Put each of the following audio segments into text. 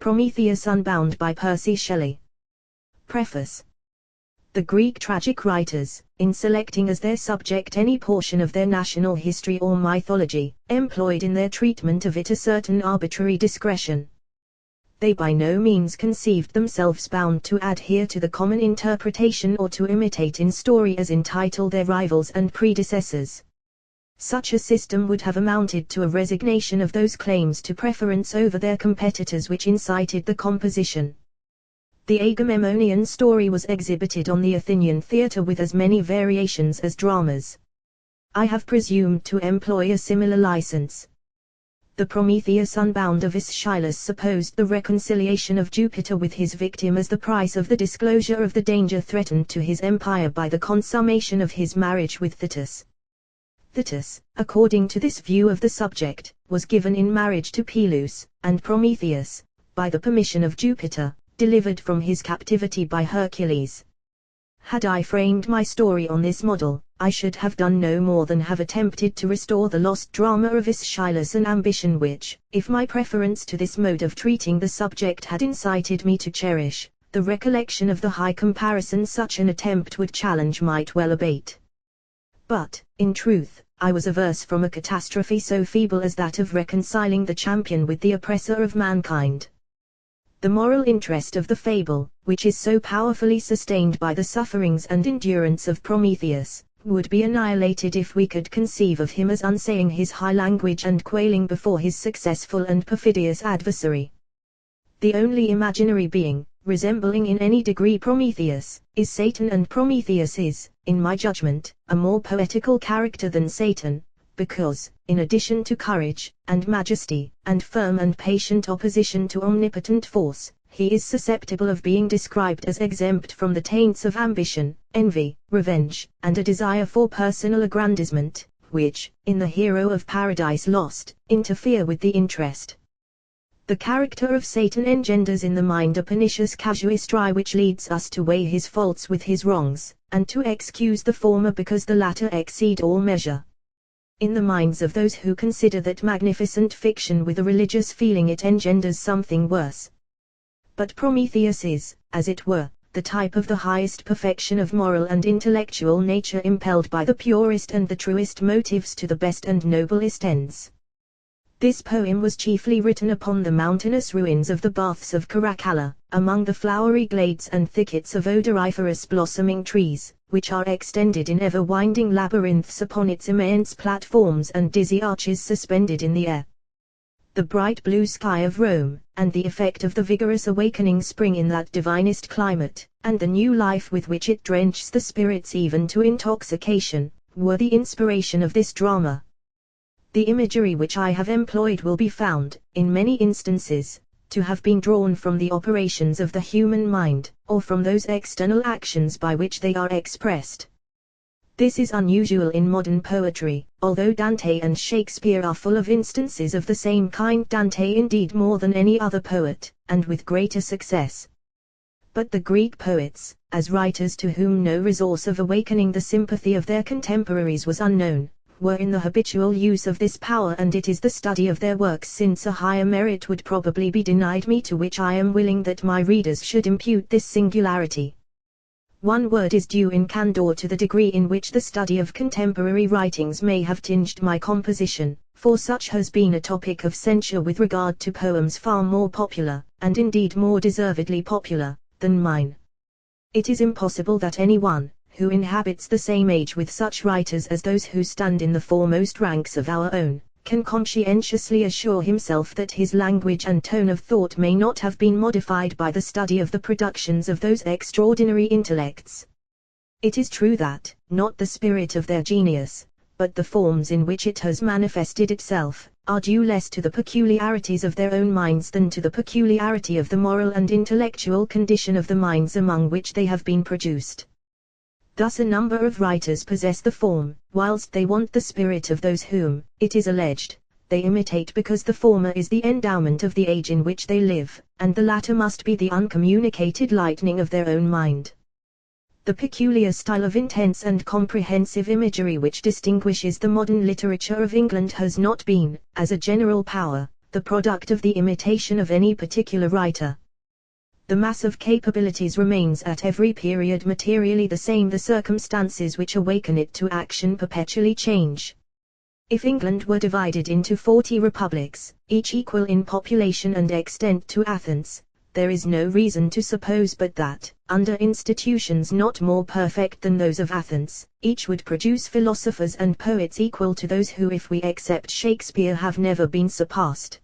Prometheus Unbound by Percy Shelley. Preface. The Greek tragic writers, in selecting as their subject any portion of their national history or mythology, employed in their treatment of it a certain arbitrary discretion. They by no means conceived themselves bound to adhere to the common interpretation or to imitate in story as entitled their rivals and predecessors. Such a system would have amounted to a resignation of those claims to preference over their competitors which incited the composition. The Agamemnonian story was exhibited on the Athenian theatre with as many variations as dramas. I have presumed to employ a similar license. The Prometheus Unbound of Aeschylus supposed the reconciliation of Jupiter with his victim as the price of the disclosure of the danger threatened to his empire by the consummation of his marriage with Thetis. Thetis, according to this view of the subject, was given in marriage to Peleus, and Prometheus, by the permission of Jupiter, delivered from his captivity by Hercules. Had I framed my story on this model, I should have done no more than have attempted to restore the lost drama of Aeschylus, an ambition which, if my preference to this mode of treating the subject had incited me to cherish, the recollection of the high comparison such an attempt would challenge might well abate. But, in truth, I was averse from a catastrophe so feeble as that of reconciling the champion with the oppressor of mankind. The moral interest of the fable, which is so powerfully sustained by the sufferings and endurance of Prometheus, would be annihilated if we could conceive of him as unsaying his high language and quailing before his successful and perfidious adversary. The only imaginary being, resembling in any degree Prometheus, is Satan, and Prometheus is, in my judgment, a more poetical character than Satan, because, in addition to courage, and majesty, and firm and patient opposition to omnipotent force, he is susceptible of being described as exempt from the taints of ambition, envy, revenge, and a desire for personal aggrandizement, which, in the hero of Paradise Lost, interfere with the interest. The character of Satan engenders in the mind a pernicious casuistry which leads us to weigh his faults with his wrongs, and to excuse the former because the latter exceed all measure. In the minds of those who consider that magnificent fiction with a religious feeling, it engenders something worse. But Prometheus is, as it were, the type of the highest perfection of moral and intellectual nature, impelled by the purest and the truest motives to the best and noblest ends. This poem was chiefly written upon the mountainous ruins of the Baths of Caracalla, among the flowery glades and thickets of odoriferous blossoming trees, which are extended in ever-winding labyrinths upon its immense platforms and dizzy arches suspended in the air. The bright blue sky of Rome, and the effect of the vigorous awakening spring in that divinest climate, and the new life with which it drenches the spirits even to intoxication, were the inspiration of this drama. The imagery which I have employed will be found, in many instances, to have been drawn from the operations of the human mind, or from those external actions by which they are expressed. This is unusual in modern poetry, although Dante and Shakespeare are full of instances of the same kind, Dante indeed more than any other poet, and with greater success. But the Greek poets, as writers to whom no resource of awakening the sympathy of their contemporaries was unknown, were in the habitual use of this power, and it is the study of their works, since a higher merit would probably be denied me, to which I am willing that my readers should impute this singularity. One word is due in candor to the degree in which the study of contemporary writings may have tinged my composition, for such has been a topic of censure with regard to poems far more popular, and indeed more deservedly popular, than mine. It is impossible that anyone, who inhabits the same age with such writers as those who stand in the foremost ranks of our own, can conscientiously assure himself that his language and tone of thought may not have been modified by the study of the productions of those extraordinary intellects. It is true that, not the spirit of their genius, but the forms in which it has manifested itself, are due less to the peculiarities of their own minds than to the peculiarity of the moral and intellectual condition of the minds among which they have been produced. Thus a number of writers possess the form, whilst they want the spirit of those whom, it is alleged, they imitate, because the former is the endowment of the age in which they live, and the latter must be the uncommunicated lightning of their own mind. The peculiar style of intense and comprehensive imagery which distinguishes the modern literature of England has not been, as a general power, the product of the imitation of any particular writer. The mass of capabilities remains at every period materially the same. The circumstances which awaken it to action perpetually change. If England were divided into 40 republics, each equal in population and extent to Athens, there is no reason to suppose but that, under institutions not more perfect than those of Athens, each would produce philosophers and poets equal to those who, if we accept Shakespeare, have never been surpassed.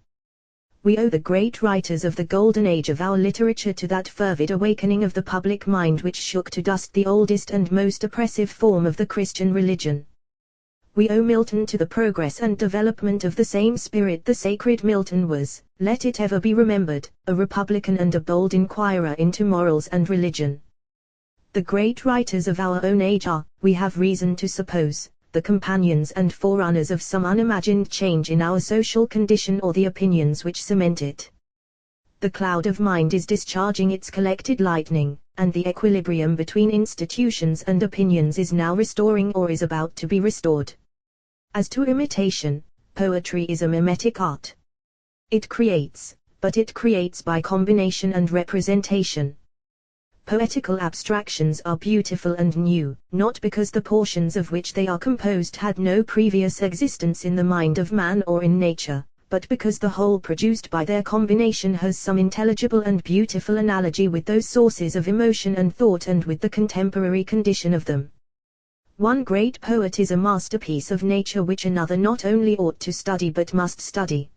We owe the great writers of the golden age of our literature to that fervid awakening of the public mind which shook to dust the oldest and most oppressive form of the Christian religion. We owe Milton to the progress and development of the same spirit. The sacred Milton was, let it ever be remembered, a republican and a bold inquirer into morals and religion. The great writers of our own age are, we have reason to suppose, the companions and forerunners of some unimagined change in our social condition or the opinions which cement it. The cloud of mind is discharging its collected lightning, and the equilibrium between institutions and opinions is now restoring or is about to be restored. As to imitation, poetry is a mimetic art. It creates, but it creates by combination and representation. Poetical abstractions are beautiful and new, not because the portions of which they are composed had no previous existence in the mind of man or in nature, but because the whole produced by their combination has some intelligible and beautiful analogy with those sources of emotion and thought and with the contemporary condition of them. One great poet is a masterpiece of nature which another not only ought to study but must study.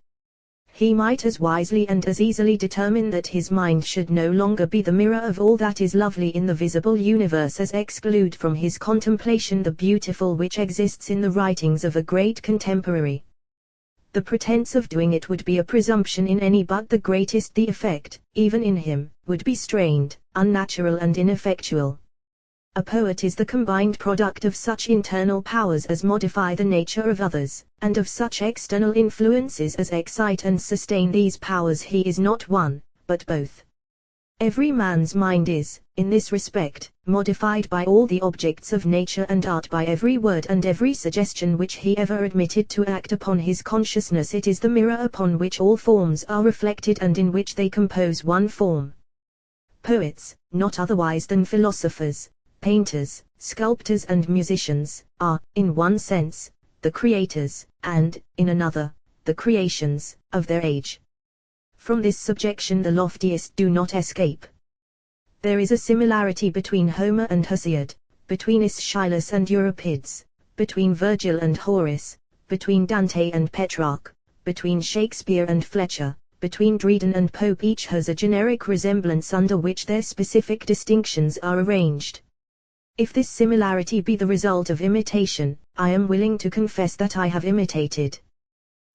He might as wisely and as easily determine that his mind should no longer be the mirror of all that is lovely in the visible universe as exclude from his contemplation the beautiful which exists in the writings of a great contemporary. The pretense of doing it would be a presumption in any but the greatest. The effect, even in him, would be strained, unnatural and ineffectual. A poet is the combined product of such internal powers as modify the nature of others, and of such external influences as excite and sustain these powers. He is not one, but both. Every man's mind is, in this respect, modified by all the objects of nature and art, by every word and every suggestion which he ever admitted to act upon his consciousness. It is the mirror upon which all forms are reflected and in which they compose one form. Poets, not otherwise than philosophers, painters, sculptors and musicians, are, in one sense, the creators, and, in another, the creations, of their age. From this subjection the loftiest do not escape. There is a similarity between Homer and Hesiod, between Aeschylus and Euripides, between Virgil and Horace, between Dante and Petrarch, between Shakespeare and Fletcher, between Dryden and Pope. Each has a generic resemblance under which their specific distinctions are arranged. If this similarity be the result of imitation, I am willing to confess that I have imitated.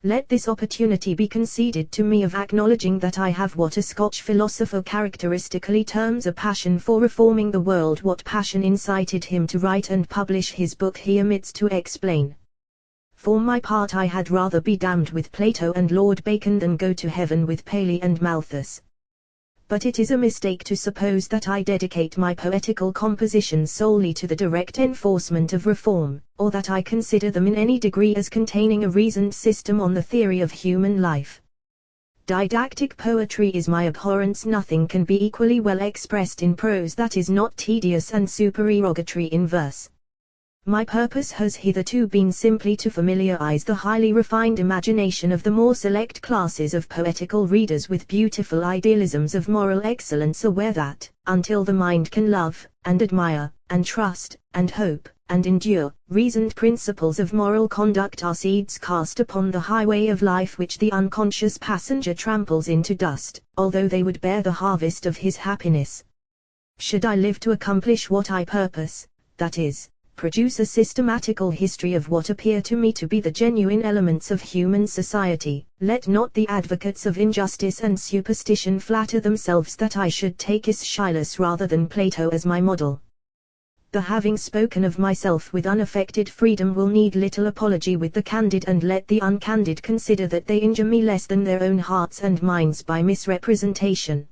Let this opportunity be conceded to me of acknowledging that I have what a Scotch philosopher characteristically terms a passion for reforming the world. What passion incited him to write and publish his book he omits to explain. For my part, I had rather be damned with Plato and Lord Bacon than go to heaven with Paley and Malthus. But it is a mistake to suppose that I dedicate my poetical compositions solely to the direct enforcement of reform, or that I consider them in any degree as containing a reasoned system on the theory of human life. Didactic poetry is my abhorrence. Nothing can be equally well expressed in prose that is not tedious and supererogatory in verse. My purpose has hitherto been simply to familiarize the highly refined imagination of the more select classes of poetical readers with beautiful idealisms of moral excellence, aware that, until the mind can love, and admire, and trust, and hope, and endure, reasoned principles of moral conduct are seeds cast upon the highway of life which the unconscious passenger tramples into dust, although they would bear the harvest of his happiness. Should I live to accomplish what I purpose, that is, produce a systematical history of what appear to me to be the genuine elements of human society, let not the advocates of injustice and superstition flatter themselves that I should take Aeschylus rather than Plato as my model. The having spoken of myself with unaffected freedom will need little apology with the candid, and let the uncandid consider that they injure me less than their own hearts and minds by misrepresentation.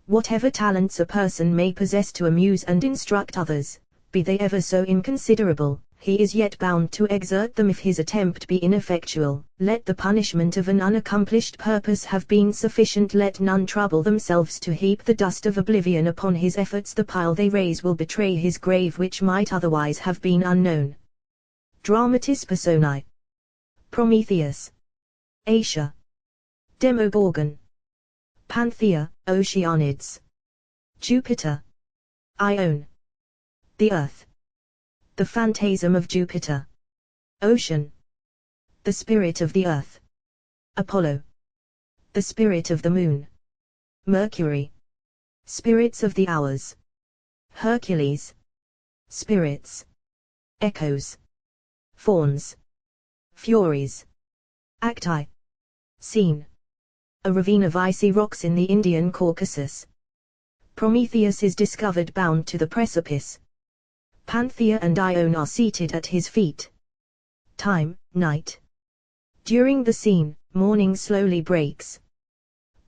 Whatever talents a person may possess to amuse and instruct others, be they ever so inconsiderable, he is yet bound to exert them if his attempt be ineffectual. Let the punishment of an unaccomplished purpose have been sufficient. Let none trouble themselves to heap the dust of oblivion upon his efforts. The pile they raise will betray his grave which might otherwise have been unknown. Dramatis Personae. Prometheus. Asia. Demogorgon. Panthea, Oceanids. Jupiter. Ione. The Earth. The phantasm of Jupiter. Ocean. The spirit of the Earth. Apollo. The spirit of the Moon. Mercury. Spirits of the hours. Hercules. Spirits. Echoes. Fauns. Furies. Acti. Scene. A ravine of icy rocks in the Indian Caucasus. Prometheus is discovered bound to the precipice. Panthea and Ione are seated at his feet. Time, night. During the scene, morning slowly breaks.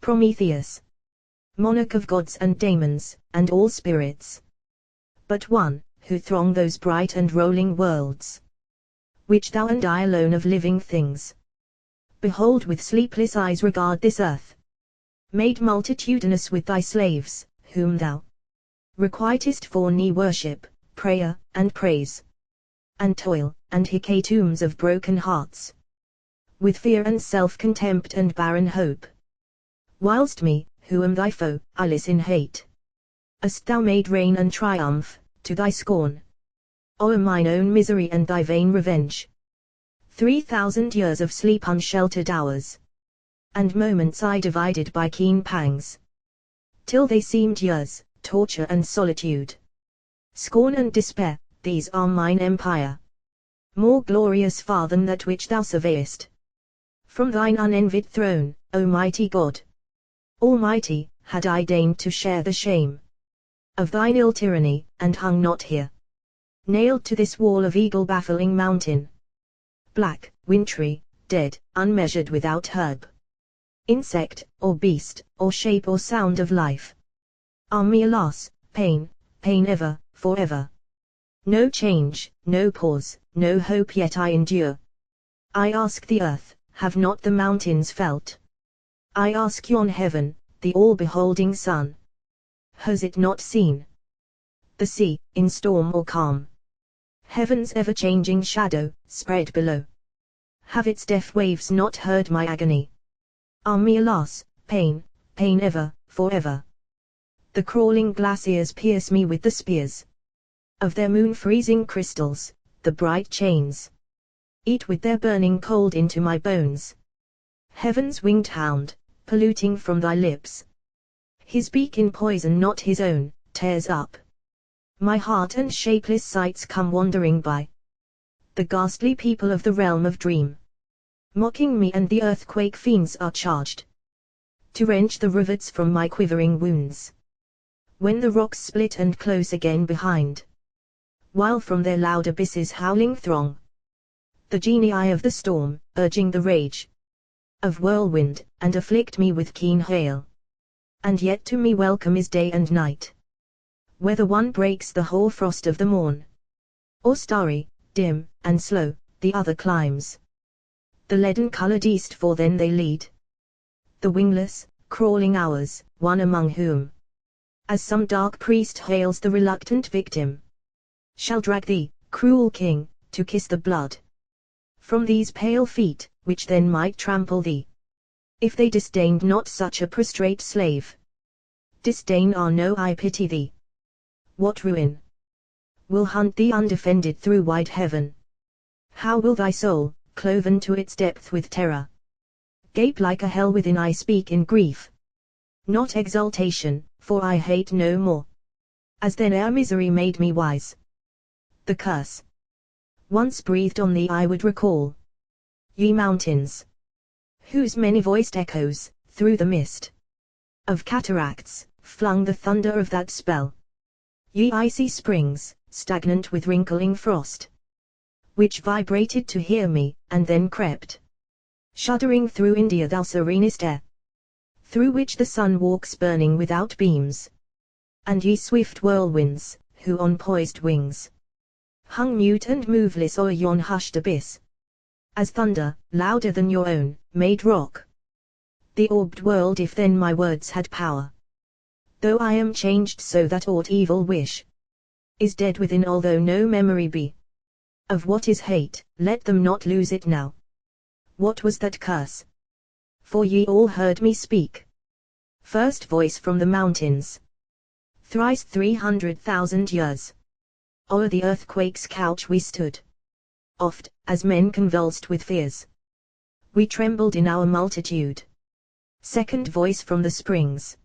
Prometheus. Monarch of gods and daemons, and all spirits. But one, who throng those bright and rolling worlds, which thou and I alone of living things, behold with sleepless eyes regard this earth, made multitudinous with thy slaves, whom thou requitest for knee worship, prayer, and praise, and toil, and hecatombs of broken hearts, with fear and self-contempt and barren hope. Whilst me, who am thy foe, I listen hate. Hast thou made reign and triumph, to thy scorn, o'er mine own misery and thy vain revenge? 3,000 years of sleep, unsheltered hours, and moments I divided by keen pangs, till they seemed years, torture and solitude. Scorn and despair, these are mine empire, more glorious far than that which thou surveyest. From thine unenvied throne, O mighty God, Almighty, had I deigned to share the shame of thine ill tyranny, and hung not here, nailed to this wall of eagle-baffling mountain, black, wintry, dead, unmeasured without herb, insect, or beast, or shape or sound of life. Ah me alas, pain, pain ever, forever. No change, no pause, no hope yet I endure. I ask the earth, have not the mountains felt? I ask yon heaven, the all-beholding sun, has it not seen? The sea, in storm or calm, heaven's ever-changing shadow, spread below, have its deaf waves not heard my agony? Ah me alas, pain, pain ever, forever. The crawling glaciers pierce me with the spears of their moon-freezing crystals, the bright chains eat with their burning cold into my bones. Heaven's winged hound, polluting from thy lips, his beak in poison not his own, tears up my heart, and shapeless sights come wandering by. The ghastly people of the realm of dream, mocking me, and the earthquake fiends are charged to wrench the rivets from my quivering wounds, when the rocks split and close again behind, while from their loud abysses howling throng the genii of the storm, urging the rage of whirlwind, and afflict me with keen hail. And yet to me welcome is day and night, whether one breaks the hoar frost of the morn, or starry, dim, and slow, the other climbs the leaden-coloured east, for then they lead the wingless, crawling hours, one among whom, as some dark priest hails the reluctant victim, shall drag thee, cruel king, to kiss the blood from these pale feet, which then might trample thee, if they disdained not such a prostrate slave. Disdain or no, I pity thee. What ruin will hunt thee undefended through wide heaven? How will thy soul, cloven to its depth with terror, gape like a hell within? I speak in grief, not exultation, for I hate no more, as then ere misery made me wise. The curse once breathed on thee I would recall, ye mountains, whose many-voiced echoes, through the mist of cataracts, flung the thunder of that spell. Ye icy springs, stagnant with wrinkling frost, which vibrated to hear me, and then crept shuddering through India, thou serenest air, through which the sun walks burning without beams. And ye swift whirlwinds, who on poised wings hung mute and moveless o'er yon hushed abyss. As thunder, louder than your own, made rock the orbed world if then my words had power. Though I am changed so that aught evil wish is dead within, although no memory be of what is hate, let them not lose it now. What was that curse? For ye all heard me speak. First voice from the mountains. Thrice 300,000 years o'er the earthquake's couch we stood. Oft, as men convulsed with fears, we trembled in our multitude. Second voice from the springs.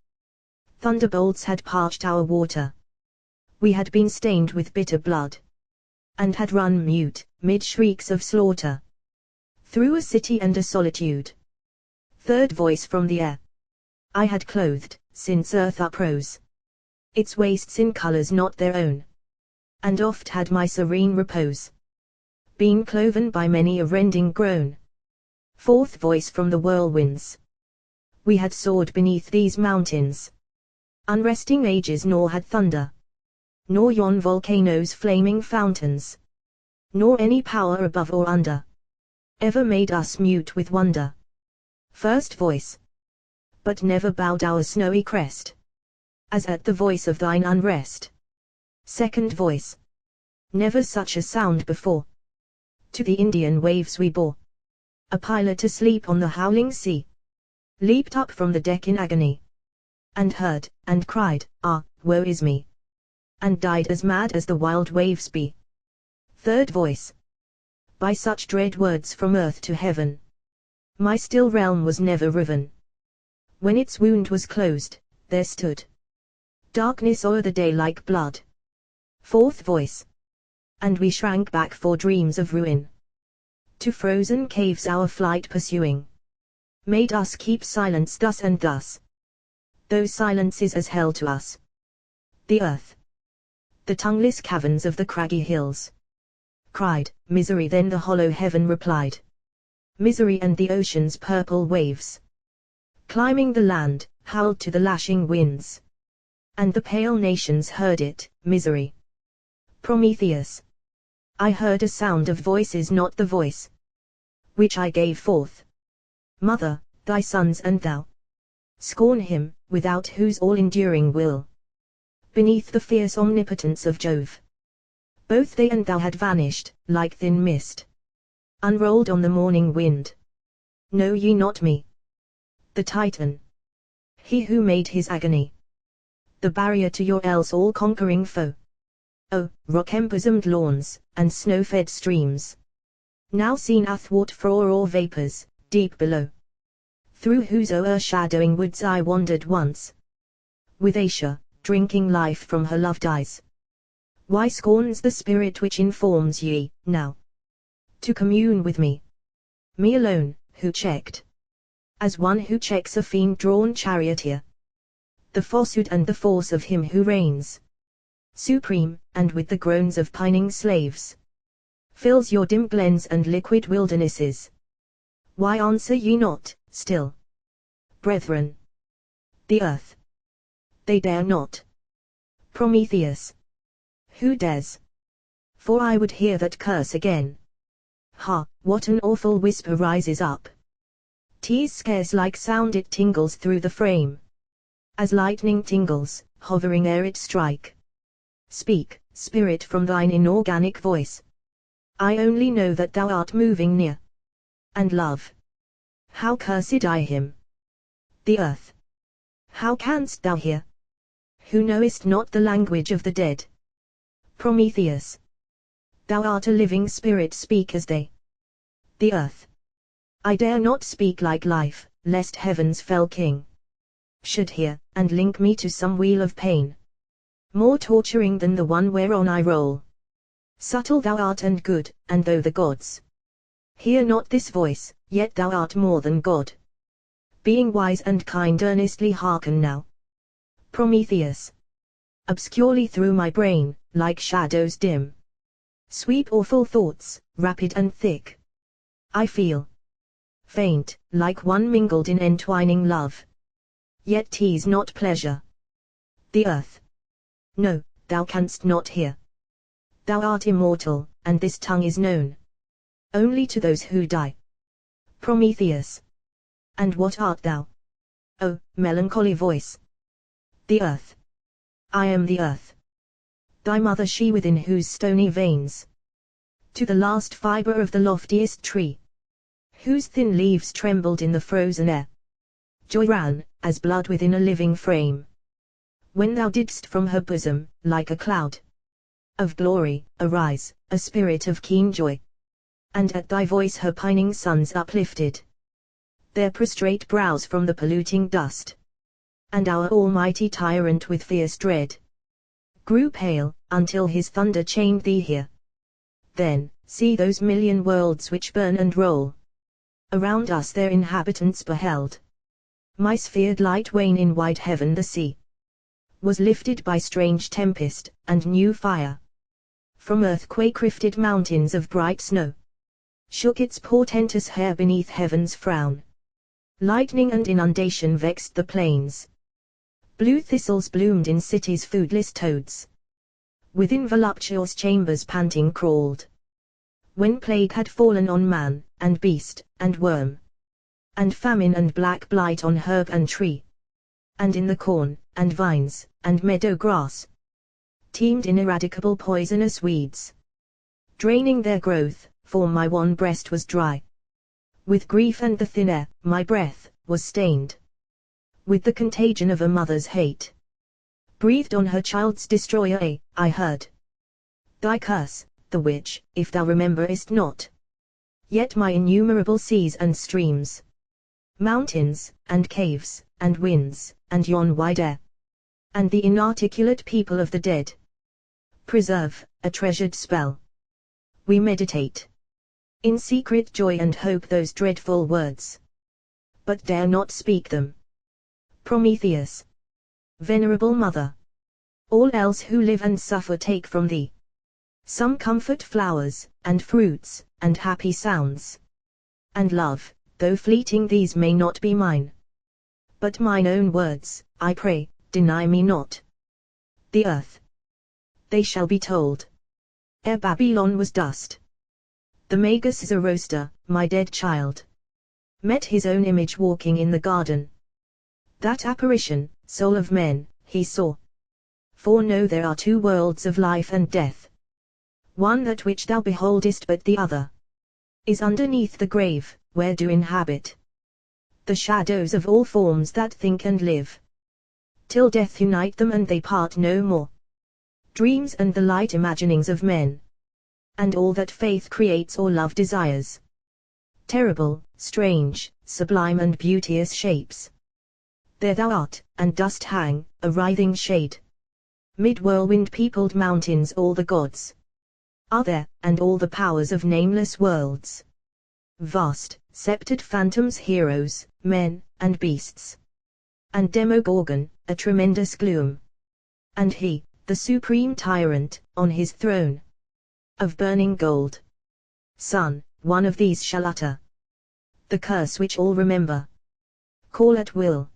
Thunderbolts had parched our water. We had been stained with bitter blood, and had run mute, mid shrieks of slaughter, through a city and a solitude. Third voice from the air. I had clothed, since earth uprose, its wastes in colors not their own, and oft had my serene repose been cloven by many a rending groan. Fourth voice from the whirlwinds. We had soared beneath these mountains, unresting ages, nor had thunder, nor yon volcanoes' flaming fountains, nor any power above or under, ever made us mute with wonder. First voice. But never bowed our snowy crest, as at the voice of thine unrest. Second voice. Never such a sound before. To the Indian waves we bore. A pilot asleep on the howling sea leaped up from the deck in agony, and heard, and cried, ah, woe is me, and died as mad as the wild waves be. Third voice. By such dread words from earth to heaven, my still realm was never riven. When its wound was closed, there stood darkness o'er the day like blood. Fourth voice. And we shrank back for dreams of ruin, to frozen caves our flight pursuing, made us keep silence thus and thus, though silence is as hell to us. The earth, the tongueless caverns of the craggy hills, cried, misery. Then the hollow heaven replied, misery. And the ocean's purple waves, climbing the land, howled to the lashing winds, and the pale nations heard it, misery. Prometheus. I heard a sound of voices, not the voice which I gave forth. Mother, thy sons and thou scorn him, without whose all-enduring will, beneath the fierce omnipotence of Jove, both they and thou had vanished, like thin mist, unrolled on the morning wind. Know ye not me, the Titan, he who made his agony the barrier to your else all-conquering foe? Oh, rock-embosomed lawns, and snow-fed streams, now seen athwart frore or vapors, deep below, through whose o'er-shadowing woods I wandered once, with Asia, drinking life from her loved eyes. Why scorns the spirit which informs ye, now, to commune with me? Me alone, who checked, as one who checks a fiend-drawn charioteer, the falsehood and the force of him who reigns supreme, and with the groans of pining slaves, fills your dim glens and liquid wildernesses. Why answer ye not, still? Brethren, the earth, they dare not. Prometheus. Who dares? For I would hear that curse again. Ha, what an awful whisper rises up! 'Tis scarce like sound, it tingles through the frame, as lightning tingles, hovering ere it strike. Speak, spirit, from thine inorganic voice. I only know that thou art moving near, and love. How cursed I him, the earth! How canst thou hear, who knowest not the language of the dead? Prometheus. Thou art a living spirit, speak as they. The earth. I dare not speak like life, lest heaven's fell king should hear, and link me to some wheel of pain, more torturing than the one whereon I roll. Subtle thou art and good, and though the gods hear not this voice, yet thou art more than God. Being wise and kind, earnestly hearken now. Prometheus. Obscurely through my brain, like shadows dim, sweep awful thoughts, rapid and thick. I feel faint, like one mingled in entwining love, yet 'tis not pleasure. The earth. No, thou canst not hear. Thou art immortal, and this tongue is known only to those who die. Prometheus. And what art thou? O, melancholy voice. The earth. I am the earth. Thy mother she within whose stony veins, to the last fibre of the loftiest tree, whose thin leaves trembled in the frozen air, joy ran, as blood within a living frame. When thou didst from her bosom, like a cloud of glory, arise, a spirit of keen joy, and at thy voice her pining sons uplifted their prostrate brows from the polluting dust, and our almighty tyrant with fierce dread grew pale, until his thunder chained thee here. Then, see those million worlds which burn and roll around us their inhabitants beheld. My sphered light wane in wide heaven, the sea was lifted by strange tempest, and new fire from earthquake-rifted mountains of bright snow shook its portentous hair beneath heaven's frown. Lightning and inundation vexed the plains. Blue thistles bloomed in cities, foodless toads within voluptuous chambers panting crawled. When plague had fallen on man, and beast, and worm, and famine and black blight on herb and tree, and in the corn, and vines, and meadow grass, teemed ineradicable poisonous weeds, draining their growth, for my one breast was dry with grief, and the thin air, my breath, was stained with the contagion of a mother's hate, breathed on her child's destroyer. I heard thy curse, the which, if thou rememberest not, yet my innumerable seas and streams, mountains, and caves, and winds, and yon wide air, and the inarticulate people of the dead, preserve, a treasured spell. We meditate in secret joy and hope those dreadful words, but dare not speak them. Prometheus. Venerable Mother, all else who live and suffer take from thee some comfort, flowers, and fruits, and happy sounds, and love, though fleeting these may not be mine, but mine own words, I pray, deny me not. The earth. They shall be told ere Babylon was dust. The Magus Zoroaster, my dead child, met his own image walking in the garden. That apparition, soul of men, he saw. For know there are two worlds of life and death. One that which thou beholdest, but the other is underneath the grave, where do inhabit the shadows of all forms that think and live, till death unite them and they part no more. Dreams and the light imaginings of men, and all that faith creates or love desires. Terrible, strange, sublime and beauteous shapes. There thou art, and dost hang, a writhing shade. Mid whirlwind peopled mountains all the gods are there, and all the powers of nameless worlds. Vast, sceptred phantoms, heroes, men, and beasts. And Demogorgon, a tremendous gloom. And he, the supreme tyrant, on his throne of burning gold. Son, one of these shall utter the curse which all remember. Call at will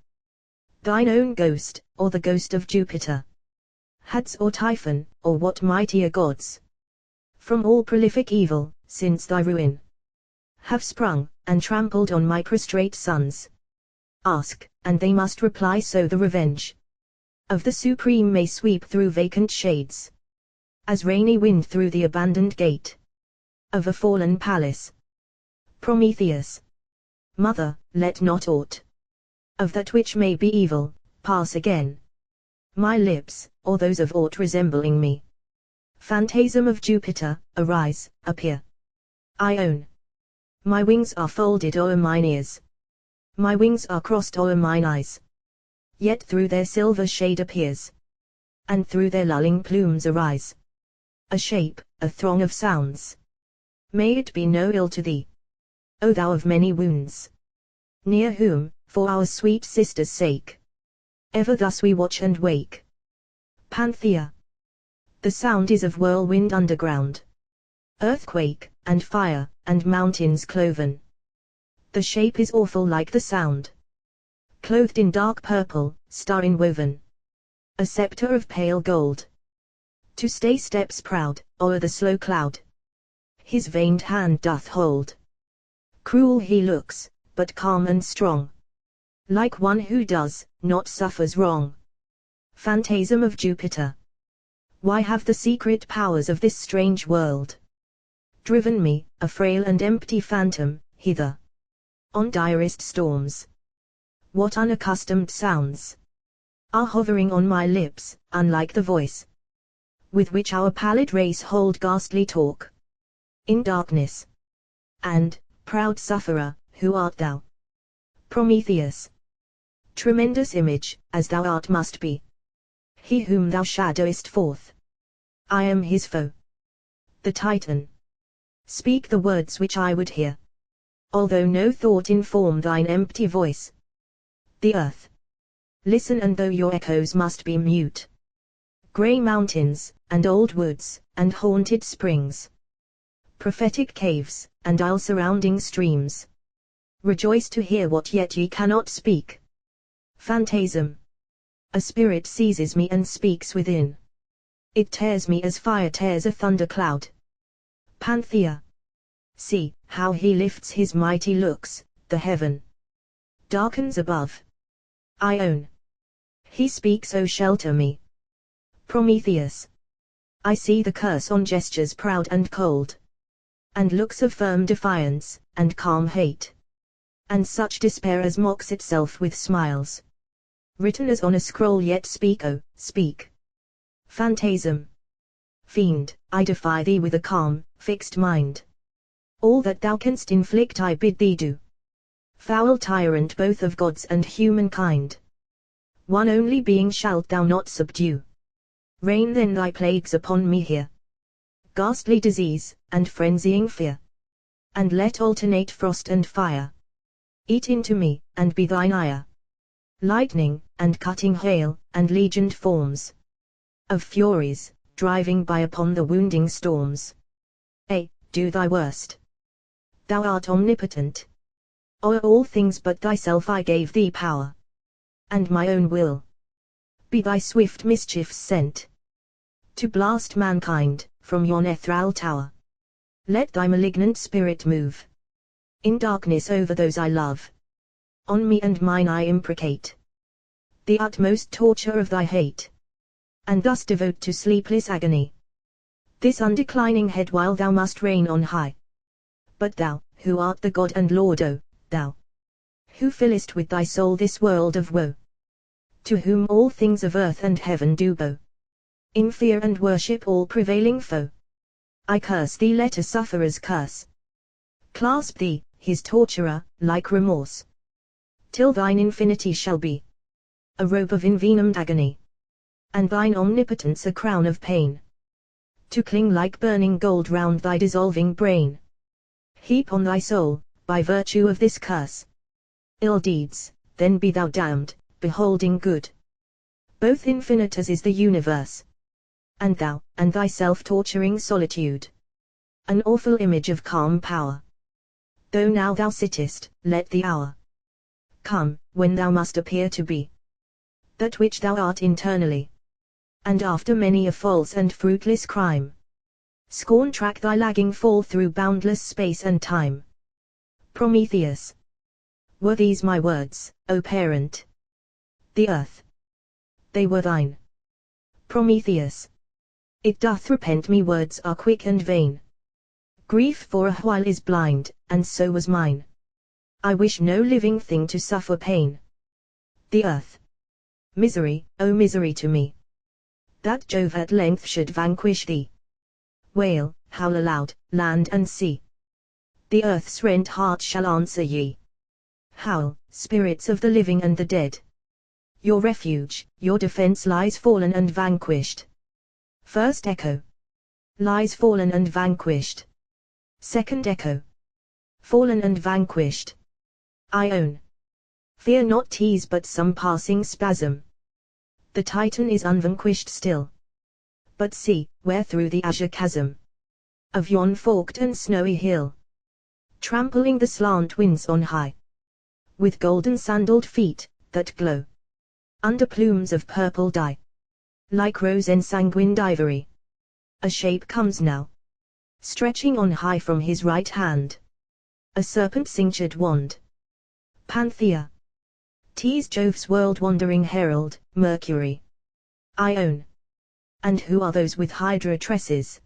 thine own ghost, or the ghost of Jupiter, Hades or Typhon, or what mightier gods, from all prolific evil, since thy ruin have sprung, and trampled on my prostrate sons. Ask, and they must reply, so the revenge of the Supreme may sweep through vacant shades, as rainy wind through the abandoned gate of a fallen palace. Prometheus. Mother, let not aught of that which may be evil pass again my lips, or those of aught resembling me. Phantasm of Jupiter, arise, appear. I own my wings are folded o'er mine ears, my wings are crossed o'er mine eyes, yet through their silver shade appears, and through their lulling plumes arise a shape, a throng of sounds. May it be no ill to thee, O thou of many wounds, near whom, for our sweet sister's sake, ever thus we watch and wake. Panthea. The sound is of whirlwind underground, earthquake, and fire, and mountains cloven. The shape is awful like the sound, clothed in dark purple, star inwoven, a scepter of pale gold. To stay steps proud, o'er the slow cloud. His veined hand doth hold. Cruel he looks, but calm and strong. Like one who does, not suffers wrong. Phantasm of Jupiter. Why have the secret powers of this strange world driven me, a frail and empty phantom, hither? On direst storms. What unaccustomed sounds are hovering on my lips, unlike the voice with which our pallid race hold ghastly talk in darkness? And, proud sufferer, who art thou? Prometheus. Tremendous image, as thou art must be. He whom thou shadowest forth. I am his foe. The Titan. Speak the words which I would hear, although no thought inform thine empty voice. The earth. Listen, and though your echoes must be mute. Grey mountains, and old woods, and haunted springs. Prophetic caves, and isle surrounding streams. Rejoice to hear what yet ye cannot speak. Phantasm. A spirit seizes me and speaks within. It tears me as fire tears a thundercloud. Panthea. See, how he lifts his mighty looks, the heaven darkens above. I own. He speaks, oh shelter me. Prometheus. I see the curse on gestures proud and cold, and looks of firm defiance, and calm hate, and such despair as mocks itself with smiles, written as on a scroll. Yet speak, oh, speak. Phantasm. Fiend, I defy thee with a calm, fixed mind. All that thou canst inflict I bid thee do. Foul tyrant both of gods and humankind. One only being shalt thou not subdue. Rain then thy plagues upon me here. Ghastly disease, and frenzying fear. And let alternate frost and fire eat into me, and be thine ire. Lightning, and cutting hail, and legioned forms of furies, driving by upon the wounding storms. Do thy worst. Thou art omnipotent. O'er all things but thyself I gave thee power, and my own will. Be thy swift mischiefs sent to blast mankind from yon ethereal tower. Let thy malignant spirit move in darkness over those I love. On me and mine I imprecate the utmost torture of thy hate, and thus devote to sleepless agony this undeclining head while thou must reign on high. But thou, who art the God and Lord, O thou, who fillest with thy soul this world of woe, to whom all things of earth and heaven do bow, in fear and worship all prevailing foe, I curse thee, let a sufferer's curse clasp thee, his torturer, like remorse, till thine infinity shall be a robe of envenomed agony, and thine omnipotence a crown of pain, to cling like burning gold round thy dissolving brain. Heap on thy soul, by virtue of this curse, ill deeds, then be thou damned, beholding good, both infinite as is the universe, and thou, and thy self-torturing solitude, an awful image of calm power. Though now thou sittest, let the hour come, when thou must appear to be that which thou art internally, and after many a false and fruitless crime, scorn track thy lagging fall through boundless space and time. Prometheus. Were these my words, O parent? The earth, they were thine. Prometheus. It doth repent me words are quick and vain. Grief for a while is blind, and so was mine. I wish no living thing to suffer pain. The earth. Misery, O misery to me, that Jove at length should vanquish thee. Wail, howl aloud, land and sea. The earth's rent heart shall answer ye. Howl, spirits of the living and the dead. Your refuge, your defense lies fallen and vanquished. First echo. Lies fallen and vanquished. Second echo. Fallen and vanquished. I own. Fear not tease but some passing spasm. The Titan is unvanquished still. But see, where through the azure chasm of yon forked and snowy hill, trampling the slant winds on high, with golden sandaled feet, that glow under plumes of purple dye, like rose ensanguined ivory, A shape comes now, stretching on high from his right hand. A serpent-cinctured wand. Panthea. Tease Jove's world-wandering herald, Mercury. Ione. And who are those with hydra tresses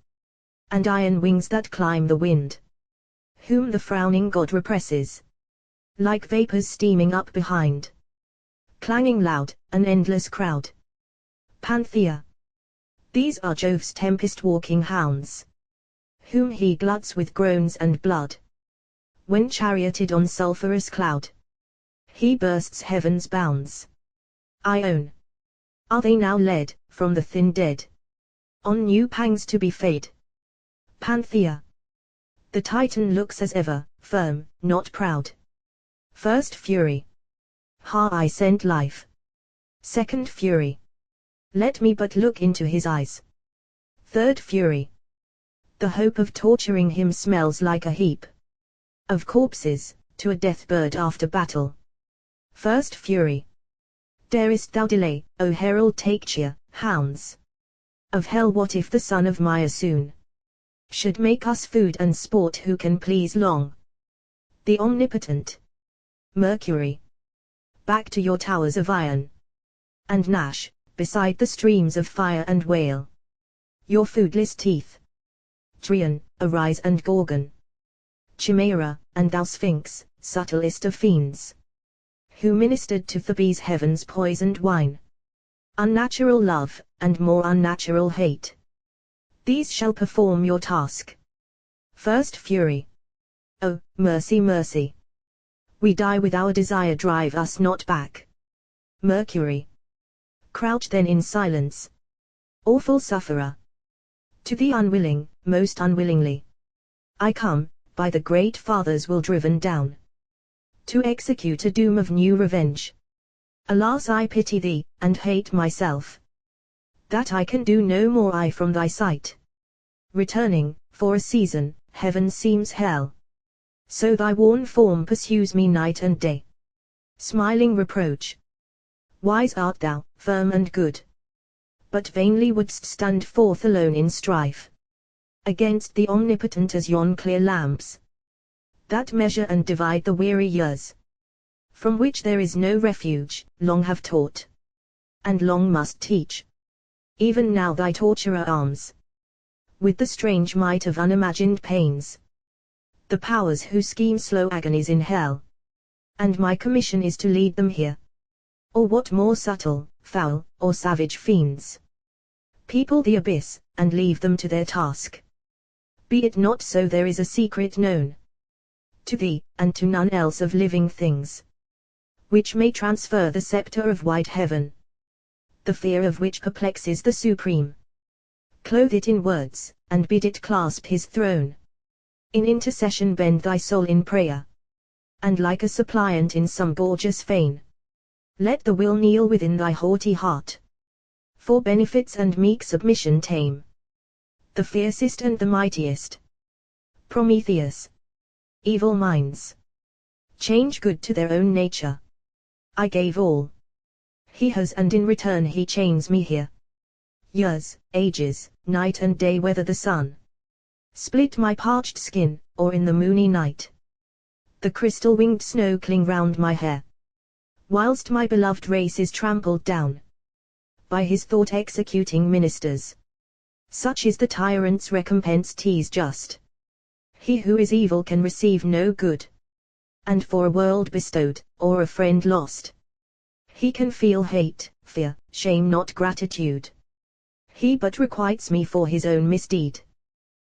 and iron wings that climb the wind, whom the frowning god represses, like vapors steaming up behind, clanging loud, an endless crowd? Panthea. These are Jove's tempest-walking hounds, whom he gluts with groans and blood, when charioted on sulphurous cloud, he bursts heaven's bounds. Ione. Are they now led, from the thin dead, on new pangs to be fed? Panthea. The Titan looks as ever, firm, not proud. First Fury. Ha, I send life. Second Fury. Let me but look into his eyes. Third Fury. The hope of torturing him smells like a heap of corpses, to a death-bird after battle. First Fury. Darest thou delay, O herald, take cheer, hounds of hell? What if the son of Maia soon should make us food and sport? Who can please long the omnipotent Mercury? Back to your towers of iron, and gnash, beside the streams of fire, and wail your foodless teeth. Trion, arise, and Gorgon, Chimera, and thou Sphinx, subtlest of fiends, who ministered to Thebes heaven's poisoned wine. Unnatural love, and more unnatural hate, these shall perform your task. First Fury. Oh, mercy, mercy. We die with our desire, drive us not back. Mercury. Crouch then in silence, awful sufferer. To thee unwilling, most unwillingly, I come, by the great fathers will driven down, to execute a doom of new revenge. Alas, I pity thee, and hate myself, that I can do no more. I from thy sight returning, for a season, heaven seems hell, so thy worn form pursues me night and day. Smiling reproach. Wise art thou, firm and good, but vainly wouldst stand forth alone in strife against the omnipotent as yon clear lamps, that measure and divide the weary years, from which there is no refuge, long have taught, and long must teach. Even now thy torturer arms, with the strange might of unimagined pains, the powers who scheme slow agonies in hell, and my commission is to lead them here. Or what more subtle, foul, or savage fiends people the abyss, and leave them to their task? Be it not so, there is a secret known to thee, and to none else of living things, which may transfer the scepter of wide heaven, the fear of which perplexes the supreme. Clothe it in words, and bid it clasp his throne. In intercession bend thy soul in prayer, and like a suppliant in some gorgeous fane, let the will kneel within thy haughty heart. For benefits and meek submission tame the fiercest and the mightiest. Prometheus. Evil minds change good to their own nature. I gave all he has, and in return he chains me here. Years, ages, night and day, whether the sun split my parched skin, or in the moony night the crystal-winged snow cling round my hair, whilst my beloved race is trampled down by his thought-executing ministers. Such is the tyrant's recompense, 'tis just. He who is evil can receive no good, and for a world bestowed, or a friend lost, he can feel hate, fear, shame, not gratitude. He but requites me for his own misdeed.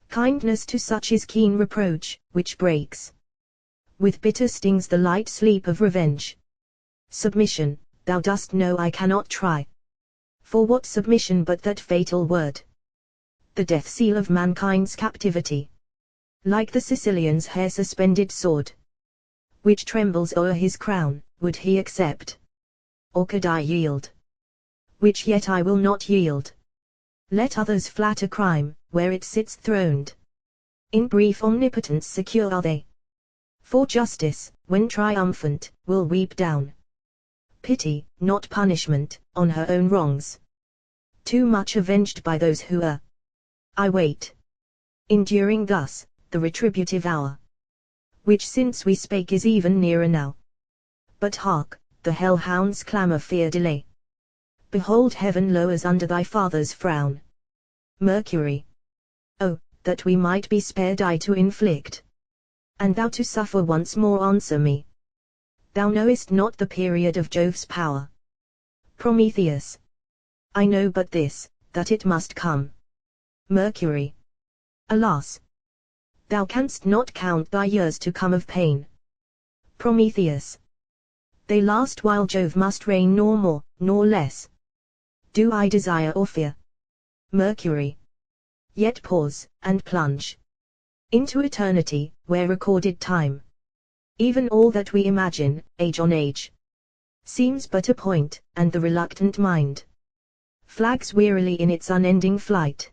Kindness to such is keen reproach, which breaks with bitter stings the light sleep of revenge. Submission, thou dost know I cannot try. For what submission but that fatal word, the death seal of mankind's captivity, like the Sicilian's hair-suspended sword, which trembles o'er his crown? Would he accept, or could I yield? Which yet I will not yield. Let others flatter crime, where it sits throned. In brief, omnipotence secure are they. For justice, when triumphant, will weep down pity, not punishment, on her own wrongs, too much avenged by those who err. I wait, enduring thus, the retributive hour, which since we spake is even nearer now. But hark, the hell-hounds clamour fear delay. Behold heaven lowers under thy father's frown. Mercury. Oh, that we might be spared I to inflict, and thou to suffer once more answer me. Thou knowest not the period of Jove's power. Prometheus. I know but this, that it must come. Mercury. Alas! Thou canst not count thy years to come of pain. Prometheus. They last while Jove must reign nor more, nor less. Do I desire or fear? Mercury. Yet pause, and plunge into eternity, where recorded time, even all that we imagine, age on age, seems but a point, and the reluctant mind flags wearily in its unending flight,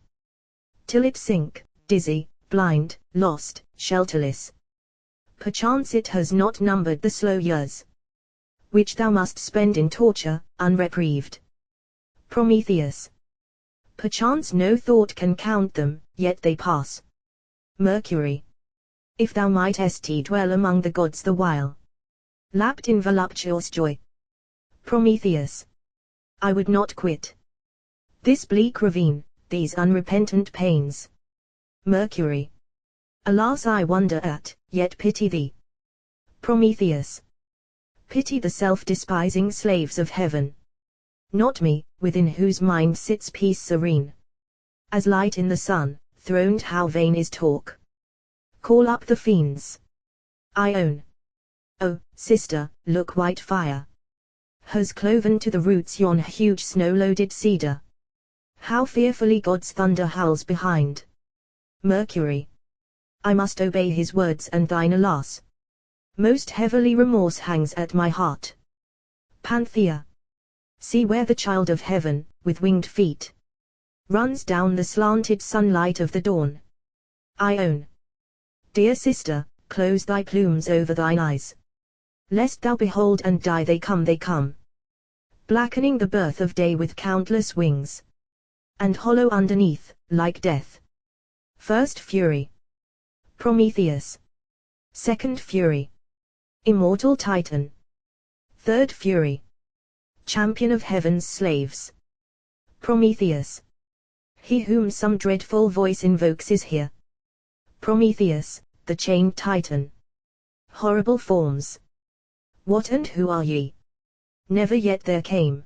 till it sink, dizzy, blind, lost, shelterless. Perchance it has not numbered the slow years, which thou must spend in torture, unreprieved. Prometheus. Perchance no thought can count them, yet they pass. Mercury. If thou mightest dwell among the gods the while, lapped in voluptuous joy. Prometheus. I would not quit this bleak ravine, these unrepentant pains. Mercury. Alas, I wonder at, yet pity thee. Prometheus. Pity the self-despising slaves of heaven, not me, within whose mind sits peace serene. As light in the sun, throned how vain is talk. Call up the fiends. I own. Oh, sister, look, white fire has cloven to the roots yon huge snow-loaded cedar. How fearfully God's thunder howls behind. Mercury. I must obey his words and thine, alas! Most heavily remorse hangs at my heart. Panthea. See where the child of heaven, with winged feet, runs down the slanted sunlight of the dawn. I own. Dear sister, close thy plumes over thine eyes, lest thou behold and die. They come, blackening the birth of day with countless wings, and hollow underneath, like death. First Fury. Prometheus. Second Fury. Immortal Titan. Third Fury. Champion of heaven's slaves. Prometheus. He whom some dreadful voice invokes is here. Prometheus, the chained Titan. Horrible forms. What and who are ye? Never yet there came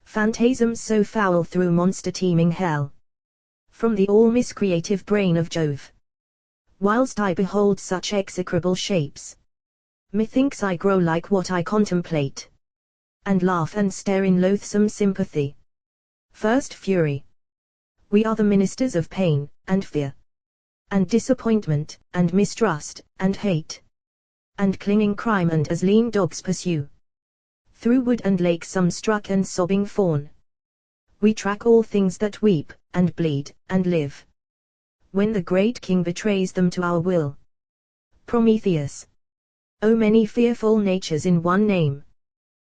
phantasms so foul through monster-teeming hell, from the all-miscreative brain of Jove. Whilst I behold such execrable shapes, methinks I grow like what I contemplate, and laugh and stare in loathsome sympathy. First Fury. We are the ministers of pain, and fear, and disappointment, and mistrust, and hate, and clinging crime, and as lean dogs pursue through wood and lake some struck and sobbing fawn. We track all things that weep, and bleed, and live, when the great king betrays them to our will. Prometheus. O many fearful natures in one name,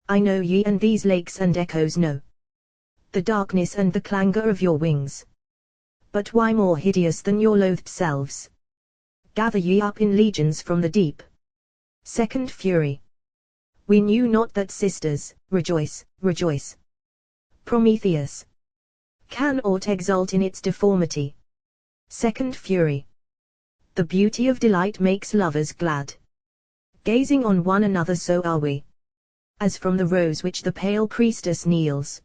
I know ye, and these lakes and echoes know the darkness and the clangor of your wings. But why more hideous than your loathed selves? Gather ye up in legions from the deep. Second Fury. We knew not that, sisters, rejoice, rejoice. Prometheus. Can aught exult in its deformity? Second Fury. The beauty of delight makes lovers glad. Gazing on one another, so are we, as from the rose which the pale priestess kneels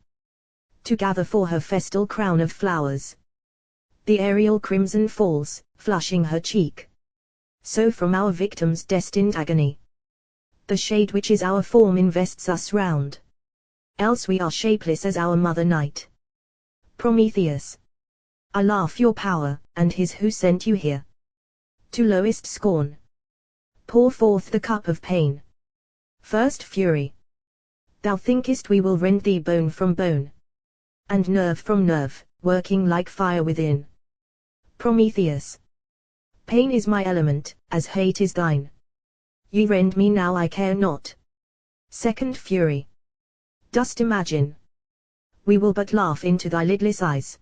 to gather for her festal crown of flowers, the aerial crimson falls, flushing her cheek. So from our victim's destined agony, the shade which is our form invests us round, else we are shapeless as our mother night. Prometheus. I laugh your power, and his who sent you here, to lowest scorn. Pour forth the cup of pain. First Fury. Thou thinkest we will rend thee bone from bone, and nerve from nerve, working like fire within. Prometheus. Pain is my element, as hate is thine. Ye rend me now, I care not. Second Fury. Dost imagine we will but laugh into thy lidless eyes?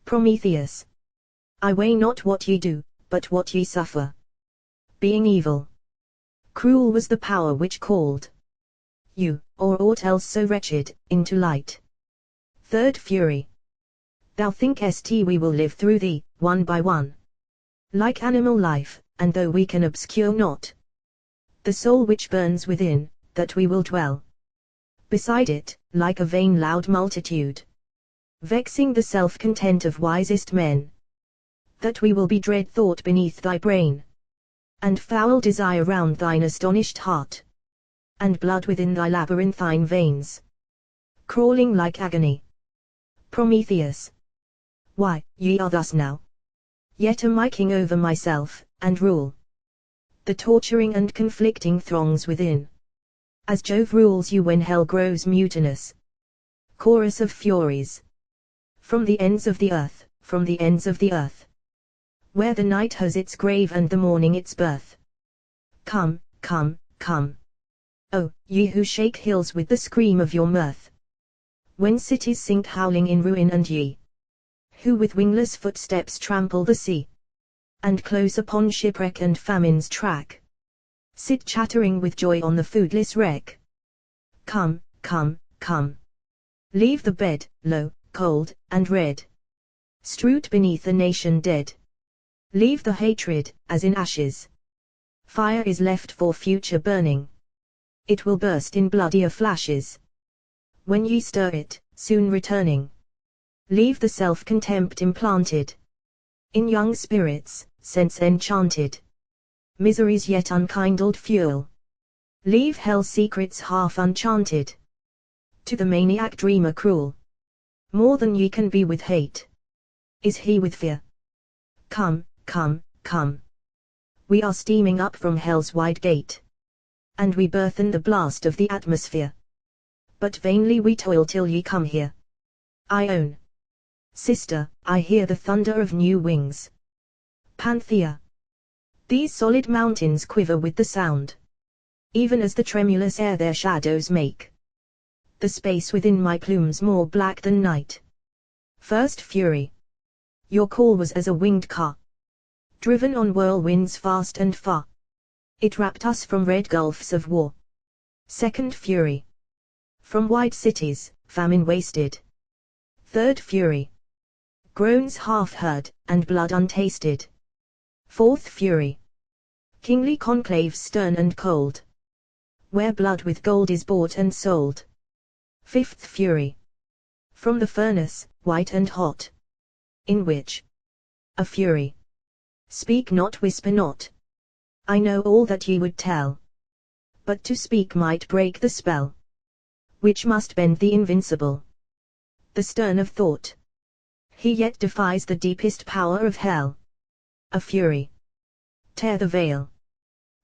Prometheus. I weigh not what ye do, but what ye suffer. Being evil, cruel was the power which called you, or aught else so wretched, into light. Third fury. Thou thinkest we will live through thee, one by one, like animal life, and though we can obscure not the soul which burns within, that we will dwell beside it, like a vain loud multitude, vexing the self-content of wisest men, that we will be dread thought beneath thy brain, and foul desire round thine astonished heart, and blood within thy labyrinthine veins, crawling like agony. Prometheus. Why, ye are thus now. Yet am I king over myself, and rule the torturing and conflicting throngs within, as Jove rules you when hell grows mutinous. Chorus of furies. From the ends of the earth, from the ends of the earth, where the night has its grave and the morning its birth. Come, come, come. Oh, ye who shake hills with the scream of your mirth, when cities sink howling in ruin, and ye who with wingless footsteps trample the sea, and close upon shipwreck and famine's track, sit chattering with joy on the foodless wreck. Come, come, come. Leave the bed, low, cold, and red, strewed beneath a nation dead. Leave the hatred, as in ashes. Fire is left for future burning. It will burst in bloodier flashes, when ye stir it, soon returning. Leave the self-contempt implanted in young spirits, sense enchanted, misery's yet unkindled fuel. Leave hell's secrets half enchanted, to the maniac dreamer cruel. More than ye can be with hate, is he with fear. Come, come, come. We are steaming up from hell's wide gate, and we burthen the blast of the atmosphere. But vainly we toil till ye come here. I own, sister, I hear the thunder of new wings. Panthea. These solid mountains quiver with the sound, even as the tremulous air their shadows make the space within my plumes more black than night. First fury. Your call was as a winged car, driven on whirlwinds fast and far. It wrapped us from red gulfs of war. Second fury. From wide cities, famine wasted. Third fury. Groans half heard, and blood untasted. Fourth fury. Kingly conclaves stern and cold, where blood with gold is bought and sold. Fifth fury. From the furnace, white and hot, in which a fury. Speak not, whisper not. I know all that ye would tell, but to speak might break the spell, which must bend the invincible, the stern of thought. He yet defies the deepest power of hell. A fury. Tear the veil.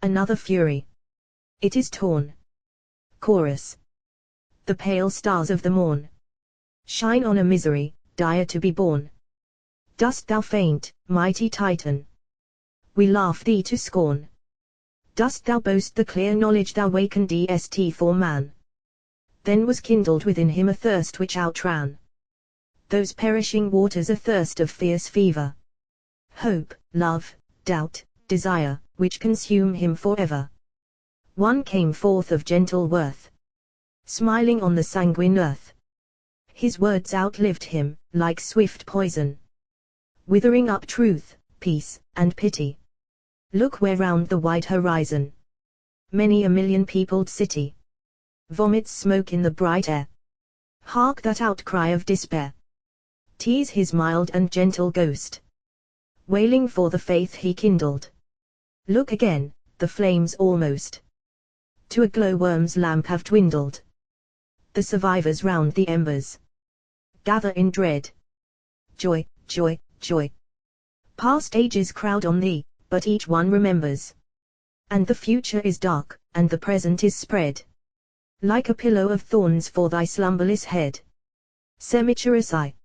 Another fury. It is torn. Chorus. The pale stars of the morn shine on a misery, dire to be borne. Dost thou faint, mighty Titan? We laugh thee to scorn. Dost thou boast the clear knowledge thou wakenedst for man? Then was kindled within him a thirst which outran those perishing waters, a thirst of fierce fever. Hope, love, doubt, desire, which consume him forever. One came forth of gentle worth, smiling on the sanguine earth. His words outlived him, like swift poison, withering up truth, peace, and pity. Look where round the wide horizon, many a million-peopled city, vomits smoke in the bright air. Hark that outcry of despair! 'Tis his mild and gentle ghost, wailing for the faith he kindled. Look again, the flames almost to a glowworm's lamp have dwindled. The survivors round the embers gather in dread. Joy, joy, joy! Past ages crowd on thee, but each one remembers. And the future is dark, and the present is spread like a pillow of thorns for thy slumberless head. Semichorus I.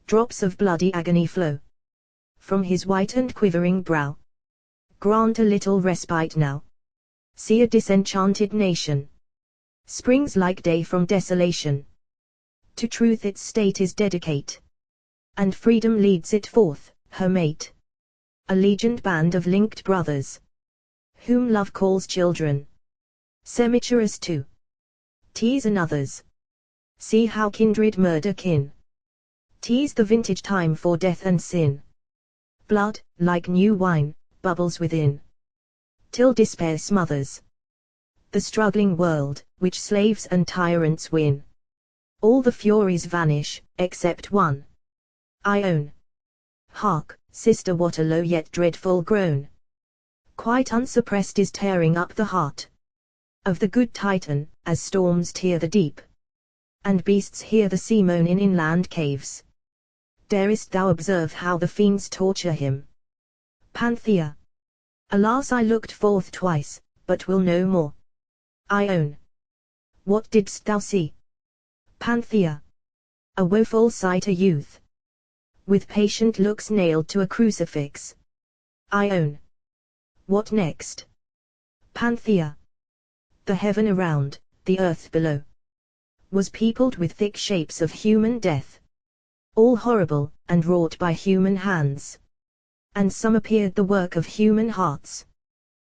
Drops of bloody agony flow from his white and quivering brow. Grant a little respite now. See, a disenchanted nation springs like day from desolation. To truth its state is dedicate, and freedom leads it forth, her mate. A legioned band of linked brothers, whom love calls children. Semicherous to tease another's. See how kindred murder kin. Tease the vintage time for death and sin. Blood, like new wine, bubbles within, till despair smothers the struggling world, which slaves and tyrants win. All the furies vanish, except one, I own. Hark, sister, what a low yet dreadful groan, quite unsuppressed, is tearing up the heart of the good Titan, as storms tear the deep, and beasts hear the sea moan in inland caves. Darest thou observe how the fiends torture him? Panthea. Alas, I looked forth twice, but will no more, I own. What didst thou see? Panthea. A woeful sight, a youth with patient looks nailed to a crucifix, I own. What next? Panthea. The heaven around, the earth below, was peopled with thick shapes of human death, all horrible, and wrought by human hands. And some appeared the work of human hearts.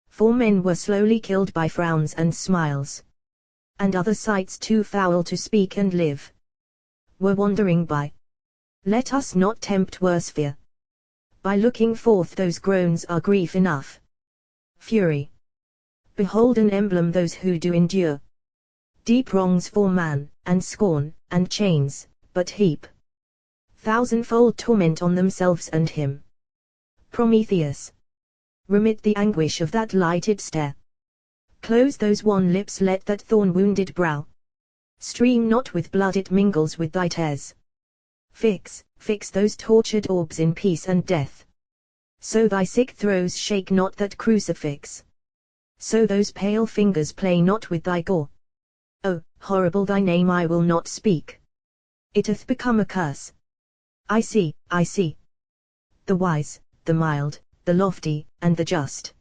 For men were slowly killed by frowns and smiles, and other sights too foul to speak and live were wandering by. Let us not tempt worse fear by looking forth, those groans are grief enough. Fury. Behold an emblem, those who do endure deep wrongs for man, and scorn, and chains, but heap thousandfold torment on themselves and him. Prometheus. Remit the anguish of that lighted stare. Close those wan lips, let that thorn-wounded brow stream not with blood, it mingles with thy tears. Fix those tortured orbs in peace and death, so thy sick throes shake not that crucifix, so those pale fingers play not with thy gore. Oh, horrible, thy name I will not speak, it hath become a curse. I see, the wise, the mild, the lofty, and the just,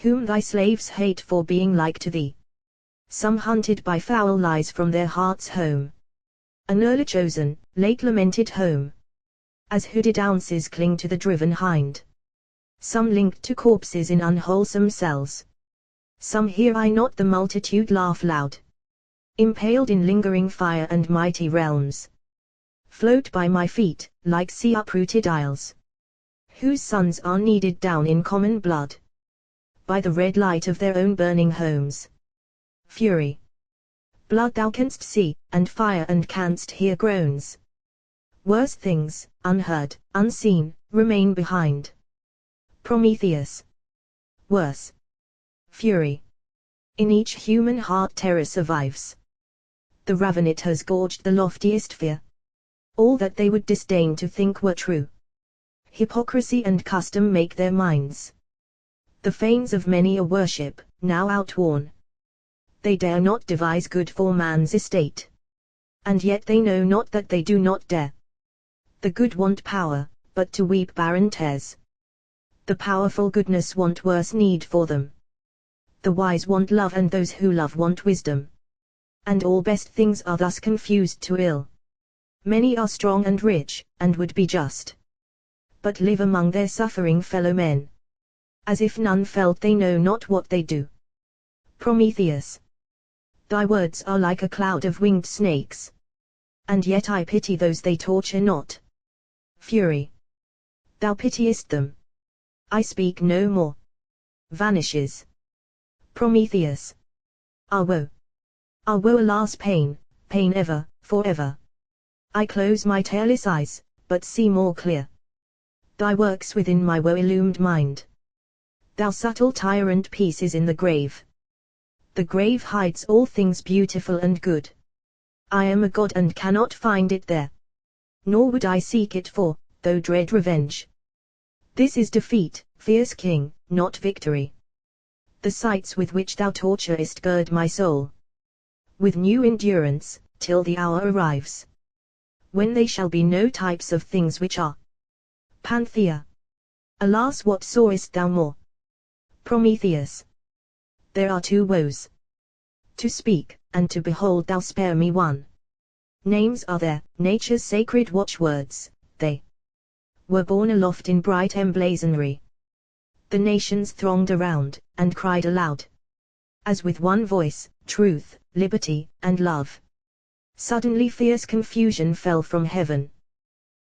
whom thy slaves hate for being like to thee, some hunted by foul lies from their heart's home, an early chosen, late lamented home, as hooded ounces cling to the driven hind, some linked to corpses in unwholesome cells, some hear I not the multitude laugh loud, impaled in lingering fire, and mighty realms float by my feet, like sea uprooted isles, whose sons are kneaded down in common blood by the red light of their own burning homes. Fury. Blood thou canst see, and fire, and canst hear groans. Worse things, unheard, unseen, remain behind. Prometheus. Worse. Fury. In each human heart terror survives. The ravenet has gorged the loftiest fear. All that they would disdain to think were true. Hypocrisy and custom make their minds the fanes of many a worship, now outworn. They dare not devise good for man's estate, and yet they know not that they do not dare. The good want power, but to weep barren tears. The powerful goodness want worse need for them. The wise want love, and those who love want wisdom. And all best things are thus confused to ill. Many are strong and rich, and would be just, but live among their suffering fellow men, as if none felt they know not what they do. Prometheus. Thy words are like a cloud of winged snakes, and yet I pity those they torture not. Fury. Thou pitiest them. I speak no more. Vanishes. Prometheus. Ah woe! Ah woe, alas, pain, pain ever, forever. I close my tearless eyes, but see more clear thy works within my woe-illumed mind. Thou subtle tyrant, peace is in the grave. The grave hides all things beautiful and good. I am a god and cannot find it there, nor would I seek it for, though dread revenge. This is defeat, fierce king, not victory. The sights with which thou torturest gird my soul with new endurance, till the hour arrives when they shall be no types of things which are. Panthea. Alas, what sawest thou more? Prometheus. There are two woes. To speak, and to behold, thou spare me one. Names are there, nature's sacred watchwords, they were borne aloft in bright emblazonry. The nations thronged around, and cried aloud, as with one voice, truth, liberty, and love. Suddenly fierce confusion fell from heaven.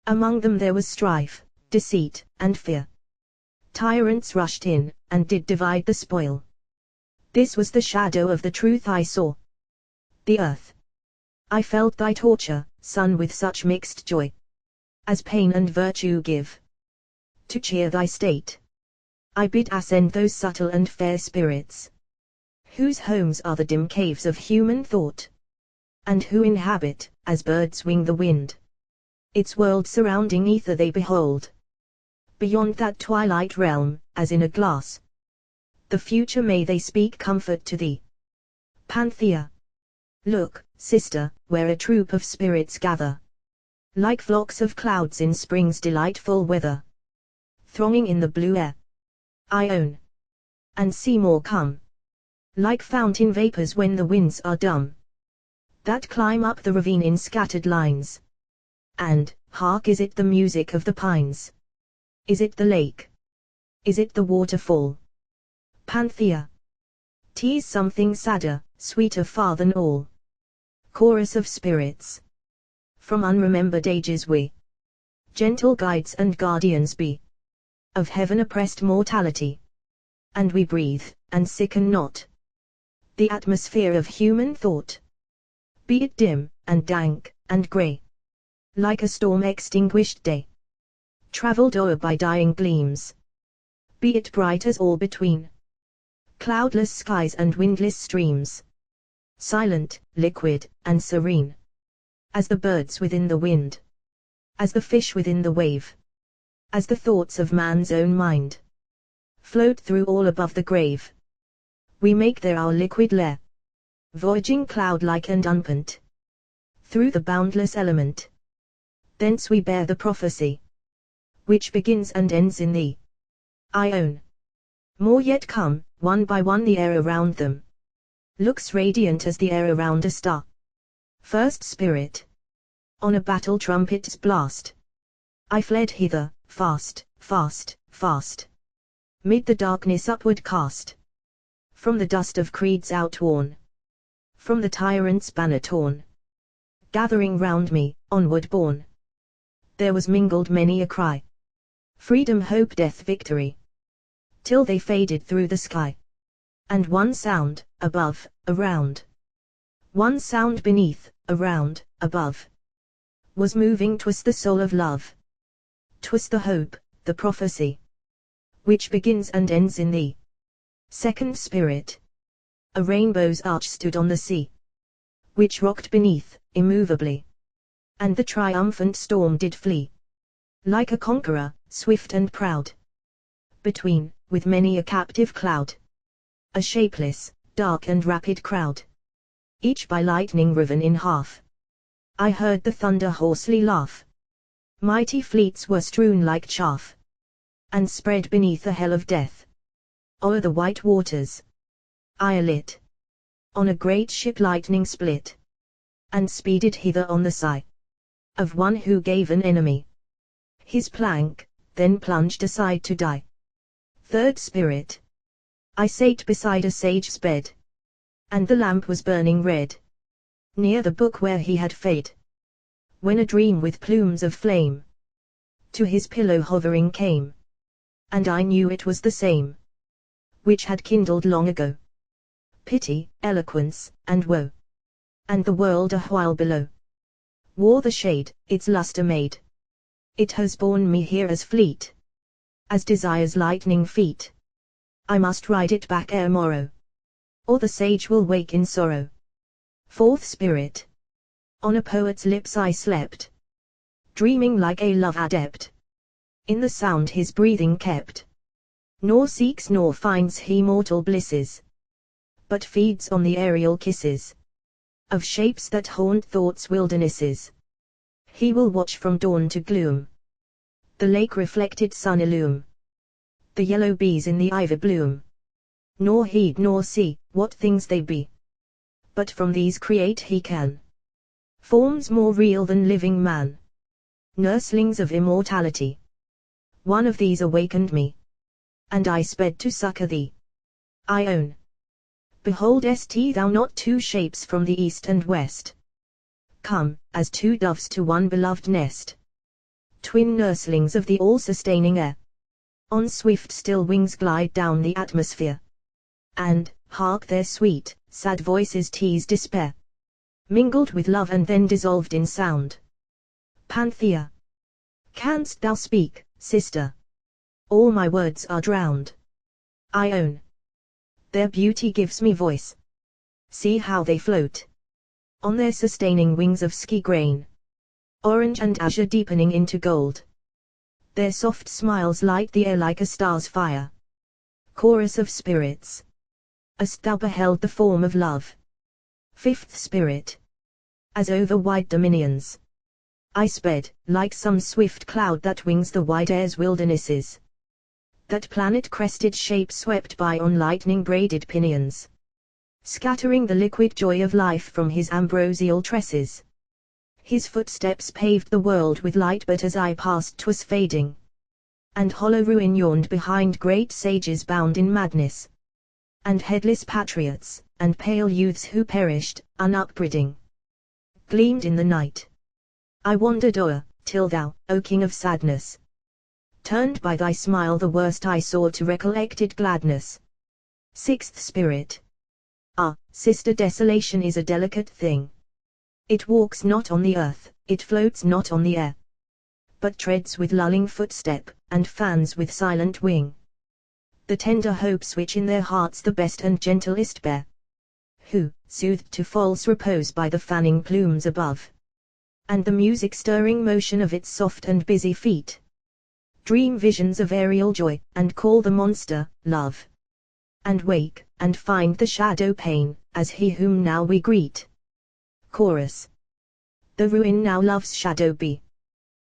Among them there was strife, deceit, and fear. Tyrants rushed in, and did divide the spoil. This was the shadow of the truth I saw. The earth. I felt thy torture, Son, with such mixed joy, as pain and virtue give. To cheer thy state, I bid ascend those subtle and fair spirits, whose homes are the dim caves of human thought, and who inhabit, as birds wing the wind, its world surrounding ether they behold. Beyond that twilight realm, as in a glass, the future may they speak comfort to thee. Panthea. Look, sister, where a troop of spirits gather, like flocks of clouds in spring's delightful weather, thronging in the blue air. Ione. And see more come, like fountain vapors when the winds are dumb, that climb up the ravine in scattered lines. And, hark, is it the music of the pines? Is it the lake? Is it the waterfall? Panthea. 'Tis something sadder, sweeter far than all. Chorus of spirits. From unremembered ages we, gentle guides and guardians be, of heaven oppressed mortality. And we breathe, and sicken not, the atmosphere of human thought. Be it dim, and dank, and grey, like a storm-extinguished day, travelled o'er by dying gleams. Be it bright as all between, cloudless skies and windless streams, silent, liquid, and serene, as the birds within the wind, as the fish within the wave, as the thoughts of man's own mind, float through all above the grave. We make there our liquid lair, voyaging cloud-like and unpent, through the boundless element. Thence we bear the prophecy, which begins and ends in thee, Ione. More yet come, one by one the air around them looks radiant as the air around a star. First spirit. On a battle trumpet's blast, I fled hither, fast, fast, fast, mid the darkness upward cast, from the dust of creeds outworn, from the tyrant's banner torn. Gathering round me, onward borne, there was mingled many a cry, freedom, hope, death, victory, till they faded through the sky. And one sound, above, around, one sound beneath, around, above, was moving. 'Twas the soul of love, 'twas the hope, the prophecy, which begins and ends in thee. Second spirit. A rainbow's arch stood on the sea, which rocked beneath, immovably, and the triumphant storm did flee, like a conqueror, swift and proud. Between, with many a captive cloud, a shapeless, dark and rapid crowd, each by lightning riven in half, I heard the thunder hoarsely laugh. Mighty fleets were strewn like chaff, and spread beneath a hell of death, o'er the white waters. I alit on a great ship, lightning split, and speeded hither on the sigh of one who gave an enemy his plank, then plunged aside to die. Third spirit. I sate beside a sage's bed, and the lamp was burning red, near the book where he had fed, when a dream with plumes of flame to his pillow hovering came, and I knew it was the same which had kindled long ago pity, eloquence, and woe, and the world a while below wore the shade its lustre made. It has borne me here as fleet as desire's lightning feet. I must ride it back ere morrow, or the sage will wake in sorrow. Fourth spirit. On a poet's lips I slept, dreaming like a love adept, in the sound his breathing kept, nor seeks nor finds he mortal blisses, but feeds on the aerial kisses of shapes that haunt thought's wildernesses. He will watch from dawn to gloom, the lake reflected sun illume, the yellow bees in the ivy bloom, nor heed nor see what things they be, but from these create he can forms more real than living man, nurslings of immortality. one of these awakened me. And I sped to succor thee. Ione. Beholdest thou not two shapes from the east and west? Come, as two doves to one beloved nest. Twin nurslings of the all-sustaining air. On swift still wings glide down the atmosphere. And, hark their sweet, sad voices tease despair. Mingled with love and then dissolved in sound. Panthea. Canst thou speak, sister? All my words are drowned. Ione. Their beauty gives me voice. See how they float. On their sustaining wings of ski grain. Orange and azure deepening into gold. Their soft smiles light the air like a star's fire. Chorus of spirits. Hast thou beheld the form of love? Fifth spirit. As over wide dominions I sped, like some swift cloud that wings the wide air's wildernesses. That planet-crested shape swept by on lightning-braided pinions, scattering the liquid joy of life from his ambrosial tresses. His footsteps paved the world with light, but as I passed 'twas fading, and hollow ruin yawned behind great sages bound in madness, and headless patriots, and pale youths who perished, unupbraiding, gleamed in the night. I wandered o'er, till thou, O King of sadness, turned by thy smile the worst I saw to recollected gladness. Sixth spirit. Ah, sister, desolation is a delicate thing. It walks not on the earth, it floats not on the air, but treads with lulling footstep, and fans with silent wing the tender hopes which in their hearts the best and gentlest bear, who, soothed to false repose by the fanning plumes above, and the music-stirring motion of its soft and busy feet, dream visions of aerial joy, and call the monster, love, and wake, and find the shadow pain, as he whom now we greet. Chorus. The ruin now love's shadow be,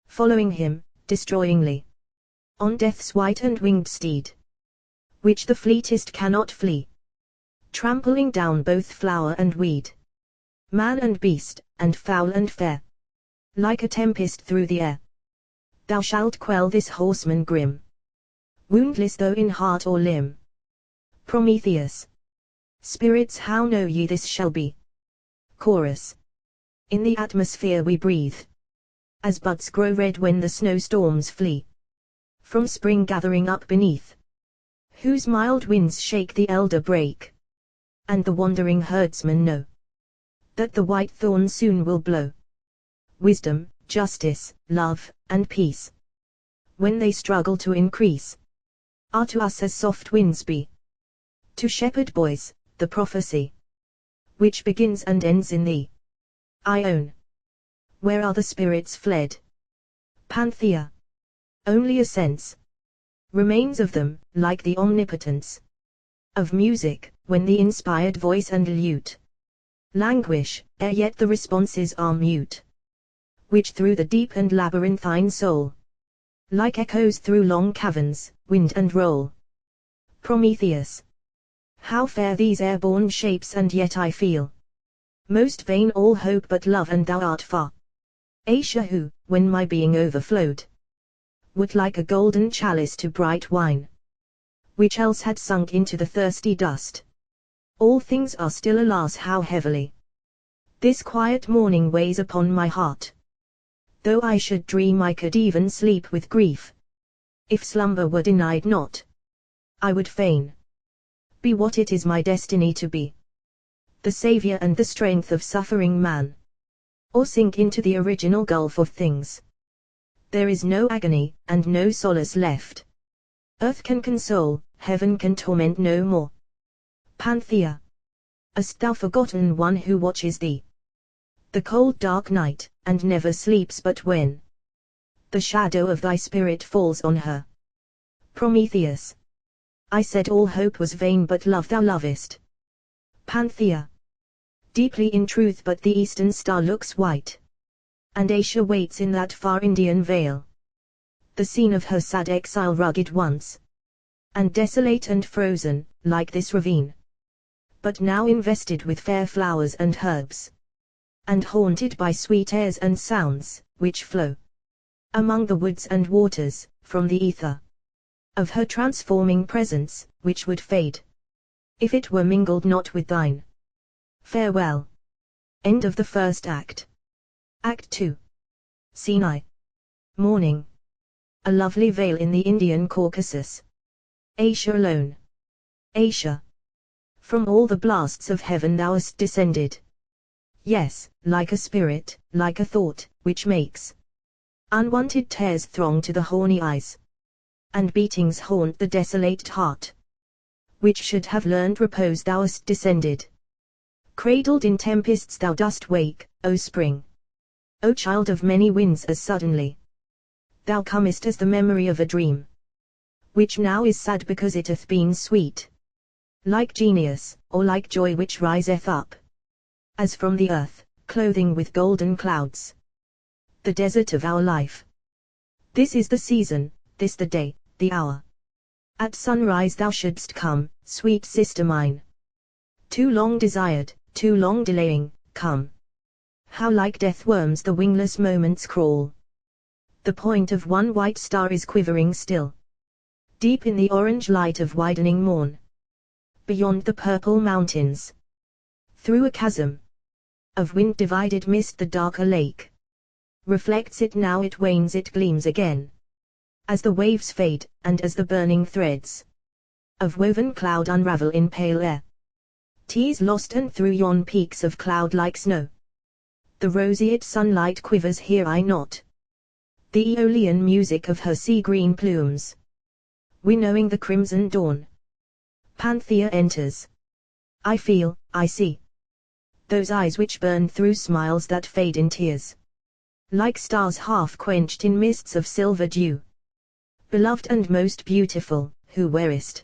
following him, destroyingly, on death's white and winged steed, which the fleetest cannot flee, trampling down both flower and weed, man and beast, and foul and fair, like a tempest through the air. Thou shalt quell this horseman grim, woundless though in heart or limb. Prometheus. Spirits, how know ye this shall be? Chorus. In the atmosphere we breathe, as buds grow red when the snowstorms flee, from spring gathering up beneath, whose mild winds shake the elder brake, and the wandering herdsmen know that the white thorn soon will blow. Wisdom, justice, love, and peace, when they struggle to increase, are to us as soft winds be to shepherd boys, the prophecy which begins and ends in thee. Ione. Where are the spirits fled? Panthea. Only a sense remains of them, like the omnipotence of music, when the inspired voice and lute languish, ere yet the responses are mute, which through the deep and labyrinthine soul, like echoes through long caverns, wind and roll. Prometheus. How fair these airborne shapes, and yet I feel most vain all hope but love, and thou art far. Asia, who, when my being overflowed, would like a golden chalice to bright wine, which else had sunk into the thirsty dust. All things are still, alas how heavily this quiet morning weighs upon my heart. Though I should dream I could even sleep with grief, if slumber were denied not, I would fain be what it is my destiny to be, the savior and the strength of suffering man, or sink into the original gulf of things. There is no agony, and no solace left. Earth can console, heaven can torment no more. Panthea. Hast thou forgotten one who watches thee? The cold dark night, and never sleeps but when the shadow of thy spirit falls on her. Prometheus. I said all hope was vain, but love thou lovest. Panthea. Deeply in truth, but the eastern star looks white, and Asia waits in that far Indian vale, the scene of her sad exile, rugged once, and desolate and frozen, like this ravine, but now invested with fair flowers and herbs, and haunted by sweet airs and sounds, which flow among the woods and waters, from the ether, of her transforming presence, which would fade, if it were mingled not with thine. Farewell. End of the first act. Act 2. Scene I. Morning. A lovely vale in the Indian Caucasus. Asia alone. Asia. From all the blasts of heaven thou hast descended. Yes, like a spirit, like a thought, which makes unwanted tears throng to the horny eyes, and beatings haunt the desolate heart, which should have learned repose thou hast descended. Cradled in tempests thou dost wake, O spring. O child of many winds, as suddenly thou comest as the memory of a dream, which now is sad because it hath been sweet, like genius, or like joy which riseth up, as from the earth, clothing with golden clouds, the desert of our life. This is the season, this the day, the hour. At sunrise thou shouldst come, sweet sister mine. Too long desired, too long delaying, come. How like death worms the wingless moments crawl. The point of one white star is quivering still, deep in the orange light of widening morn. Beyond the purple mountains, through a chasm of wind-divided mist, the darker lake reflects it. Now it wanes, it gleams again, as the waves fade, and as the burning threads of woven cloud unravel in pale air. Tears lost, and through yon peaks of cloud like snow, the roseate sunlight quivers. Hear I not the Aeolian music of her sea-green plumes, winnowing the crimson dawn? Panthea enters. I feel, I see those eyes which burn through smiles that fade in tears, like stars half quenched in mists of silver dew. Beloved and most beautiful, who wearest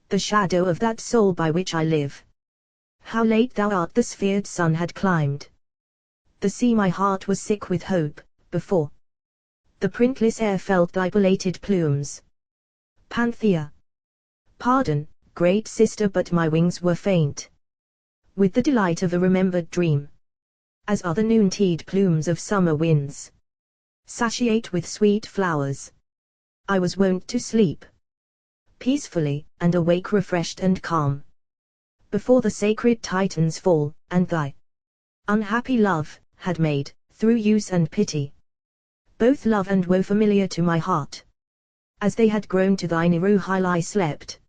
the shadow of that soul by which I live. How late thou art! The sphered sun had climbed the sea. My heart was sick with hope, before the printless air felt thy belated plumes. Panthea. Pardon, great sister, but my wings were faint with the delight of a remembered dream, as are the noontide plumes of summer winds, satiate with sweet flowers. I was wont to sleep peacefully, and awake refreshed and calm, before the sacred Titans' fall, and thy unhappy love had made, through use and pity, both love and woe familiar to my heart, as they had grown to thine. Iruhile I slept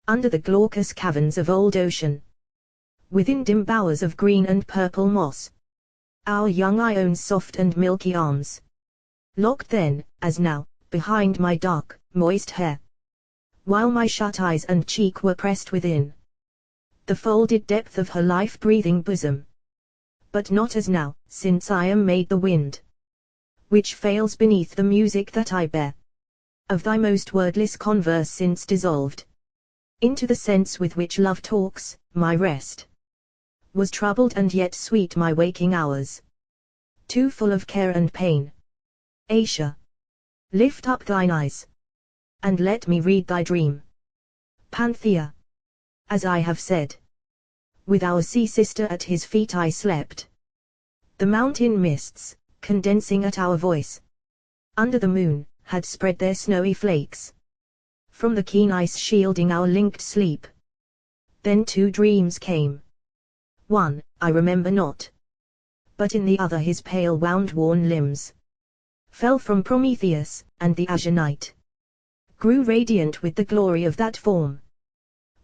under the glaucous caverns of old ocean, within dim bowers of green and purple moss, our young Ione's soft and milky arms locked then, as now, behind my dark, moist hair, while my shut eyes and cheek were pressed within the folded depth of her life-breathing bosom. But not as now, since I am made the wind, which fails beneath the music that I bear of thy most wordless converse, since dissolved into the sense with which love talks. My rest was troubled, and yet sweet my waking hours, too full of care and pain. Asia, lift up thine eyes, and let me read thy dream. Panthea. As I have said, with our sea sister at his feet I slept. The mountain mists, condensing at our voice, under the moon, had spread their snowy flakes from the keen ice, shielding our linked sleep. Then two dreams came. One, I remember not, but in the other his pale wound worn limbs fell from Prometheus, and the azure night grew radiant with the glory of that form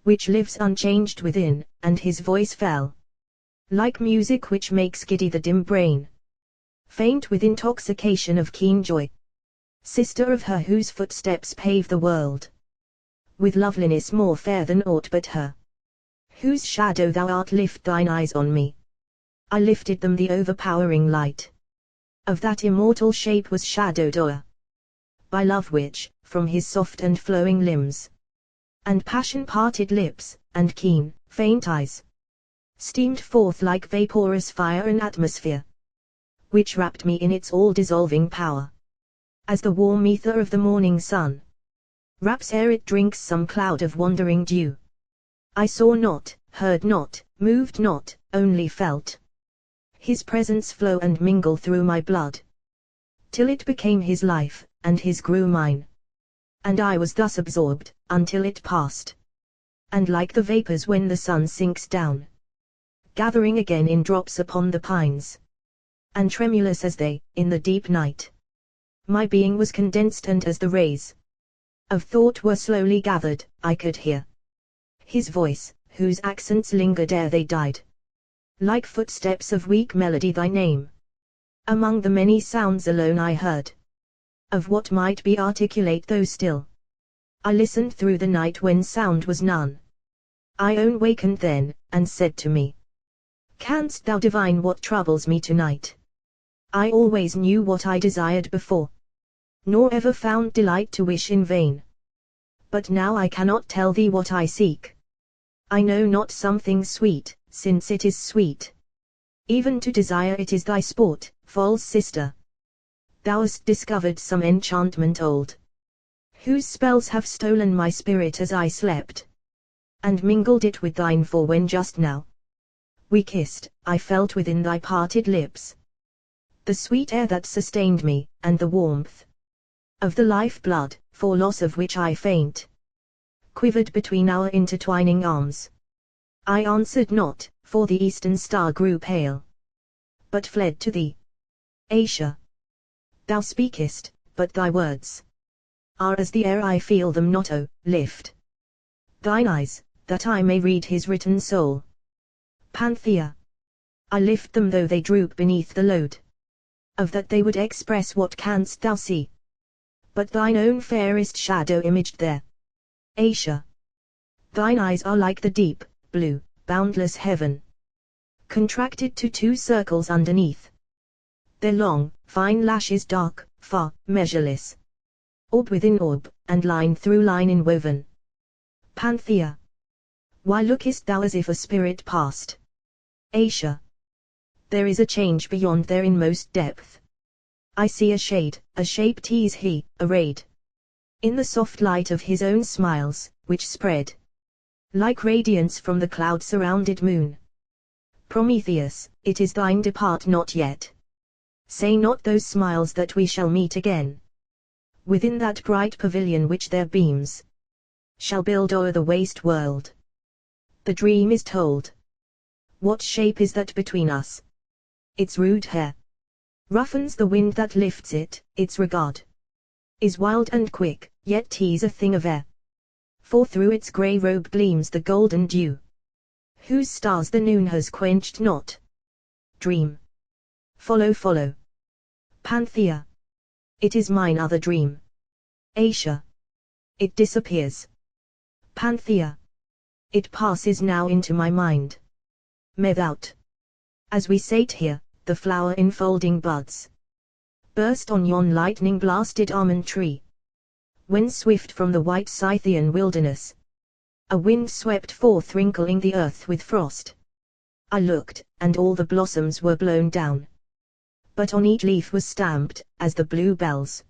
which lives unchanged within, and his voice fell like music which makes giddy the dim brain, faint with intoxication of keen joy. Sister of her whose footsteps pave the world with loveliness more fair than aught but her, whose shadow thou art, lift thine eyes on me. I lifted them. The overpowering light of that immortal shape was shadowed o'er by love, which, from his soft and flowing limbs, and passion-parted lips, and keen, faint eyes, steamed forth like vaporous fire an atmosphere, which wrapped me in its all-dissolving power, as the warm ether of the morning sun wraps ere it drinks some cloud of wandering dew. I saw not, heard not, moved not, only felt his presence flow and mingle through my blood, till it became his life, and his grew mine. And I was thus absorbed, until it passed. And like the vapors when the sun sinks down, gathering again in drops upon the pines, and tremulous as they, in the deep night, my being was condensed, and as the rays of thought were slowly gathered, I could hear his voice, whose accents lingered ere they died, like footsteps of weak melody, thy name. Among the many sounds alone I heard of what might be articulate though still. I listened through the night when sound was none. I own wakened then, and said to me, canst thou divine what troubles me tonight? I always knew what I desired before, nor ever found delight to wish in vain. But now I cannot tell thee what I seek. I know not something sweet, since it is sweet even to desire it is thy sport, false sister. Thou hast discovered some enchantment old, whose spells have stolen my spirit as I slept, and mingled it with thine, for when just now we kissed, I felt within thy parted lips the sweet air that sustained me, and the warmth of the life blood, for loss of which I faint, quivered between our intertwining arms. I answered not, for the eastern star grew pale, but fled to thee. Asia, thou speakest, but thy words are as the air, I feel them not. Oh, lift thine eyes, that I may read his written soul. Panthea, I lift them though they droop beneath the load of that they would express. What canst thou see but thine own fairest shadow imaged there? Asia, thine eyes are like the deep, blue, boundless heaven, contracted to two circles underneath. Their long, fine lashes dark, far, measureless, orb within orb, and line through line inwoven. Panthea, why lookest thou as if a spirit passed? Asia, there is a change beyond their inmost depth. I see a shade, a shape. 'Tis he, arrayed in the soft light of his own smiles, which spread like radiance from the cloud-surrounded moon. Prometheus, it is thine, depart not yet. Say not those smiles that we shall meet again within that bright pavilion which their beams shall build o'er the waste world. The dream is told. What shape is that between us? Its rude hair roughens the wind that lifts it, its regard is wild and quick, yet 'tis a thing of air. For through its grey robe gleams the golden dew, whose stars the noon has quenched not. Dream, follow, follow. Panthea, it is mine other dream. Asia, it disappears. Panthea, it passes now into my mind. Without, as we sate here, the flower enfolding buds burst on yon lightning blasted almond tree, when swift from the white Scythian wilderness a wind swept forth, wrinkling the earth with frost. I looked, and all the blossoms were blown down, but on each leaf was stamped, as the blue bells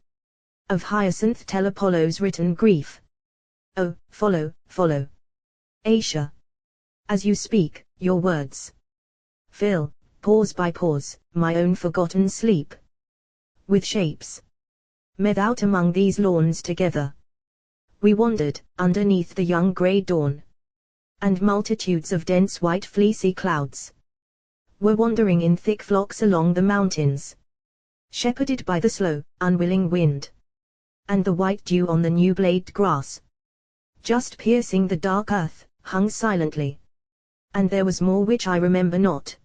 of hyacinth tell Apollo's written grief. Oh, follow, follow. Asia, as you speak, your words fill, pause by pause, my own forgotten sleep with shapes. Without among these lawns together we wandered, underneath the young grey dawn, and multitudes of dense white fleecy clouds were wandering in thick flocks along the mountains, shepherded by the slow, unwilling wind, and the white dew on the new blade grass, just piercing the dark earth, hung silently. And there was more which I remember not,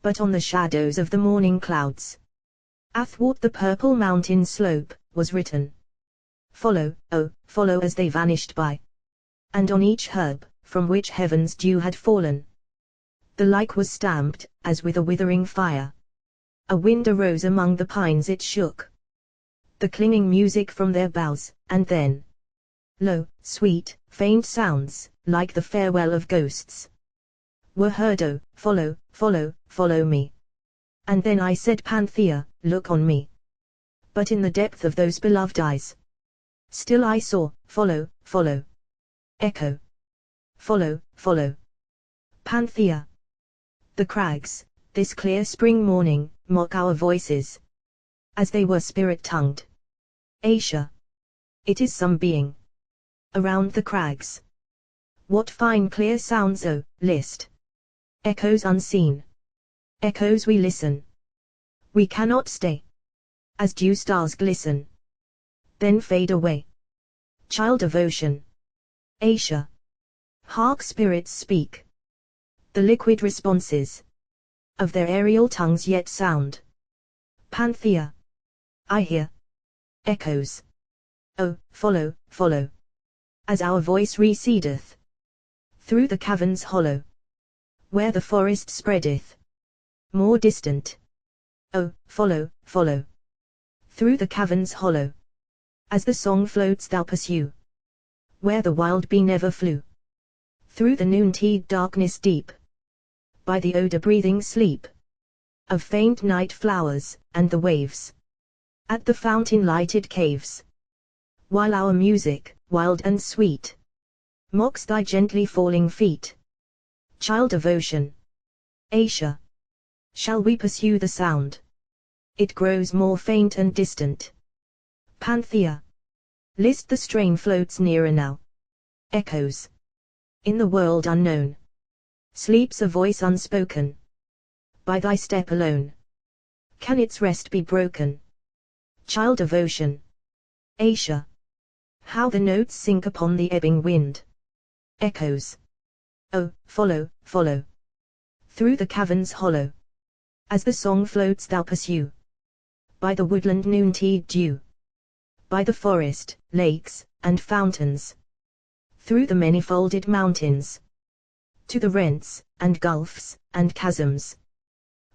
but on the shadows of the morning clouds, athwart the purple mountain slope, was written, follow, oh, follow, as they vanished by. And on each herb, from which heaven's dew had fallen, the like was stamped, as with a withering fire. A wind arose among the pines, it shook the clinging music from their boughs, and then, low, sweet, faint sounds, like the farewell of ghosts, were heard. Oh, follow, follow, follow me. And then I said, Panthea, look on me. But in the depth of those beloved eyes, still I saw, follow, follow. Echo, follow, follow. Panthea, the crags, this clear spring morning, mock our voices, as they were spirit-tongued. Asia. It is some being. Around the crags. What fine clear sounds, oh, list. Echoes unseen. Echoes we listen. We cannot stay. As dew stars glisten. Then fade away. Child of ocean. Asia. Hark spirits speak. The liquid responses. Of their aerial tongues yet sound. Panthea. I hear. Echoes. Oh, follow, follow. As our voice recedeth. Through the caverns hollow. Where the forest spreadeth. More distant. Oh, follow, follow. Through the caverns hollow. As the song floats thou pursue. Where the wild bee never flew. Through the noontide darkness deep. By the odor-breathing sleep. Of faint night flowers, and the waves. At the fountain-lighted caves. While our music, wild and sweet. Mocks thy gently falling feet. Child of ocean. Asia. Shall we pursue the sound? It grows more faint and distant. Panthea. List the strain floats nearer now. Echoes. In the world unknown. Sleeps a voice unspoken. By thy step alone. Can its rest be broken? Child of ocean. Asia. How the notes sink upon the ebbing wind. Echoes. Oh, follow, follow. Through the caverns hollow. As the song floats thou pursue. By the woodland noontide dew. By the forest, lakes, and fountains. Through the many-folded mountains. To the rents, and gulfs, and chasms.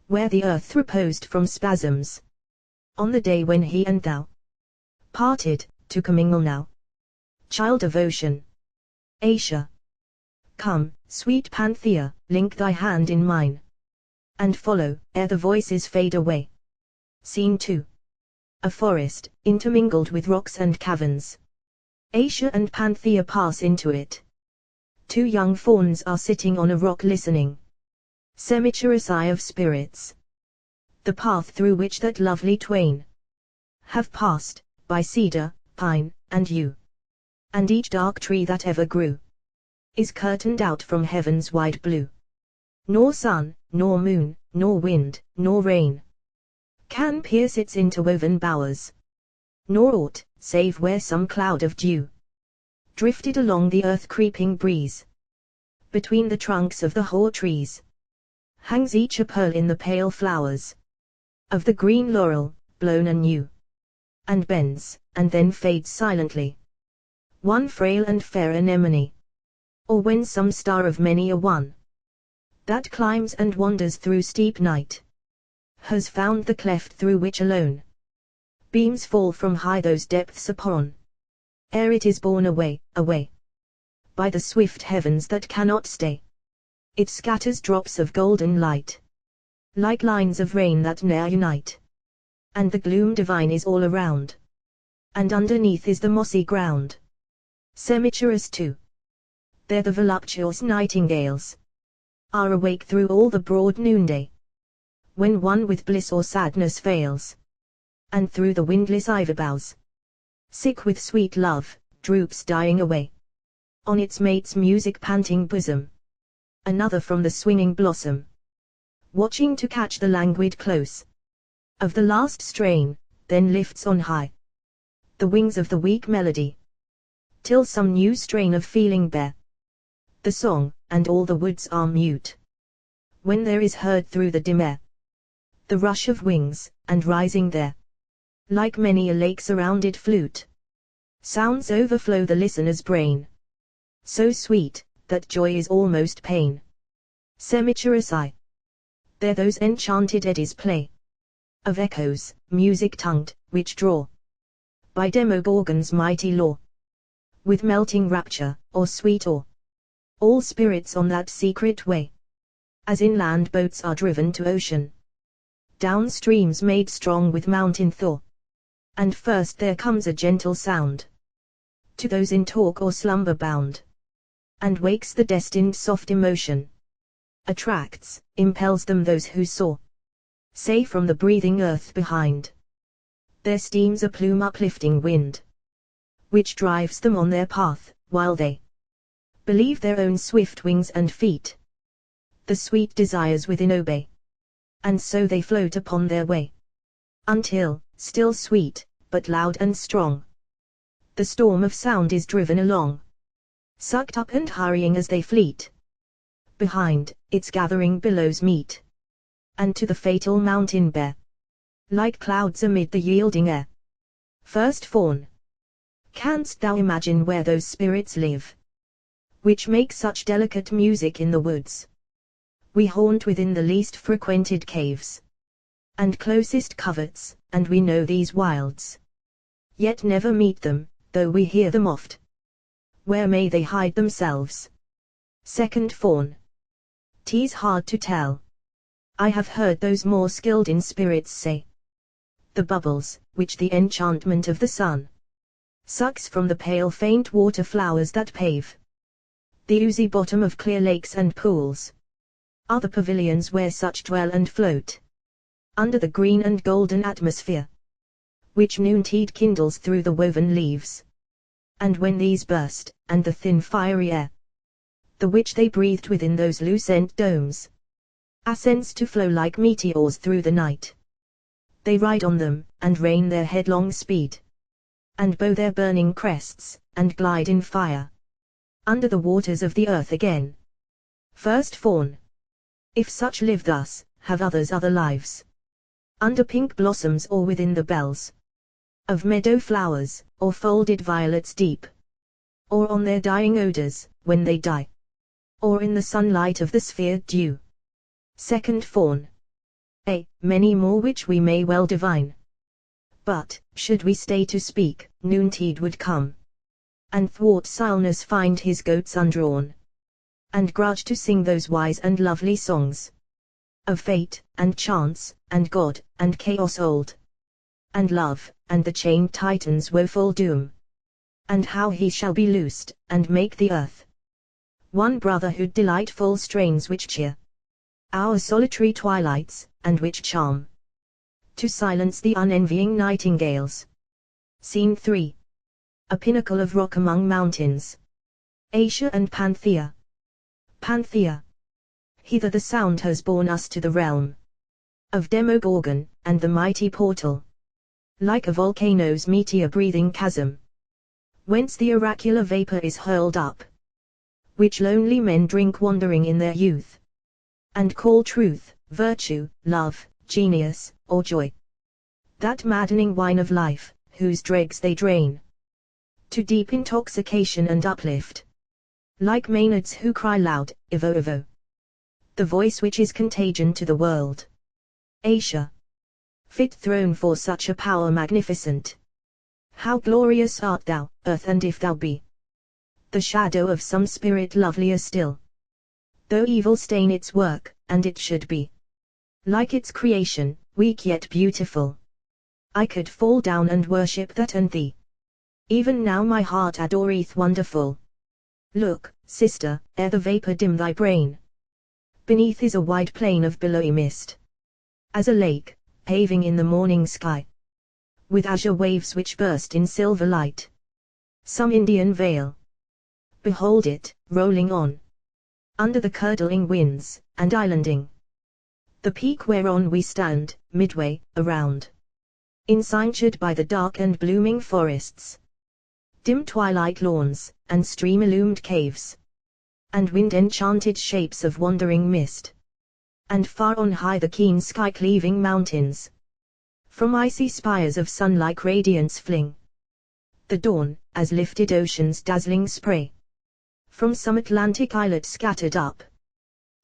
Where the earth reposed from spasms. On the day when he and thou parted, to commingle now. Child of ocean. Asia. Come, sweet Panthea, link thy hand in mine. And follow, ere the voices fade away. Scene 2. A forest, intermingled with rocks and caverns. Asia and Panthea pass into it. Two young fawns are sitting on a rock listening. Semicherous eye of spirits. The path through which that lovely twain have passed, by cedar, pine, and yew. And each dark tree that ever grew is curtained out from heaven's wide blue. Nor sun, nor moon, nor wind, nor rain can pierce its interwoven bowers. Nor aught, save where some cloud of dew drifted along the earth-creeping breeze. Between the trunks of the hoar trees hangs each a pearl in the pale flowers of the green laurel, blown anew, and bends, and then fades silently. One frail and fair anemone, or when some star of many a one, that climbs and wanders through steep night, has found the cleft through which alone beams fall from high those depths upon, ere it is borne away, away, by the swift heavens that cannot stay. It scatters drops of golden light, like lines of rain that ne'er unite. And the gloom divine is all around, and underneath is the mossy ground. Semicherous too. There the voluptuous nightingales are awake through all the broad noonday, when one with bliss or sadness fails, and through the windless ivy boughs, sick with sweet love, droops dying away on its mate's music panting bosom. Another from the swinging blossom, watching to catch the languid close of the last strain, then lifts on high the wings of the weak melody, till some new strain of feeling bear the song, and all the woods are mute. When there is heard through the dim air the rush of wings, and rising there, like many a lake-surrounded flute, sounds overflow the listener's brain, so sweet, that joy is almost pain. Semicherous eye. There those enchanted eddies play, of echoes, music-tongued, which draw, by Demogorgon's mighty law, with melting rapture, or sweet awe, all spirits on that secret way, as inland boats are driven to ocean, down streams made strong with mountain thaw. And first there comes a gentle sound, to those in talk or slumber bound, and wakes the destined soft emotion, attracts, impels them those who saw, say from the breathing earth behind, Their steam's a plume uplifting wind, which drives them on their path, while they believe their own swift wings and feet. The sweet desires within obey, and so they float upon their way, until, still sweet, but loud and strong, the storm of sound is driven along, sucked up and hurrying as they fleet. Behind, its gathering billows meet, and to the fatal mountain bear, like clouds amid the yielding air. First Faun. Canst thou imagine where those spirits live, which make such delicate music in the woods? We haunt within the least frequented caves, and closest coverts, and we know these wilds, yet never meet them, though we hear them oft. Where may they hide themselves? Second Faun. 'Tis hard to tell. I have heard those more skilled in spirits say, the bubbles, which the enchantment of the sun sucks from the pale faint water flowers that pave the oozy bottom of clear lakes and pools, are the pavilions where such dwell and float, under the green and golden atmosphere, which noontide kindles through the woven leaves. And when these burst, and the thin fiery air, the which they breathed within those lucent domes, ascends to flow like meteors through the night, they ride on them, and rein their headlong speed, and bow their burning crests, and glide in fire, under the waters of the earth again. First Faun. If such live thus, have others other lives, under pink blossoms or within the bells of meadow flowers, or folded violets deep, or on their dying odors, when they die, or in the sunlight of the sphered dew. Second Faun. Many more which we may well divine. But, should we stay to speak, noontide would come, and thwart Silenus find his goats undrawn, and grudge to sing those wise and lovely songs of fate, and chance, and God, and chaos old, and love, and the chained Titan's woeful doom, and how he shall be loosed, and make the earth one brotherhood, delightful strains which cheer our solitary twilights, and which charm to silence the unenvying nightingales. Scene 3. A pinnacle of rock among mountains. Asia and Panthea. Panthea. Hither the sound has borne us to the realm of Demogorgon, and the mighty portal, like a volcano's meteor-breathing chasm, whence the oracular vapor is hurled up, which lonely men drink wandering in their youth, and call truth, virtue, love, genius, or joy, that maddening wine of life, whose dregs they drain to deep intoxication and uplift, like Maenads who cry loud, Evo Evo, the voice which is contagion to the world. Asia. Fit throne for such a power magnificent. How glorious art thou, earth, and if thou be the shadow of some spirit lovelier still, though evil stain its work, and it should be like its creation, weak yet beautiful, I could fall down and worship that and thee. Even now my heart adoreth wonderful. Look, sister, ere the vapor dim thy brain, beneath is a wide plain of billowy mist, as a lake, paving in the morning sky, with azure waves which burst in silver light. Some Indian vale. Behold it, rolling on, under the curdling winds, and islanding the peak whereon we stand, midway, around, encinctured by the dark and blooming forests, dim twilight lawns, and stream-illumed caves, and wind-enchanted shapes of wandering mist, and far on high the keen sky-cleaving mountains, from icy spires of sun-like radiance fling the dawn, as lifted ocean's dazzling spray from some Atlantic islet scattered up,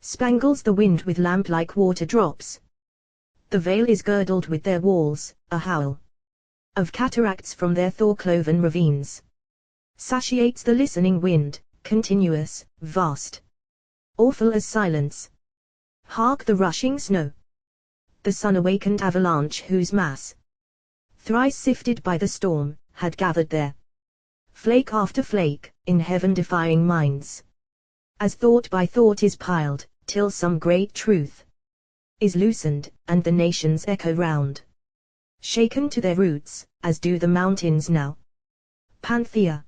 spangles the wind with lamp-like water drops. The vale is girdled with their walls, a howl of cataracts from their Thor-cloven ravines satiates the listening wind, continuous, vast, awful as silence. Hark the rushing snow, the sun-awakened avalanche whose mass, thrice sifted by the storm, had gathered there, flake after flake, in heaven-defying minds, as thought by thought is piled, till some great truth is loosened, and the nations echo round. shaken to their roots, as do the mountains now. Panthea.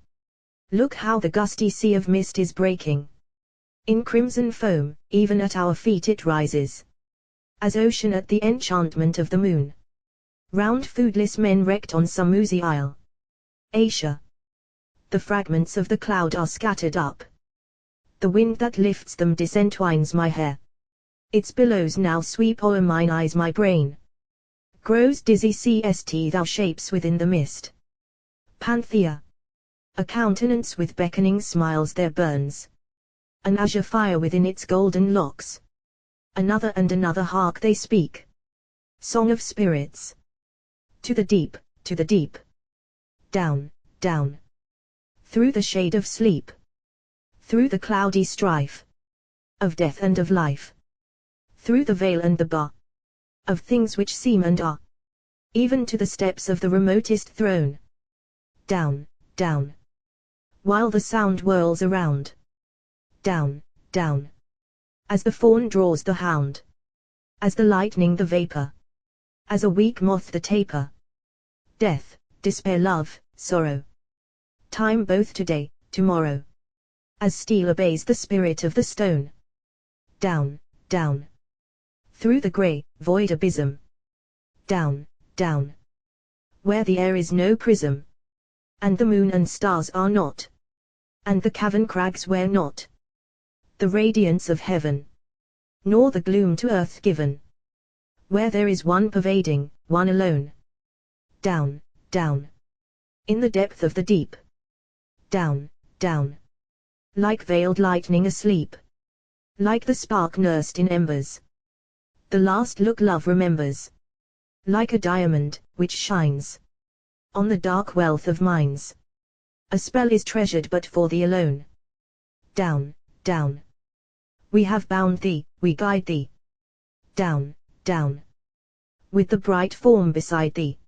Look how the gusty sea of mist is breaking. In crimson foam, even at our feet it rises. As ocean at the enchantment of the moon. Round foodless men wrecked on some oozy isle. Asia. The fragments of the cloud are scattered up. The wind that lifts them disentwines my hair. Its billows now sweep o'er mine eyes, my brain grows dizzy. Cst thou shapes within the mist. Panthea. A countenance with beckoning smiles there burns. An azure fire within its golden locks. Another and another hark they speak. Song of spirits. To the deep, to the deep. Down, down. Through the shade of sleep. Through the cloudy strife. Of death and of life. Through the veil and the bar. Of things which seem and are. Even to the steps of the remotest throne. Down, down. While the sound whirls around. Down, down. As the fawn draws the hound. As the lightning the vapor. As a weak moth the taper. Death, despair, love, sorrow. Time both today, tomorrow. As steel obeys the spirit of the stone. Down, down. Through the grey, void abysm. Down, down. Where the air is no prism. And the moon and stars are not. And the cavern crags wear not the radiance of heaven. Nor the gloom to earth given. Where there is one pervading, one alone. Down, down. In the depth of the deep. Down, down. Like veiled lightning asleep. Like the spark nursed in embers. The last look love remembers. Like a diamond, which shines on the dark wealth of mines. A spell is treasured but for thee alone. Down, down. We have bound thee, we guide thee. Down, down. With the bright form beside thee.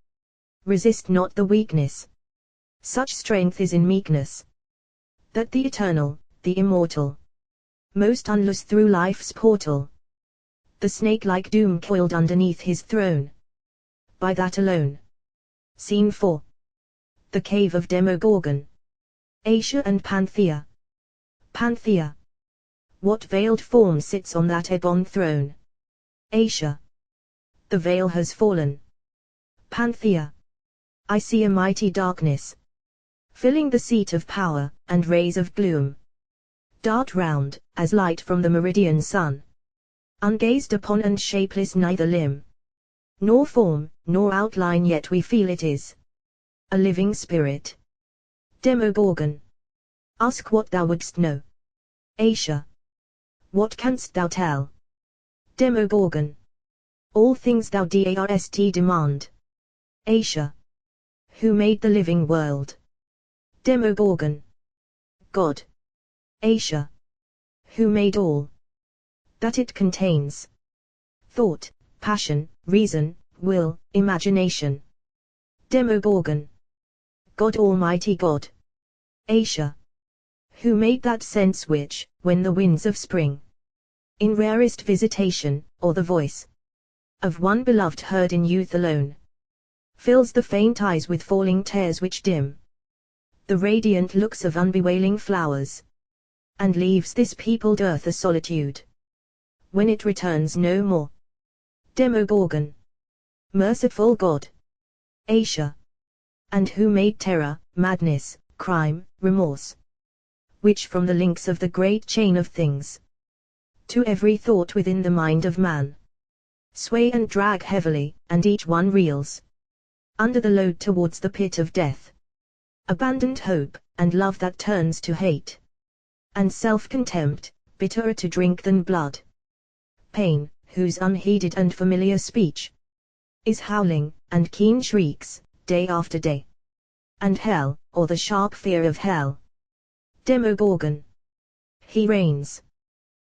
Resist not the weakness. Such strength is in meekness. That the eternal, the immortal, most unloose through life's portal. The snake-like doom coiled underneath his throne. By that alone. Scene 4. The Cave of Demogorgon. Asia and Panthea. Panthea. What veiled form sits on that ebon throne? Asia. The veil has fallen. Panthea. I see a mighty darkness, filling the seat of power, and rays of gloom dart round, as light from the meridian sun. Ungazed upon and shapeless neither limb, nor form, nor outline, yet we feel it is a living spirit. Demogorgon. Ask what thou wouldst know. Asia. What canst thou tell? Demogorgon. All things thou darst demand. Asia. Who made the living world? Demogorgon. God. Asia. Who made all that it contains? Thought, passion, reason, will, imagination. Demogorgon. God, Almighty God. Asia. Who made that sense which, when the winds of spring, in rarest visitation, or the voice of one beloved heard in youth alone, fills the faint eyes with falling tears which dim the radiant looks of unbewailing flowers, and leaves this peopled earth a solitude, when it returns no more. Demogorgon. Merciful God. Asia. And who made terror, madness, crime, remorse, which from the links of the great chain of things, to every thought within the mind of man, sway and drag heavily, and each one reels under the load towards the pit of death. Abandoned hope, and love that turns to hate, and self-contempt, bitterer to drink than blood. Pain, whose unheeded and familiar speech is howling, and keen shrieks, day after day. And hell, or the sharp fear of hell. Demogorgon. He reigns.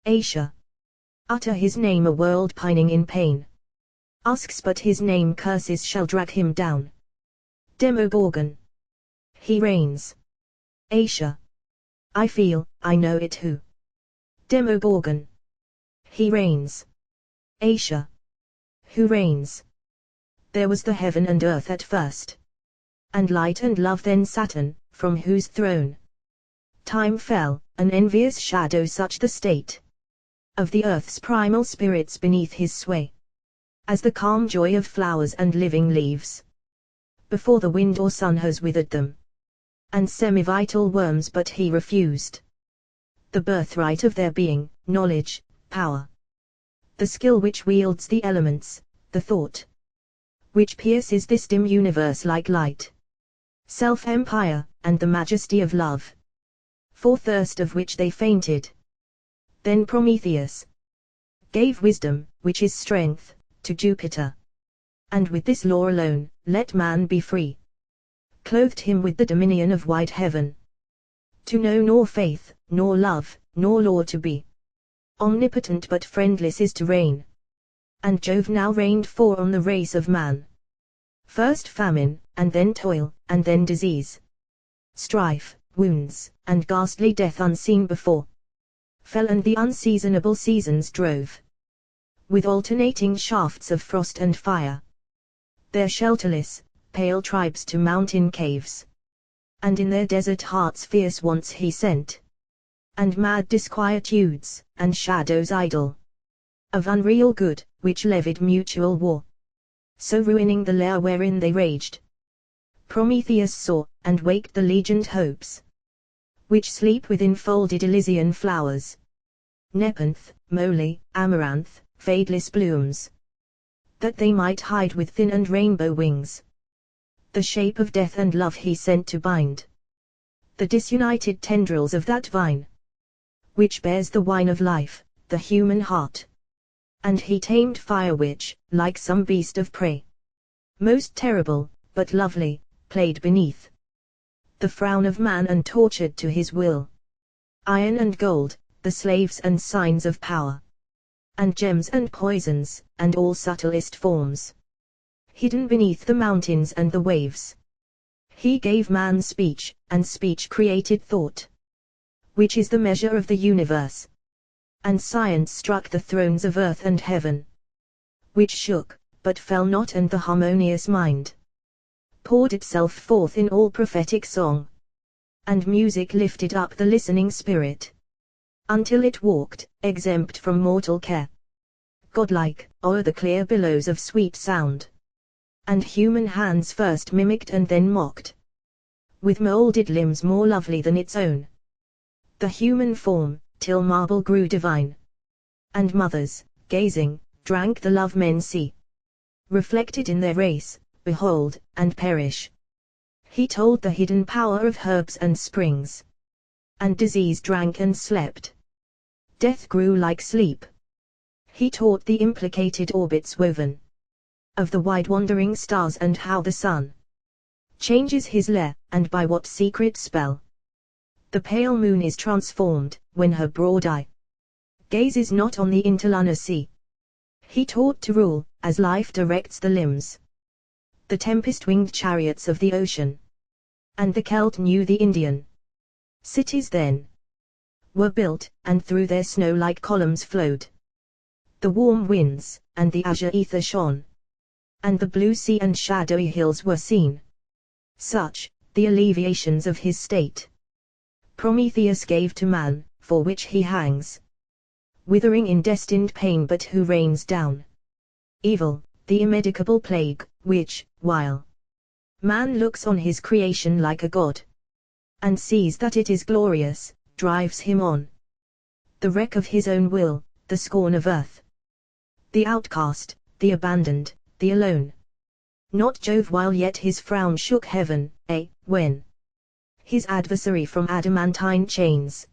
Asia. Utter his name, a world pining in pain asks, but his name curses shall drag him down. Demogorgon. He reigns. Asia. I feel, I know it who. Demogorgon. He reigns. Asia. Who reigns? There was the heaven and earth at first. And light and love then Saturn, from whose throne time fell, an envious shadow such the state of the earth's primal spirits beneath his sway, as the calm joy of flowers and living leaves, before the wind or sun has withered them, and semi-vital worms, but he refused the birthright of their being, knowledge, power, the skill which wields the elements, the thought which pierces this dim universe like light, self-empire, and the majesty of love, for thirst of which they fainted. Then Prometheus gave wisdom, which is strength, to Jupiter, and with this law alone, let man be free, clothed him with the dominion of wide heaven, to know nor faith, nor love, nor law to be omnipotent but friendless is to reign. And Jove now reigned for on the race of man. First famine, and then toil, and then disease, strife, wounds, and ghastly death unseen before, fell, and the unseasonable seasons drove, with alternating shafts of frost and fire, their shelterless, pale tribes to mountain caves, and in their desert hearts fierce wants he sent, and mad disquietudes, and shadows idle, of unreal good, which levied mutual war, so ruining the lair wherein they raged. Prometheus saw, and waked the legioned hopes, which sleep within folded Elysian flowers, nepenthe, moly, amaranth, fadeless blooms, that they might hide with thin and rainbow wings the shape of death and love he sent to bind the disunited tendrils of that vine, which bears the wine of life, the human heart. And he tamed fire which, like some beast of prey, most terrible, but lovely, played beneath the frown of man and tortured to his will iron and gold, the slaves and signs of power, and gems and poisons, and all subtlest forms, hidden beneath the mountains and the waves. He gave man speech, and speech created thought, which is the measure of the universe. And science struck the thrones of earth and heaven, which shook, but fell not, and the harmonious mind poured itself forth in all prophetic song, and music lifted up the listening spirit, until it walked, exempt from mortal care, godlike, o'er the clear billows of sweet sound. And human hands first mimicked and then mocked, with moulded limbs more lovely than its own, the human form, till marble grew divine. And mothers, gazing, drank the love men see, reflected in their race, behold, and perish. He told the hidden power of herbs and springs, and disease drank and slept. Death grew like sleep. He taught the implicated orbits woven of the wide wandering stars, and how the sun changes his lair, and by what secret spell the pale moon is transformed, when her broad eye gazes not on the interlunar sea. He taught to rule, as life directs the limbs, the tempest-winged chariots of the ocean, and the Celt knew the Indian cities then were built, and through their snow-like columns flowed the warm winds, and the azure ether shone, and the blue sea and shadowy hills were seen. Such, the alleviations of his state, Prometheus gave to man, for which he hangs, withering in destined pain, but who rains down evil, the immedicable plague, which, while man looks on his creation like a god, and sees that it is glorious, drives him on the wreck of his own will, the scorn of earth, the outcast, the abandoned, the alone. Not Jove, while yet his frown shook heaven, when his adversary from adamantine chains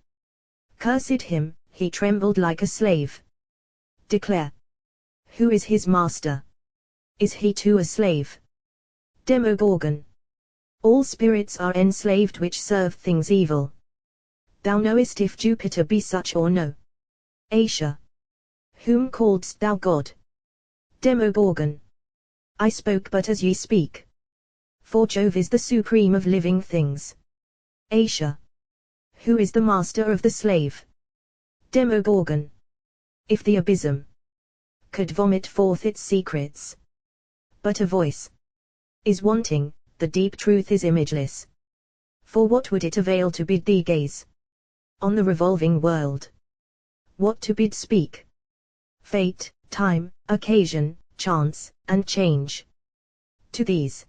cursed him, he trembled like a slave. Declare, who is his master? Is he too a slave? Demogorgon. All spirits are enslaved which serve things evil. Thou knowest if Jupiter be such or no. Asia. Whom calledst thou God? Demogorgon. I spoke but as ye speak. For Jove is the supreme of living things. Asia. Who is the master of the slave? Demogorgon. If the abysm could vomit forth its secrets, but a voice is wanting, the deep truth is imageless. For what would it avail to bid thee gaze on the revolving world? What to bid speak? Fate, time, occasion, chance, and change. To these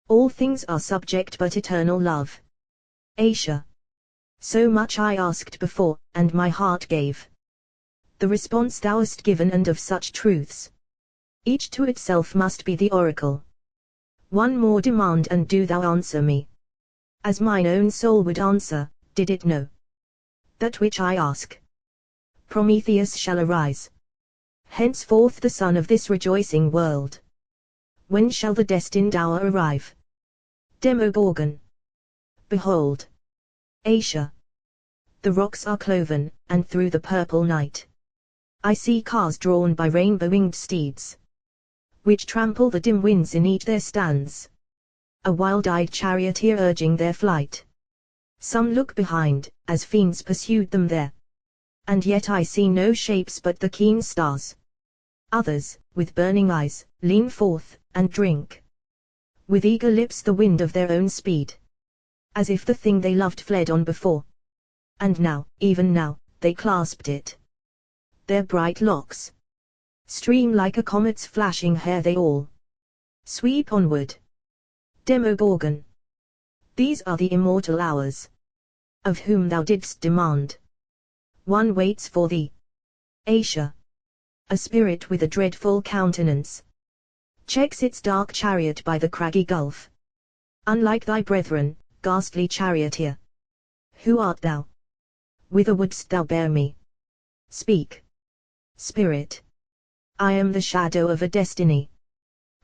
all things are subject but eternal love. Asia. So much I asked before, and my heart gave the response thou hast given, and of such truths each to itself must be the oracle. One more demand, and do thou answer me, as mine own soul would answer, did it know that which I ask. Prometheus shall arise henceforth, the son of this rejoicing world. When shall the destined hour arrive? Demogorgon. Behold, Asia, the rocks are cloven, and through the purple night I see cars drawn by rainbow-winged steeds, which trample the dim winds in each their stands, a wild-eyed charioteer urging their flight. Some look behind, as fiends pursued them there, and yet I see no shapes but the keen stars. Others, with burning eyes, lean forth, and drink with eager lips the wind of their own speed, as if the thing they loved fled on before, and now, even now, they clasped it. Their bright locks stream like a comet's flashing hair, they all sweep onward. Demogorgon. These are the immortal hours, of whom thou didst demand. One waits for thee, Asia, a spirit with a dreadful countenance, checks its dark chariot by the craggy gulf. Unlike thy brethren, ghastly charioteer, who art thou? Whither wouldst thou bear me? Speak, spirit. I am the shadow of a destiny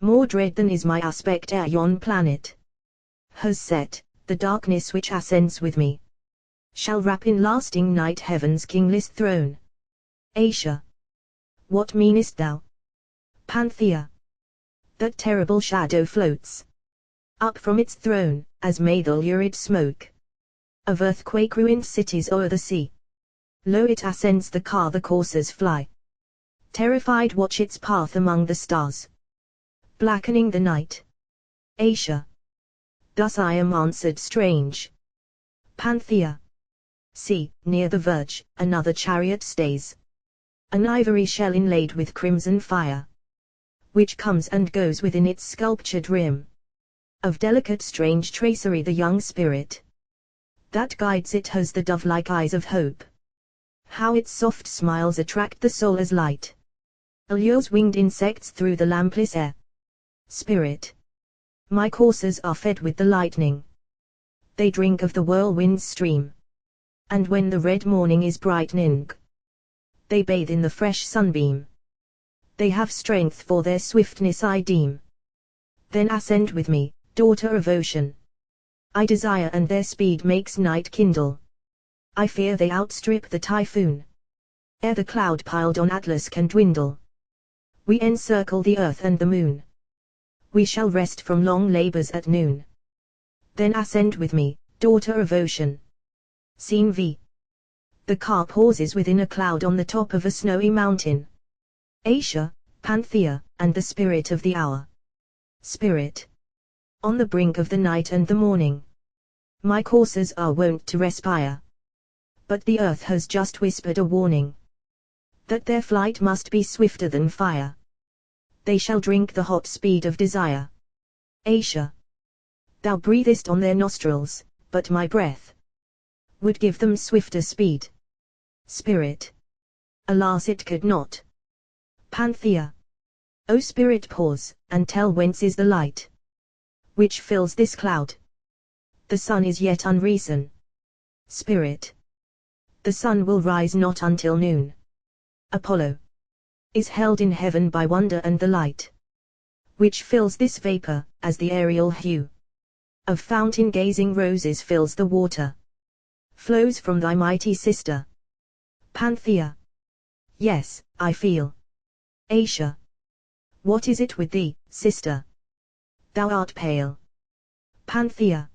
more dread than is my aspect ere yon planet has set. The darkness which ascends with me shall wrap in lasting night heaven's kingless throne. Asia. What meanest thou? Panthea. That terrible shadow floats up from its throne, as may the lurid smoke of earthquake-ruined cities o'er the sea. Lo, it ascends the car the coursers fly, terrified watch its path among the stars, blackening the night. Asia. Thus I am answered strange. Panthea. See, near the verge, another chariot stays, an ivory shell inlaid with crimson fire, which comes and goes within its sculptured rim. Of delicate strange tracery the young spirit that guides it has the dove-like eyes of hope. How its soft smiles attract the soul as light allures winged insects through the lampless air. Spirit. My coursers are fed with the lightning. They drink of the whirlwind's stream. And when the red morning is brightening, they bathe in the fresh sunbeam. They have strength for their swiftness, I deem. Then ascend with me, daughter of ocean. I desire, and their speed makes night kindle. I fear they outstrip the typhoon, ere the cloud piled on Atlas can dwindle. We encircle the earth and the moon. We shall rest from long labors at noon. Then ascend with me, daughter of ocean. Scene V. The car pauses within a cloud on the top of a snowy mountain. Asia, Panthea, and the spirit of the hour. Spirit. On the brink of the night and the morning, my coursers are wont to respire. But the earth has just whispered a warning, that their flight must be swifter than fire. They shall drink the hot speed of desire. Asia. Thou breathest on their nostrils, but my breath would give them swifter speed. Spirit. Alas, it could not. Panthea. O spirit, pause, and tell whence is the light which fills this cloud. The sun is yet unrisen. Spirit. The sun will rise not until noon. Apollo is held in heaven by wonder, and the light which fills this vapor, as the aerial hue of fountain-gazing roses fills the water, flows from thy mighty sister. Panthea. Yes, I feel. Asia. What is it with thee, sister? Thou art pale. Panthea.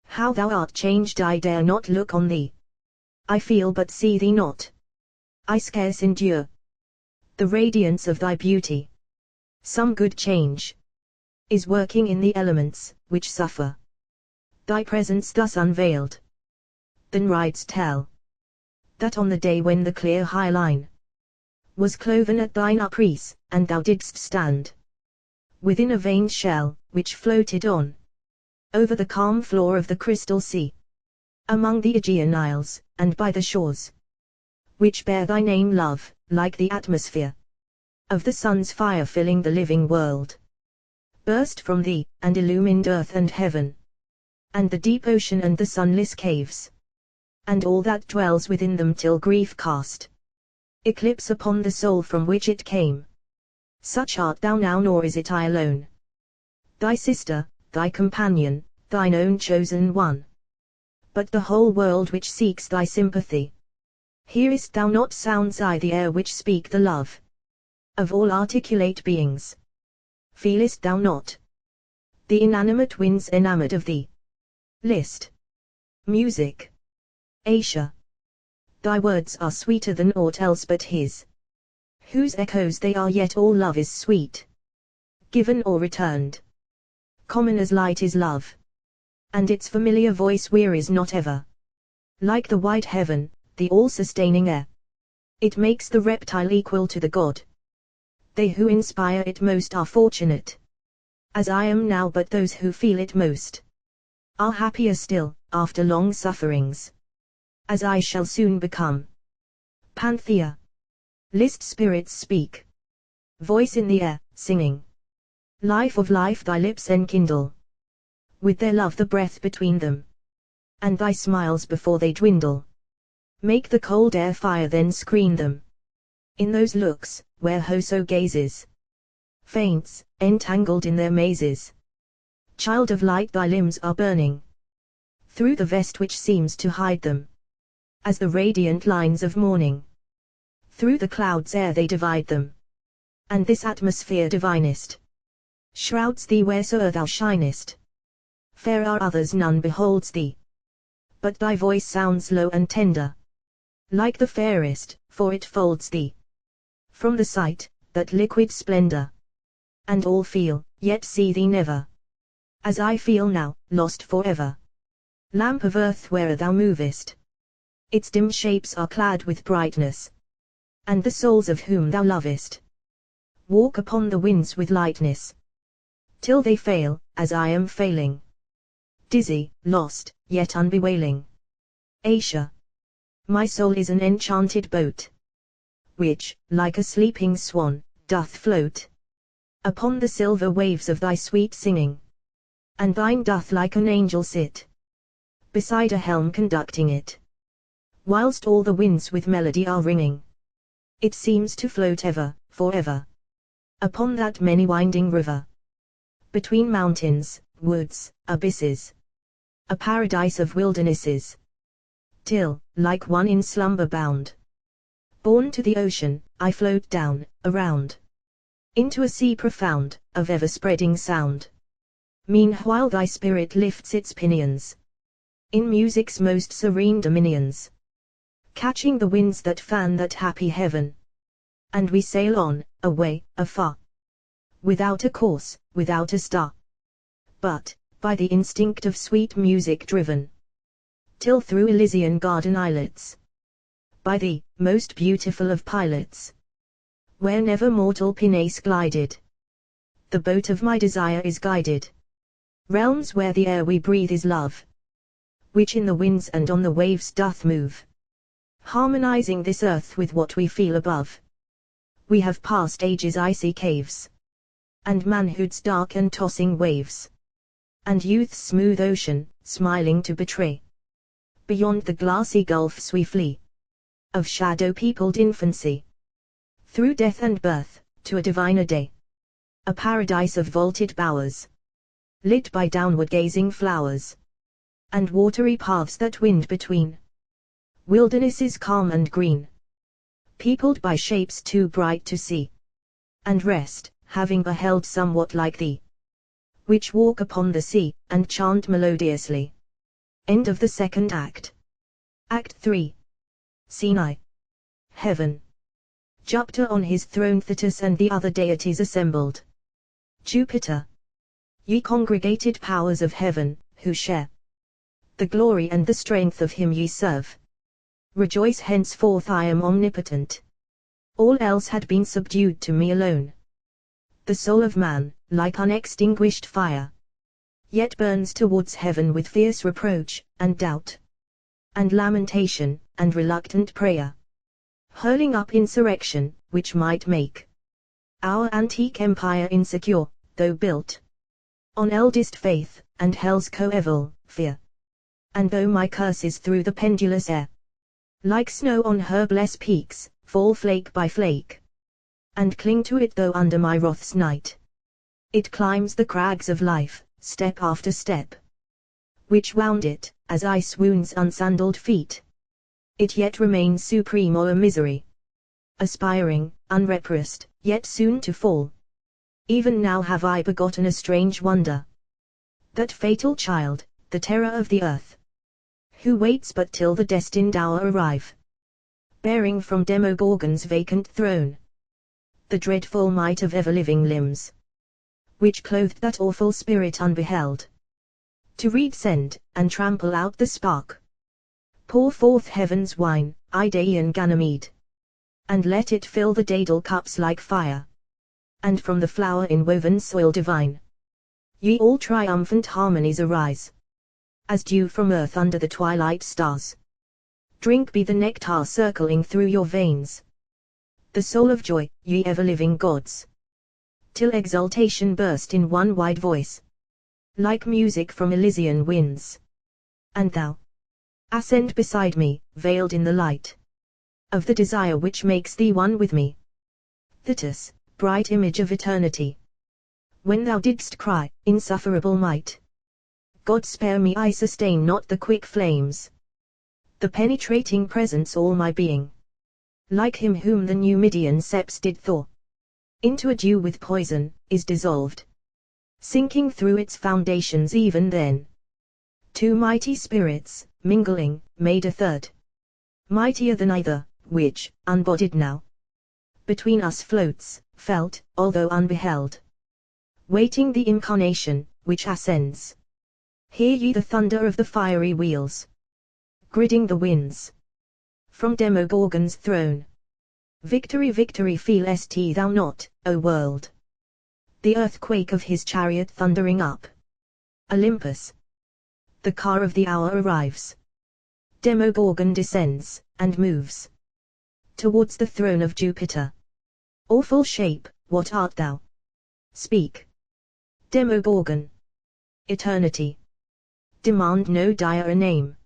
How thou art changed, I dare not look on thee. I feel but see thee not. I scarce endure the radiance of thy beauty. Some good change is working in the elements, which suffer thy presence thus unveiled. Then rites tell that on the day when the clear high line was cloven at thine uprease, and thou didst stand within a veined shell, which floated on over the calm floor of the crystal sea, among the Aegean isles, and by the shores which bear thy name, love, like the atmosphere of the sun's fire filling the living world, burst from thee, and illumined earth and heaven, and the deep ocean and the sunless caves, and all that dwells within them, till grief cast eclipse upon the soul from which it came. Such art thou now, nor is it I alone, thy sister, thy companion, thine own chosen one, but the whole world which seeks thy sympathy. Hearest thou not sounds I, the air, which speak the love of all articulate beings? Feelest thou not the inanimate winds enamored of thee? List. Music. Asia. Thy words are sweeter than aught else but his, whose echoes they are, yet all love is sweet, given or returned. Common as light is love, and its familiar voice wearies not ever. Like the wide heaven, the all-sustaining air, it makes the reptile equal to the god. They who inspire it most are fortunate, as I am now, but those who feel it most are happier still, after long sufferings, as I shall soon become. Panthea. List spirits speak, voice in the air, singing. Life of life thy lips enkindle, with their love the breath between them, and thy smiles before they dwindle make the cold air fire, then screen them in those looks, where whoso gazes faints, entangled in their mazes. Child of light, thy limbs are burning through the vest which seems to hide them, as the radiant lines of morning through the clouds ere they divide them, and this atmosphere divinest shrouds thee wheresoe'er thou shinest. Fair are others, none beholds thee, but thy voice sounds low and tender, like the fairest, for it folds thee from the sight, that liquid splendor, and all feel, yet see thee never, as I feel now, lost forever. Lamp of earth, where'er thou movest, its dim shapes are clad with brightness, and the souls of whom thou lovest walk upon the winds with lightness, till they fail, as I am failing, dizzy, lost, yet unbewailing. Asia. My soul is an enchanted boat, which, like a sleeping swan, doth float upon the silver waves of thy sweet singing, and thine doth like an angel sit beside a helm conducting it, whilst all the winds with melody are ringing. It seems to float ever, forever, upon that many winding river, between mountains, woods, abysses, a paradise of wildernesses, till, like one in slumber bound, borne to the ocean, I float down, around, into a sea profound, of ever-spreading sound. Meanwhile thy spirit lifts its pinions in music's most serene dominions, catching the winds that fan that happy heaven, and we sail on, away, afar, without a course, without a star, but, by the instinct of sweet music driven, till through Elysian garden islets, by thee, most beautiful of pilots, where never mortal pinnace glided, the boat of my desire is guided. Realms where the air we breathe is love, which in the winds and on the waves doth move, harmonizing this earth with what we feel above. We have passed ages' icy caves, and manhood's dark and tossing waves, and youth's smooth ocean, smiling to betray. Beyond the glassy gulfs we flee, of shadow-peopled infancy, through death and birth, to a diviner day, a paradise of vaulted bowers, lit by downward-gazing flowers, and watery paths that wind between, wildernesses calm and green, peopled by shapes too bright to see, and rest, having beheld somewhat like thee, which walk upon the sea, and chant melodiously. End of the second act. Act 3. Scene I. Heaven. Jupiter on his throne, Thetis and the other deities assembled. Jupiter, Ye congregated powers of heaven, who share the glory and the strength of him ye serve. Rejoice henceforth I am omnipotent. All else had been subdued to me alone. The soul of man, like unextinguished fire, yet burns towards heaven with fierce reproach, and doubt, and lamentation, and reluctant prayer, hurling up insurrection, which might make our antique empire insecure, though built on eldest faith, and hell's coeval fear. And though my curses through the pendulous air, like snow on her blessed peaks, fall flake by flake, and cling to it though under my wrath's night, it climbs the crags of life, step after step, which wound it, as I swoon's unsandaled feet. It yet remains supreme o'er misery, aspiring, unrepressed, yet soon to fall. Even now have I begotten a strange wonder, that fatal child, the terror of the earth, who waits but till the destined hour arrive, bearing from Demogorgon's vacant throne the dreadful might of ever-living limbs, which clothed that awful spirit unbeheld, to resend, and trample out the spark, pour forth heaven's wine, Idaean Ganymede, and let it fill the daedal cups like fire, and from the flower inwoven soil divine, ye all triumphant harmonies arise, as dew from earth under the twilight stars. Drink be the nectar circling through your veins, the soul of joy, ye ever-living gods, till exultation burst in one wide voice, like music from Elysian winds. And thou, ascend beside me, veiled in the light of the desire which makes thee one with me. Thetis, bright image of eternity, when thou didst cry, insufferable might, God spare me, I sustain not the quick flames, the penetrating presence all my being, like him whom the Numidian seps did thaw into a dew with poison, is dissolved, sinking through its foundations even then. Two mighty spirits, mingling, made a third, mightier than either, which, unbodied now, between us floats, felt, although unbeheld, waiting the incarnation, which ascends. Hear ye the thunder of the fiery wheels, gridding the winds, from Demogorgon's throne. Victory, victory, feelest thou not, O world? The earthquake of his chariot thundering up Olympus. The car of the hour arrives. Demogorgon descends, and moves towards the throne of Jupiter. Awful shape, what art thou? Speak. Demogorgon. Eternity. Demand no direr name.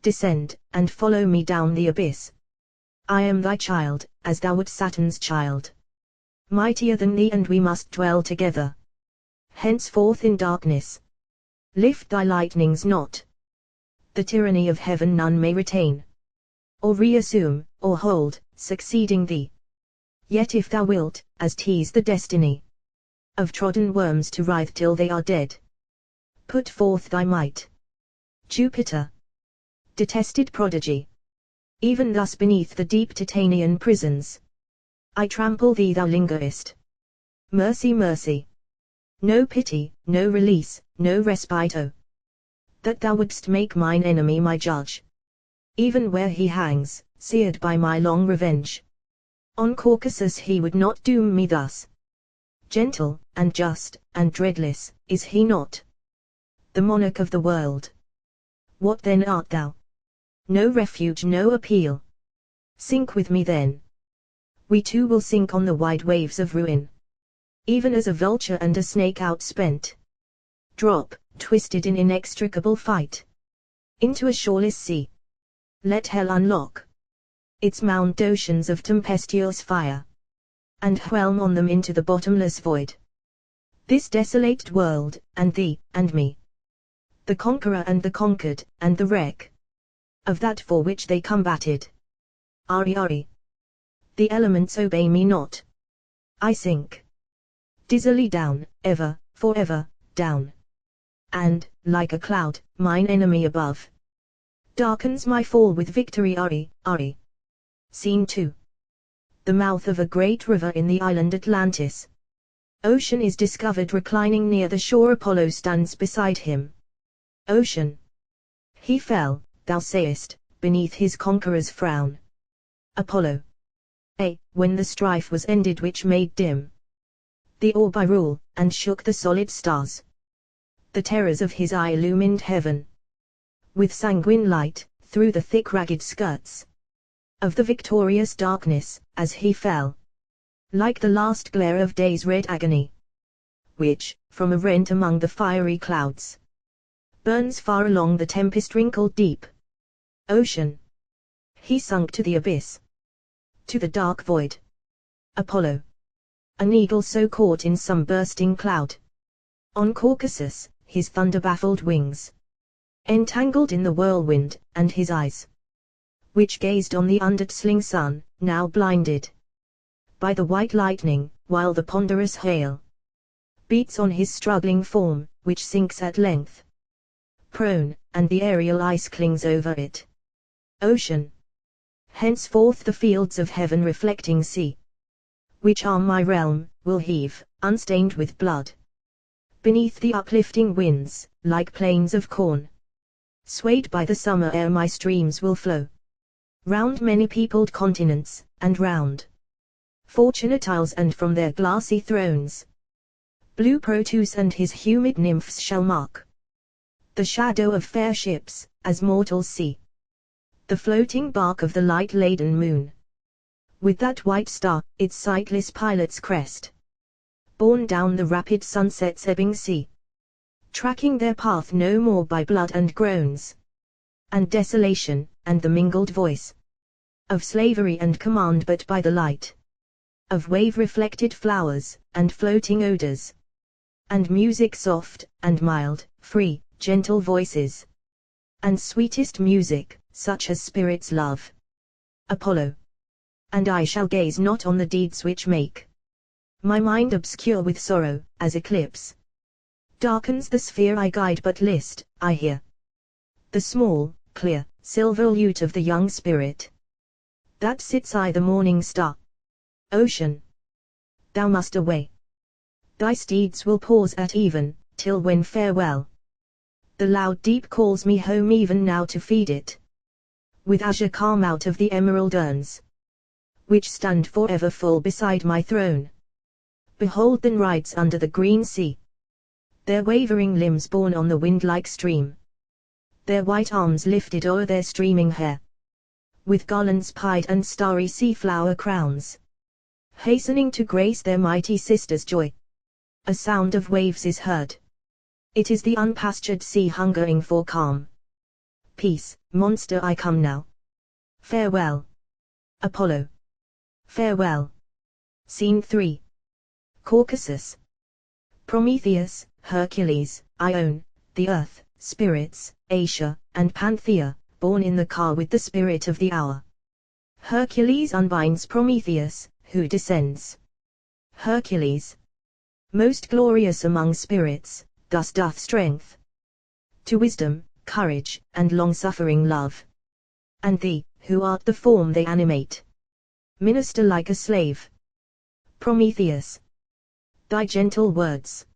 Descend, and follow me down the abyss. I am thy child, as thou wert Saturn's child. Mightier than thee, and we must dwell together henceforth in darkness. Lift thy lightnings not. The tyranny of heaven none may retain, or reassume, or hold, succeeding thee. Yet if thou wilt, as 'tis the destiny of trodden worms to writhe till they are dead, put forth thy might. Jupiter, detested prodigy, even thus beneath the deep Titanian prisons, I trample thee, thou lingerest. Mercy, mercy. No pity, no release, no respite, oh, that thou wouldst make mine enemy my judge, even where he hangs, seared by my long revenge. On Caucasus he would not doom me thus. Gentle, and just, and dreadless, is he not? The monarch of the world. What then art thou? No refuge, no appeal. Sink with me then. We two will sink on the wide waves of ruin, even as a vulture and a snake outspent drop, twisted in inextricable fight, into a shoreless sea. Let hell unlock its mount oceans of tempestuous fire, and whelm on them into the bottomless void. This desolate world, and thee, and me, the conqueror and the conquered, and the wreck of that for which they combated. Ari, Ari. The elements obey me not. I sink dizzily down, ever, forever, down. And, like a cloud, mine enemy above darkens my fall with victory. Ari, Ari. Scene 2. The mouth of a great river in the island Atlantis. Ocean is discovered reclining near the shore. Apollo stands beside him. Ocean. He fell, thou sayest, beneath his conqueror's frown. Apollo. When the strife was ended which made dim the orb I rule, and shook the solid stars. The terrors of his eye illumined heaven with sanguine light, through the thick ragged skirts of the victorious darkness, as he fell, like the last glare of day's red agony, which, from a rent among the fiery clouds, burns far along the tempest-wrinkled deep. Ocean. He sunk to the abyss, to the dark void. Apollo. An eagle so caught in some bursting cloud, on Caucasus, his thunder-baffled wings entangled in the whirlwind, and his eyes, which gazed on the undazzling sun, now blinded by the white lightning, while the ponderous hail beats on his struggling form, which sinks at length prone, and the aerial ice clings over it. Ocean. Henceforth the fields of heaven reflecting sea, which are my realm, will heave, unstained with blood, beneath the uplifting winds, like plains of corn. Swayed by the summer air my streams will flow round many peopled continents, and round fortunate isles, and from their glassy thrones blue Proteus and his humid nymphs shall mark the shadow of fair ships, as mortals see the floating bark of the light-laden moon, with that white star, its sightless pilot's crest, borne down the rapid sunset's ebbing sea, tracking their path no more by blood and groans and desolation, and the mingled voice of slavery and command, but by the light of wave-reflected flowers, and floating odors, and music soft, and mild, free, gentle voices, and sweetest music, such as spirits love. Apollo. And I shall gaze not on the deeds which make my mind obscure with sorrow, as eclipse darkens the sphere I guide, but list, I hear the small, clear, silver lute of the young spirit that sits I the morning star. Ocean. Thou must away. Thy steeds will pause at even, till when farewell. The loud deep calls me home even now to feed it with azure calm out of the emerald urns, which stand forever full beside my throne. Behold then rides under the green sea, their wavering limbs borne on the wind like stream, their white arms lifted o'er their streaming hair, with garlands pied and starry sea-flower crowns, hastening to grace their mighty sister's joy. A sound of waves is heard. It is the unpastured sea hungering for calm. Peace, monster, I come now. Farewell. Apollo. Farewell. Scene 3. Caucasus. Prometheus, Hercules, Ione, the earth, spirits, Asia, and Panthea, born in the car with the spirit of the hour. Hercules unbinds Prometheus, who descends. Hercules. Most glorious among spirits, thus doth strength to wisdom, courage, and long-suffering love. And thee, who art the form they animate, minister like a slave. Prometheus. Thy gentle words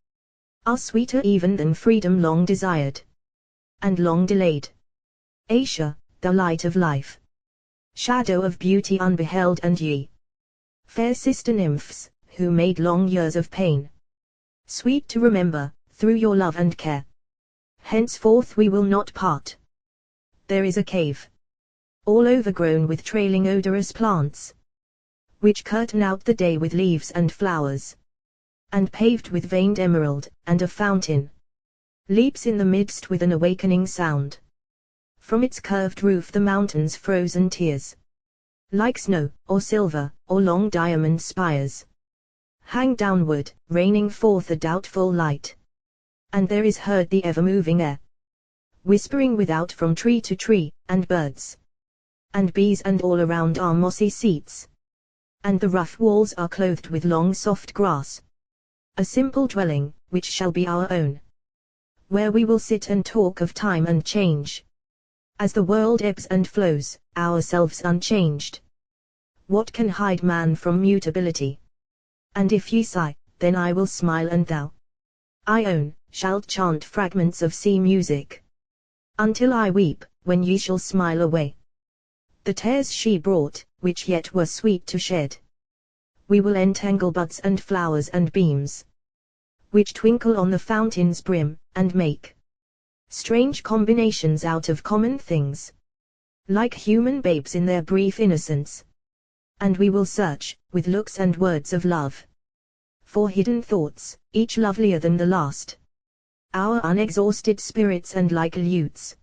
are sweeter even than freedom long desired, and long delayed. Asia, thou light of life, shadow of beauty unbeheld, and ye, fair sister nymphs, who made long years of pain sweet to remember, through your love and care. Henceforth we will not part. There is a cave, all overgrown with trailing odorous plants, which curtain out the day with leaves and flowers, and paved with veined emerald, and a fountain leaps in the midst with an awakening sound. From its curved roof the mountains' frozen tears, like snow, or silver, or long diamond spires, hang downward, raining forth a doubtful light. And there is heard the ever-moving air, whispering without from tree to tree, and birds, and bees, and all around are mossy seats, and the rough walls are clothed with long soft grass. A simple dwelling, which shall be our own, where we will sit and talk of time and change, as the world ebbs and flows, ourselves unchanged. What can hide man from mutability? And if ye sigh, then I will smile and thou, Ione, shalt chant fragments of sea music. Until I weep, when ye shall smile away the tears she brought, which yet were sweet to shed. We will entangle buds and flowers and beams, which twinkle on the fountain's brim, and make strange combinations out of common things, like human babes in their brief innocence. And we will search, with looks and words of love, for hidden thoughts, each lovelier than the last. Our unexhausted spirits and like lutes,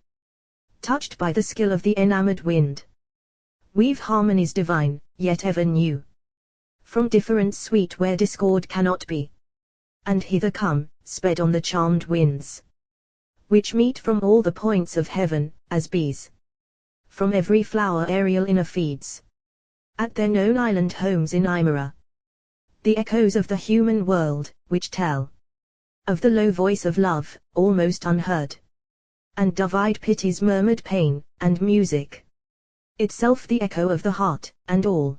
touched by the skill of the enamored wind, weave harmonies divine, yet ever new, from difference sweet where discord cannot be. And hither come, sped on the charmed winds, which meet from all the points of heaven, as bees from every flower aerial inner feeds, at their known island homes in Imera. The echoes of the human world, which tell of the low voice of love, almost unheard, and dove-eyed pity's murmured pain, and music itself the echo of the heart, and all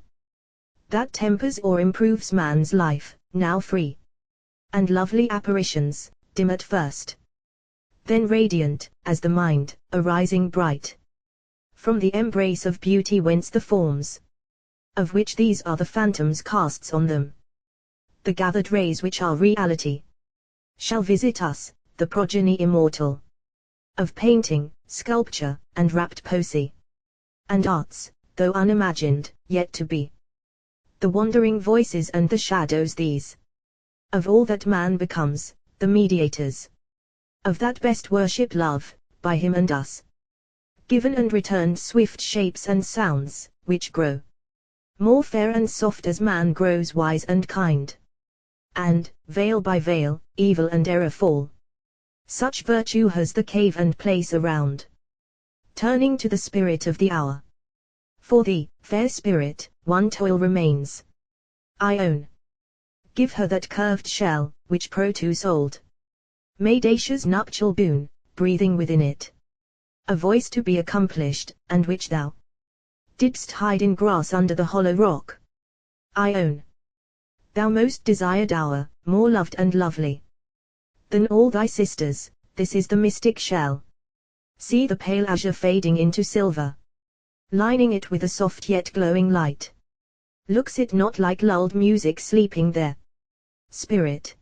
that tempers or improves man's life, now free, and lovely apparitions, dim at first, then radiant, as the mind, arising bright from the embrace of beauty, whence the forms of which these are the phantoms casts on them the gathered rays which are reality, shall visit us, the progeny immortal of painting, sculpture, and rapt poesy, and arts, though unimagined, yet to be the wandering voices and the shadows these of all that man becomes, the mediators of that best worship love, by him and us given and returned swift shapes and sounds, which grow more fair and soft as man grows wise and kind, and, veil by veil, evil and error fall. Such virtue has the cave and place around, turning to the spirit of the hour. For thee, fair spirit, one toil remains, Ione. Give her that curved shell, which Prometheus old made Asia's nuptial boon, breathing within it a voice to be accomplished, and which thou didst hide in grass under the hollow rock. Ione, thou most desired hour, more loved and lovely than all thy sisters, this is the mystic shell. See the pale azure fading into silver, lining it with a soft yet glowing light. Looks it not like lulled music sleeping there? Spirit,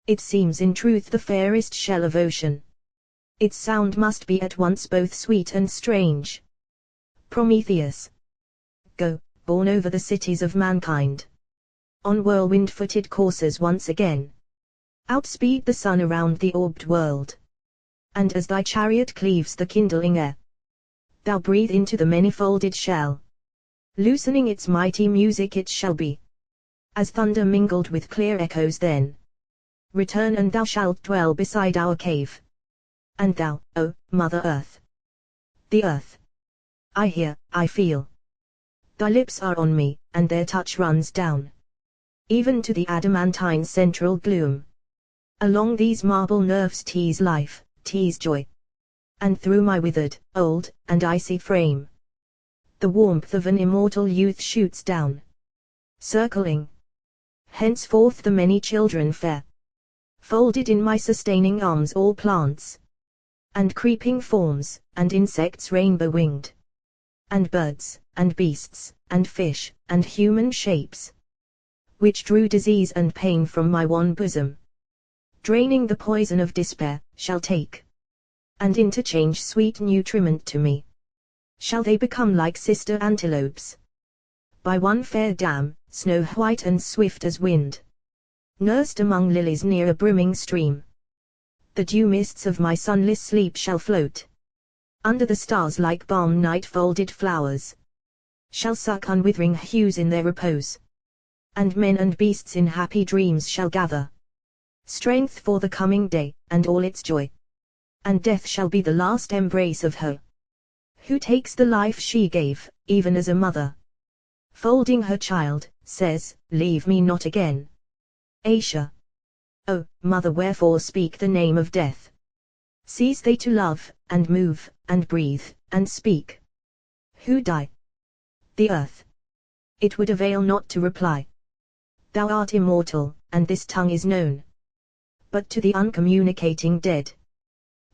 it seems in truth the fairest shell of ocean. Its sound must be at once both sweet and strange. Prometheus, go, borne over the cities of mankind, on whirlwind-footed coursers once again. Outspeed the sun around the orbed world, and as thy chariot cleaves the kindling air, thou breathe into the many-folded shell. Loosening its mighty music it shall be, as thunder mingled with clear echoes then. Return and thou shalt dwell beside our cave. And thou, O, Mother Earth, the earth, I hear, I feel. Thy lips are on me, and their touch runs down, even to the adamantine central gloom. Along these marble nerves tease life, tease joy, and through my withered, old, and icy frame, the warmth of an immortal youth shoots down, circling henceforth the many children fair, folded in my sustaining arms all plants, and creeping forms, and insects rainbow-winged, and birds, and beasts, and fish, and human shapes, which drew disease and pain from my wan bosom, draining the poison of despair, shall take, and interchange sweet nutriment to me. Shall they become like sister antelopes, by one fair dam, snow-white and swift as wind, nursed among lilies near a brimming stream. The dew mists of my sunless sleep shall float under the stars like balm night-folded flowers, shall suck unwithering hues in their repose, and men and beasts in happy dreams shall gather strength for the coming day, and all its joy. And death shall be the last embrace of her who takes the life she gave, even as a mother, folding her child, says, leave me not again. Asia, O, mother, wherefore speak the name of death? Cease they to love, and move, and breathe, and speak? Who die? The earth. It would avail not to reply. Thou art immortal, and this tongue is known. But to the uncommunicating dead,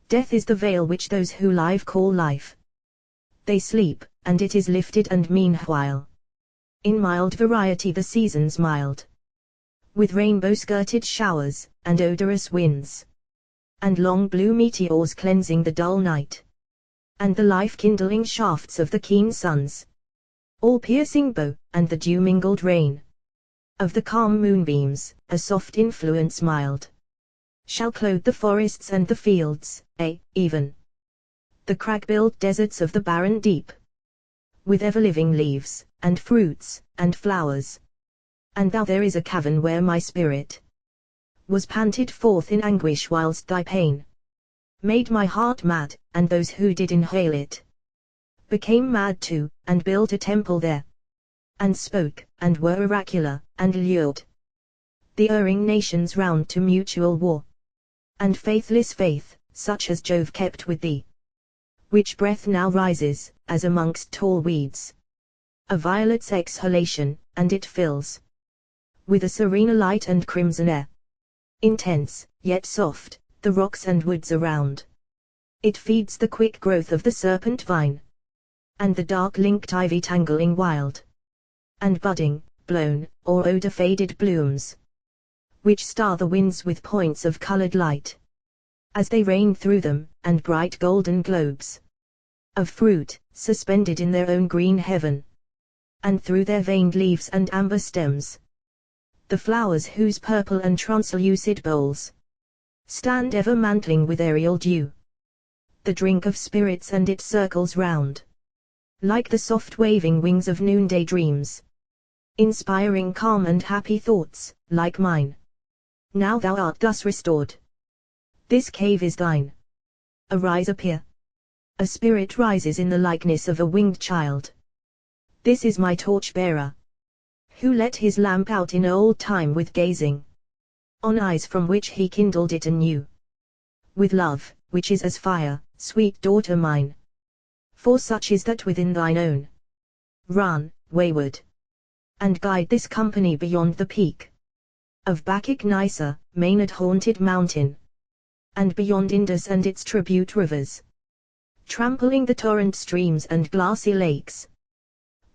death is the veil which those who live call life. They sleep, and it is lifted, and meanwhile, in mild variety the seasons mild, with rainbow-skirted showers, and odorous winds, and long blue meteors cleansing the dull night, and the life-kindling shafts of the keen suns, all-piercing bow, and the dew-mingled rain of the calm moonbeams, a soft influence mild, shall clothe the forests and the fields, even the crag-built deserts of the barren deep, with ever-living leaves, and fruits, and flowers. And thou, there is a cavern where my spirit was panted forth in anguish, whilst thy pain made my heart mad, and those who did inhale it became mad too, and built a temple there, and spoke, and were oracular, and lured the erring nations round to mutual war, and faithless faith, such as Jove kept with thee, which breath now rises, as amongst tall weeds, a violet's exhalation, and it fills with a serener light and crimson air, intense, yet soft, the rocks and woods around. It feeds the quick growth of the serpent vine, and the dark linked ivy tangling wild, and budding, blown, or odor-faded blooms, which star the winds with points of colored light, as they rain through them, and bright golden globes of fruit, suspended in their own green heaven, and through their veined leaves and amber stems, the flowers whose purple and translucid bowls stand ever mantling with aerial dew, the drink of spirits, and it circles round, like the soft waving wings of noonday dreams, inspiring calm and happy thoughts, like mine. Now thou art thus restored. This cave is thine. Arise, appear. A spirit rises in the likeness of a winged child. This is my torch-bearer, who let his lamp out in old time with gazing on eyes from which he kindled it anew, with love, which is as fire, sweet daughter mine. For such is that within thine own. Run, wayward, and guide this company beyond the peak of Bacchic Nysa, Maenad-haunted mountain, and beyond Indus and its tribute rivers, trampling the torrent streams and glassy lakes,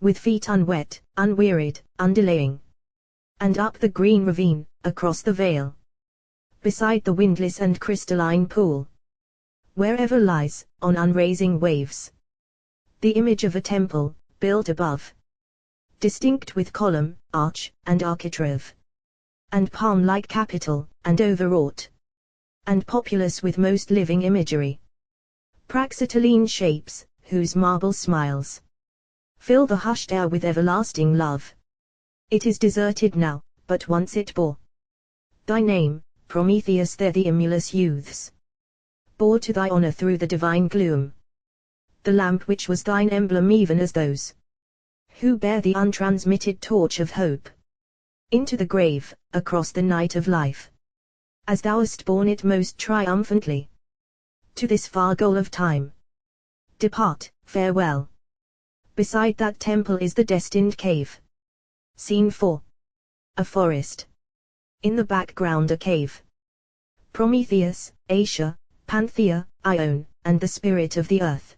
with feet unwet, unwearied, undelaying, and up the green ravine, across the vale, beside the windless and crystalline pool, wherever lies, on unraising waves, the image of a temple, built above, distinct with column, arch, and architrave, and palm-like capital, and overwrought, and populous with most living imagery, praxiteline shapes, whose marble smiles fill the hushed air with everlasting love. It is deserted now, but once it bore thy name, Prometheus. There the emulous youths bore to thy honor through the divine gloom the lamp which was thine emblem, even as those who bear the untransmitted torch of hope into the grave, across the night of life, as thou hast borne it most triumphantly to this far goal of time. Depart, farewell. Beside that temple is the destined cave. Scene 4. A forest. In the background a cave. Prometheus, Asia, Panthea, Ione, and the spirit of the earth.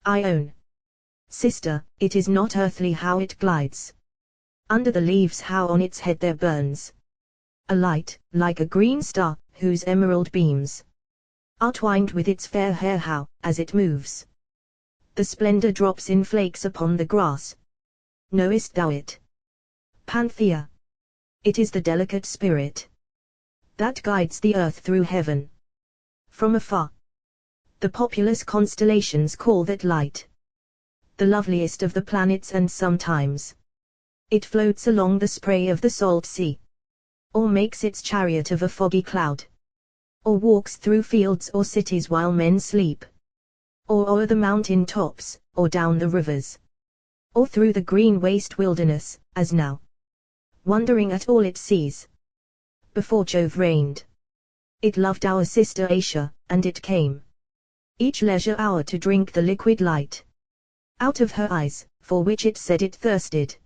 Ione. Sister, it is not earthly how it glides under the leaves, how on its head there burns a light, like a green star, whose emerald beams are twined with its fair hair, how, as it moves, the splendor drops in flakes upon the grass. Knowest thou it? Panthea. It is the delicate spirit that guides the earth through heaven. From afar, the populous constellations call that light the loveliest of the planets, and sometimes it floats along the spray of the salt sea, or makes its chariot of a foggy cloud, or walks through fields or cities while men sleep, or o'er the mountain tops, or down the rivers, or through the green waste wilderness, as now, wondering at all it sees. Before Jove reigned, it loved our sister Asia, and it came each leisure hour to drink the liquid light out of her eyes, for which it said it thirsted,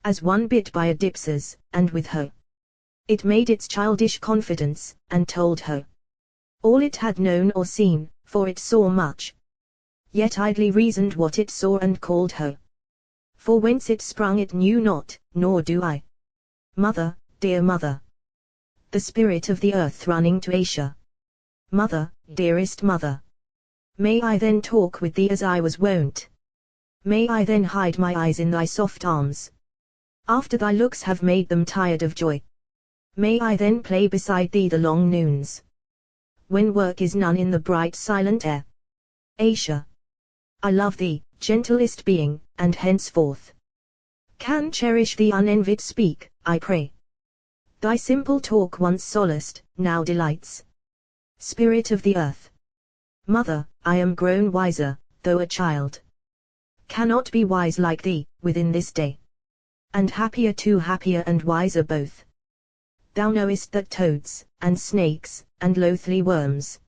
as one bit by a dipsas, and with her It made its childish confidence, and told her all it had known or seen, for it saw much. Yet idly reasoned what it saw and called her. For whence it sprung it knew not, nor do I. Mother, dear mother. The spirit of the earth running to Asia. Mother, dearest mother. May I then talk with thee as I was wont? May I then hide my eyes in thy soft arms? After thy looks have made them tired of joy. May I then play beside thee the long noons? When work is none in the bright silent air. Asia. I love thee, gentlest being, and henceforth can cherish thee unenvied. Speak, I pray. Thy simple talk once solaced, now delights. Spirit of the earth. Mother, I am grown wiser, though a child. Cannot be wise like thee, within this day. And happier too, happier and wiser both. Thou knowest that toads, and snakes, and loathly worms,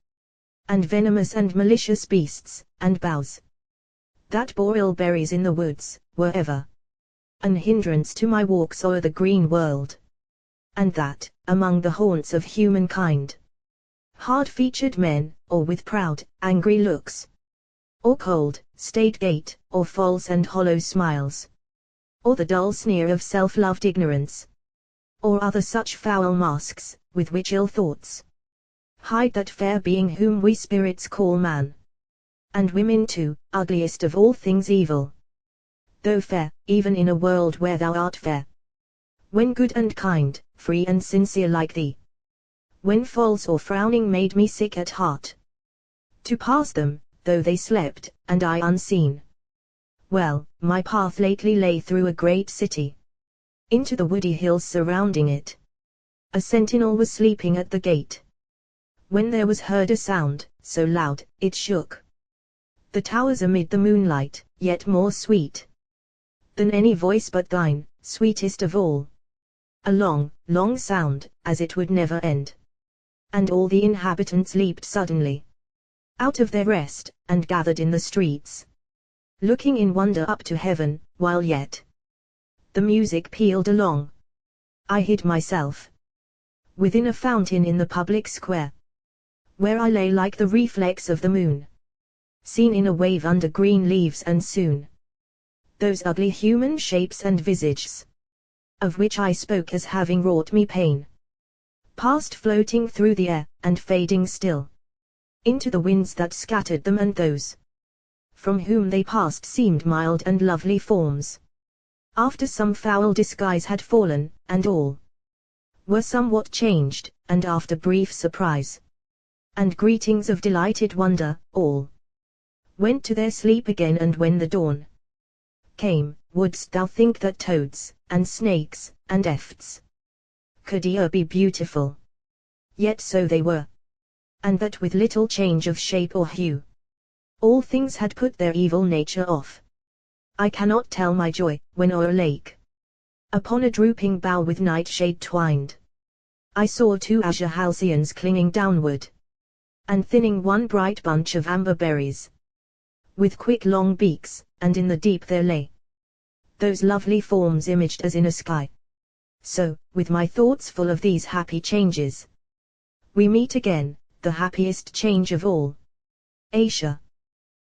and venomous and malicious beasts, and bows, that bore ill berries in the woods, were ever an hindrance to my walks o'er the green world. And that, among the haunts of humankind, hard-featured men, or with proud, angry looks, or cold, staid gait, or false and hollow smiles, or the dull sneer of self-loved ignorance, or other such foul masks, with which ill thoughts hide that fair being whom we spirits call man. And women too, ugliest of all things evil, though fair, even in a world where thou art fair. When good and kind, free and sincere like thee, when false or frowning made me sick at heart, to pass them, though they slept, and I unseen. Well, my path lately lay through a great city, into the woody hills surrounding it. A sentinel was sleeping at the gate, when there was heard a sound, so loud, it shook the towers amid the moonlight, yet more sweet than any voice but thine, sweetest of all. A long, long sound, as it would never end. And all the inhabitants leaped suddenly out of their rest, and gathered in the streets, looking in wonder up to heaven, while yet the music pealed along. I hid myself within a fountain in the public square, where I lay like the reflex of the moon, seen in a wave under green leaves, and soon those ugly human shapes and visages, of which I spoke as having wrought me pain, passed floating through the air, and fading still into the winds that scattered them, and those from whom they passed seemed mild and lovely forms, after some foul disguise had fallen, and all were somewhat changed, and after brief surprise and greetings of delighted wonder, all went to their sleep again. And when the dawn came, wouldst thou think that toads, and snakes, and efts could e'er be beautiful? Yet so they were, and that with little change of shape or hue. All things had put their evil nature off. I cannot tell my joy, when o'er a lake, upon a drooping bough with nightshade twined, I saw two azure halcyons clinging downward, and thinning one bright bunch of amber berries, with quick long beaks, and in the deep there lay those lovely forms imaged as in a sky. So, with my thoughts full of these happy changes, we meet again, the happiest change of all, Asia.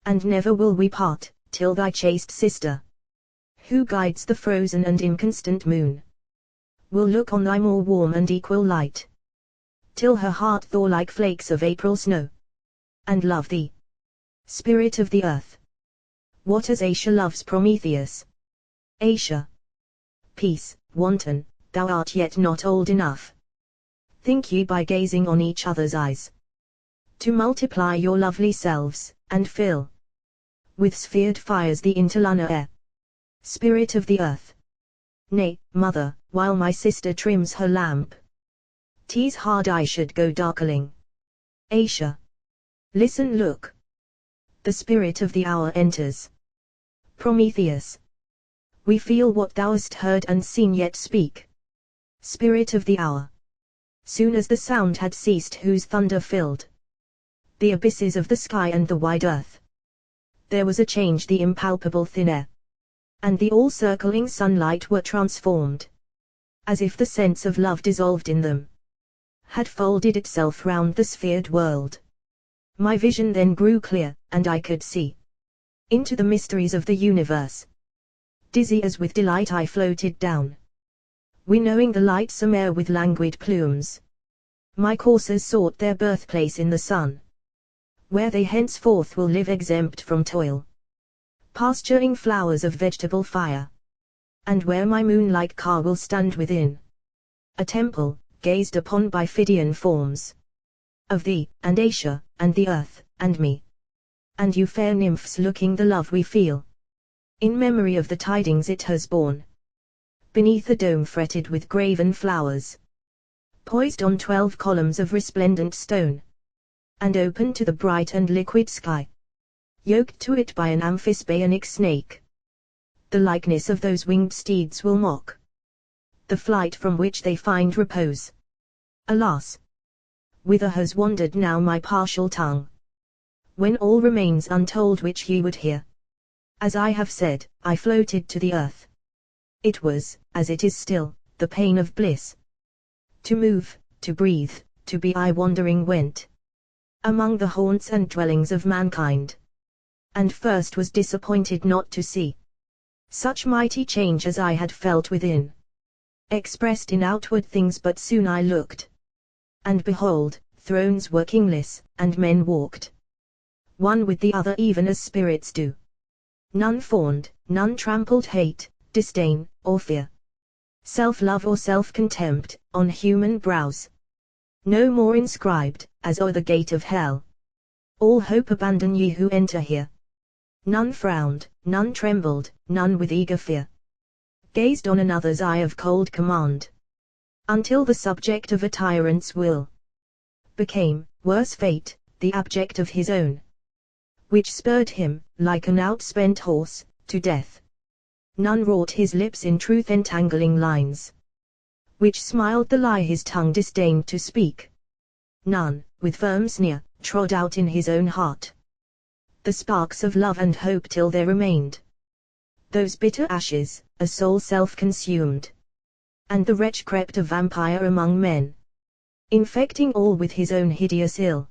And never will we part, till thy chaste sister, who guides the frozen and inconstant moon, will look on thy more warm and equal light, till her heart thaw like flakes of April snow, and love thee, spirit of the earth. What as Asia loves Prometheus. Asia. Peace, wanton, thou art yet not old enough, think ye, by gazing on each other's eyes, to multiply your lovely selves, and fill with sphered fires the interlunar air. Spirit of the earth. Nay, mother, while my sister trims her lamp, 'tis hard I should go darkling. Asia. Listen, look. The spirit of the hour enters. Prometheus. We feel what thou hast heard and seen, yet speak. Spirit of the hour. Soon as the sound had ceased whose thunder filled the abysses of the sky and the wide earth, there was a change. The impalpable thin air and the all-circling sunlight were transformed as if the sense of love dissolved in them, had folded itself round the sphered world. My vision then grew clear, and I could see into the mysteries of the universe. Dizzy as with delight I floated down, winnowing the lightsome air with languid plumes. My coursers sought their birthplace in the sun, where they henceforth will live exempt from toil, pasturing flowers of vegetable fire, and where my moon-like car will stand within a temple, gazed upon by Phidian forms of thee, and Asia, and the earth, and me, and you fair nymphs looking the love we feel, in memory of the tidings it has borne, beneath a dome fretted with graven flowers, poised on 12 columns of resplendent stone, and open to the bright and liquid sky, yoked to it by an amphisbaenic snake. The likeness of those winged steeds will mock the flight from which they find repose. Alas! Whither has wandered now my partial tongue, when all remains untold which ye would hear? As I have said, I floated to the earth. It was, as it is still, the pain of bliss. To move, to breathe, to be I wandering went among the haunts and dwellings of mankind, and first was disappointed not to see such mighty change as I had felt within, expressed in outward things, but soon I looked, and behold, thrones were kingless, and men walked one with the other even as spirits do. None fawned, none trampled hate, disdain, or fear, self-love or self-contempt, on human brows. No more inscribed, as o'er the gate of hell, all hope abandon ye who enter here. None frowned, none trembled, none with eager fear gazed on another's eye of cold command, until the subject of a tyrant's will became, worse fate, the abject of his own, which spurred him, like an outspent horse, to death. None wrought his lips in truth entangling lines, which smiled the lie his tongue disdained to speak. None, with firm sneer, trod out in his own heart the sparks of love and hope till there remained those bitter ashes, a soul self-consumed. And the wretch crept a vampire among men, infecting all with his own hideous ill.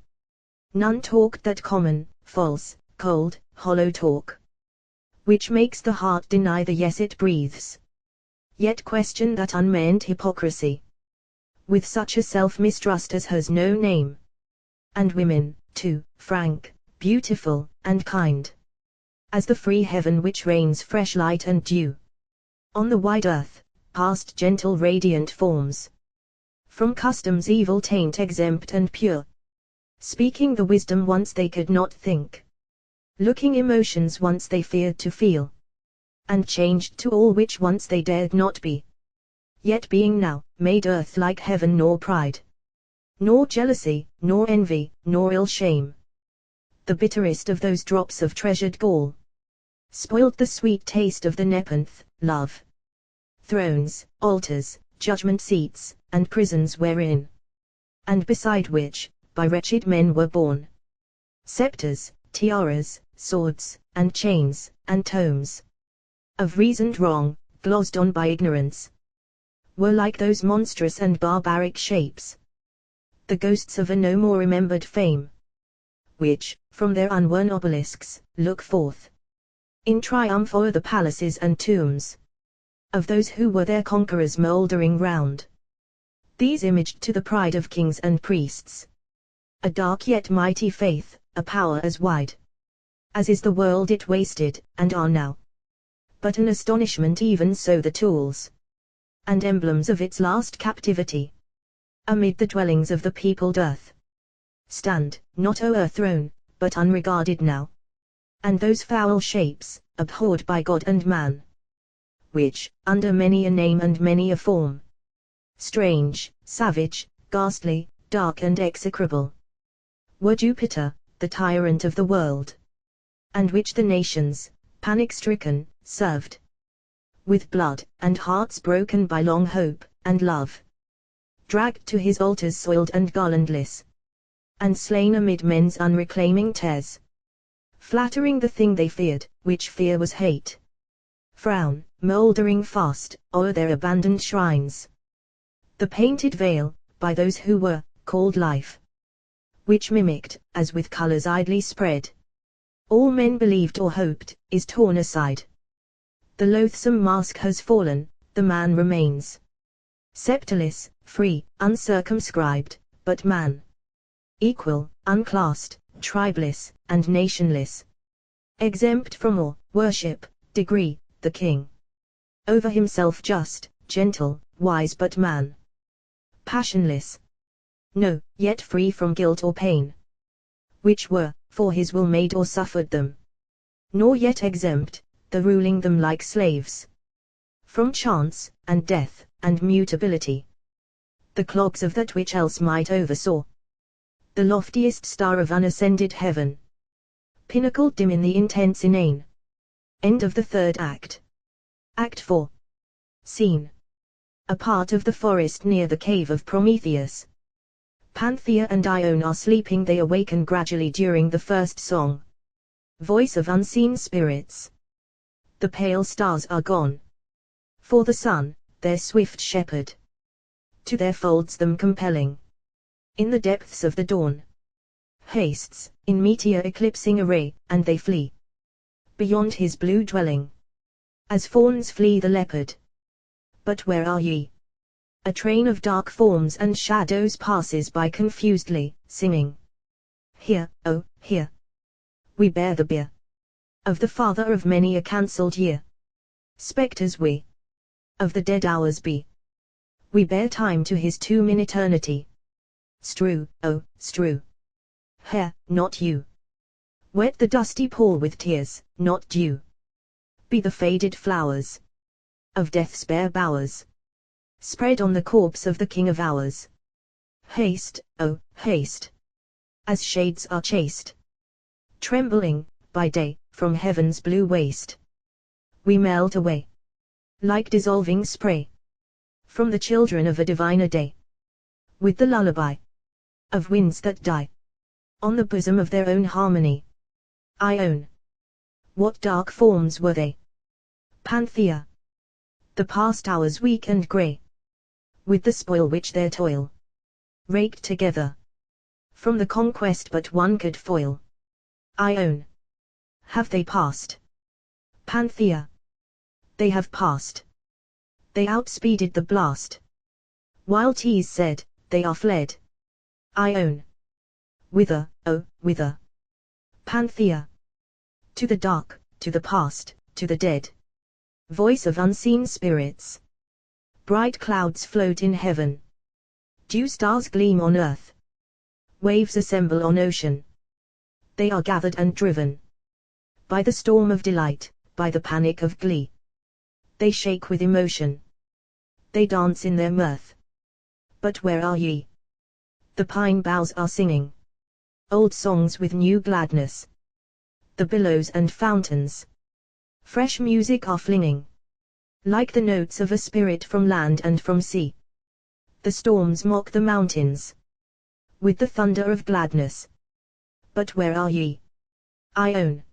None talked that common, false, cold, hollow talk, which makes the heart deny the yes it breathes, yet question that unmeant hypocrisy, with such a self-mistrust as has no name. And women, too, frank, beautiful, and kind, as the free heaven which rains fresh light and dew on the wide earth, past gentle radiant forms, from custom's evil taint exempt and pure, speaking the wisdom once they could not think, looking emotions once they feared to feel, and changed to all which once they dared not be, yet being now, made earth like heaven, nor pride, nor jealousy, nor envy, nor ill shame, the bitterest of those drops of treasured gall, spoiled the sweet taste of the nepenthe, love. Thrones, altars, judgment seats, and prisons wherein, and beside which, by wretched men were borne, scepters, tiaras, swords, and chains, and tomes, of reasoned wrong, glozed on by ignorance, were like those monstrous and barbaric shapes, the ghosts of a no more remembered fame, which, from their unworn obelisks, look forth in triumph o'er the palaces and tombs of those who were their conquerors mouldering round. These imaged to the pride of kings and priests a dark yet mighty faith, a power as wide as is the world it wasted, and are now but an astonishment. Even so the tools and emblems of its last captivity, amid the dwellings of the peopled earth, stand, not o'erthrown, but unregarded now. And those foul shapes, abhorred by God and man, which, under many a name and many a form, strange, savage, ghastly, dark and execrable, were Jupiter, the tyrant of the world, and which the nations, panic-stricken, served, with blood, and hearts broken by long hope, and love, dragged to his altars soiled and garlandless, and slain amid men's unreclaiming tears, flattering the thing they feared, which fear was hate. Frown, mouldering fast, o'er their abandoned shrines, The painted veil, by those who were called life, which mimicked, as with colors idly spread, all men believed or hoped, is torn aside. The loathsome mask has fallen, the man remains scepterless, free, uncircumscribed, but man, equal, unclassed, tribeless, and nationless, exempt from all worship, degree, the king, over himself just, gentle, wise but man, passionless, no, yet free from guilt or pain, which were, for his will made or suffered them, nor yet exempt, the ruling them like slaves, from chance, and death, and mutability, the clogs of that which else might oversaw, the loftiest star of unascended heaven, pinnacle dim in the intense inane. End of the third act. Act 4. Scene: a part of the forest near the cave of Prometheus. Panthea and Ione are sleeping. They awaken gradually during the first song. Voice of unseen spirits. The pale stars are gone. For the sun, their swift shepherd, to their folds them compelling. In the depths of the dawn, hastes, in meteor eclipsing array, and they flee beyond his blue dwelling, as fawns flee the leopard. But where are ye? A train of dark forms and shadows passes by confusedly, singing. Here, oh, here, we bear the bier of the father of many a cancelled year. Spectres we of the dead hours be. We bear time to his tomb in eternity. Strew, oh, strew, hair, not you. Wet the dusty pall with tears, not dew. Be the faded flowers of death's bare bowers, spread on the corpse of the king of hours. Haste, oh, haste, as shades are chased, trembling, by day, from heaven's blue waste. We melt away, like dissolving spray, from the children of a diviner day, with the lullaby of winds that die on the bosom of their own harmony. Ione. What dark forms were they? Panthea. The past hours weak and grey, with the spoil which their toil raked together, from the conquest but one could foil. Ione. Have they passed? Panthea. They have passed. They outspeeded the blast, while Tease said, they are fled. Ione. Whither, oh, whither? Panthea. To the dark, to the past, to the dead. Voice of unseen spirits. Bright clouds float in heaven. Dew stars gleam on earth. Waves assemble on ocean. They are gathered and driven by the storm of delight, by the panic of glee. They shake with emotion. They dance in their mirth. But where are ye? The pine boughs are singing old songs with new gladness. The billows and fountains fresh music are flinging, like the notes of a spirit from land and from sea. The storms mock the mountains with the thunder of gladness. But where are ye? Ione.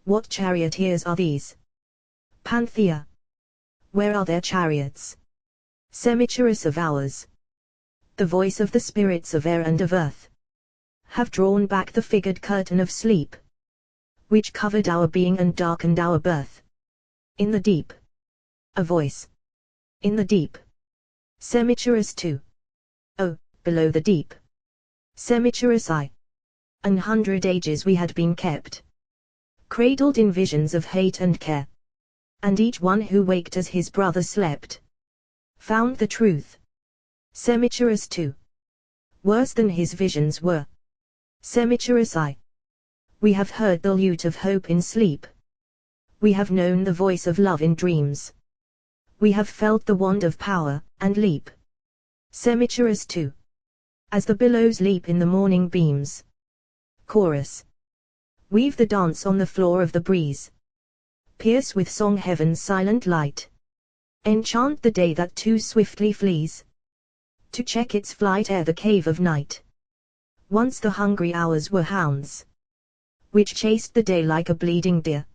What charioteers are these? Panthea. Where are their chariots? Semichorus of hours, the voice of the spirits of air and of earth, have drawn back the figured curtain of sleep, which covered our being and darkened our birth. In the deep, a voice. In the deep. Semichorus 2. Oh, below the deep. Semichorus I. 100 ages we had been kept, cradled in visions of hate and care. And each one who waked as his brother slept, found the truth. Semichorus 2. Worse than his visions were. Semichorus I. We have heard the lute of hope in sleep. We have known the voice of love in dreams. We have felt the wand of power, and leap. Semichorus 2. As the billows leap in the morning beams. Chorus. Weave the dance on the floor of the breeze. Pierce with song heaven's silent light. Enchant the day that too swiftly flees, to check its flight ere the cave of night. Once the hungry hours were hounds, which chased the day like a bleeding deer,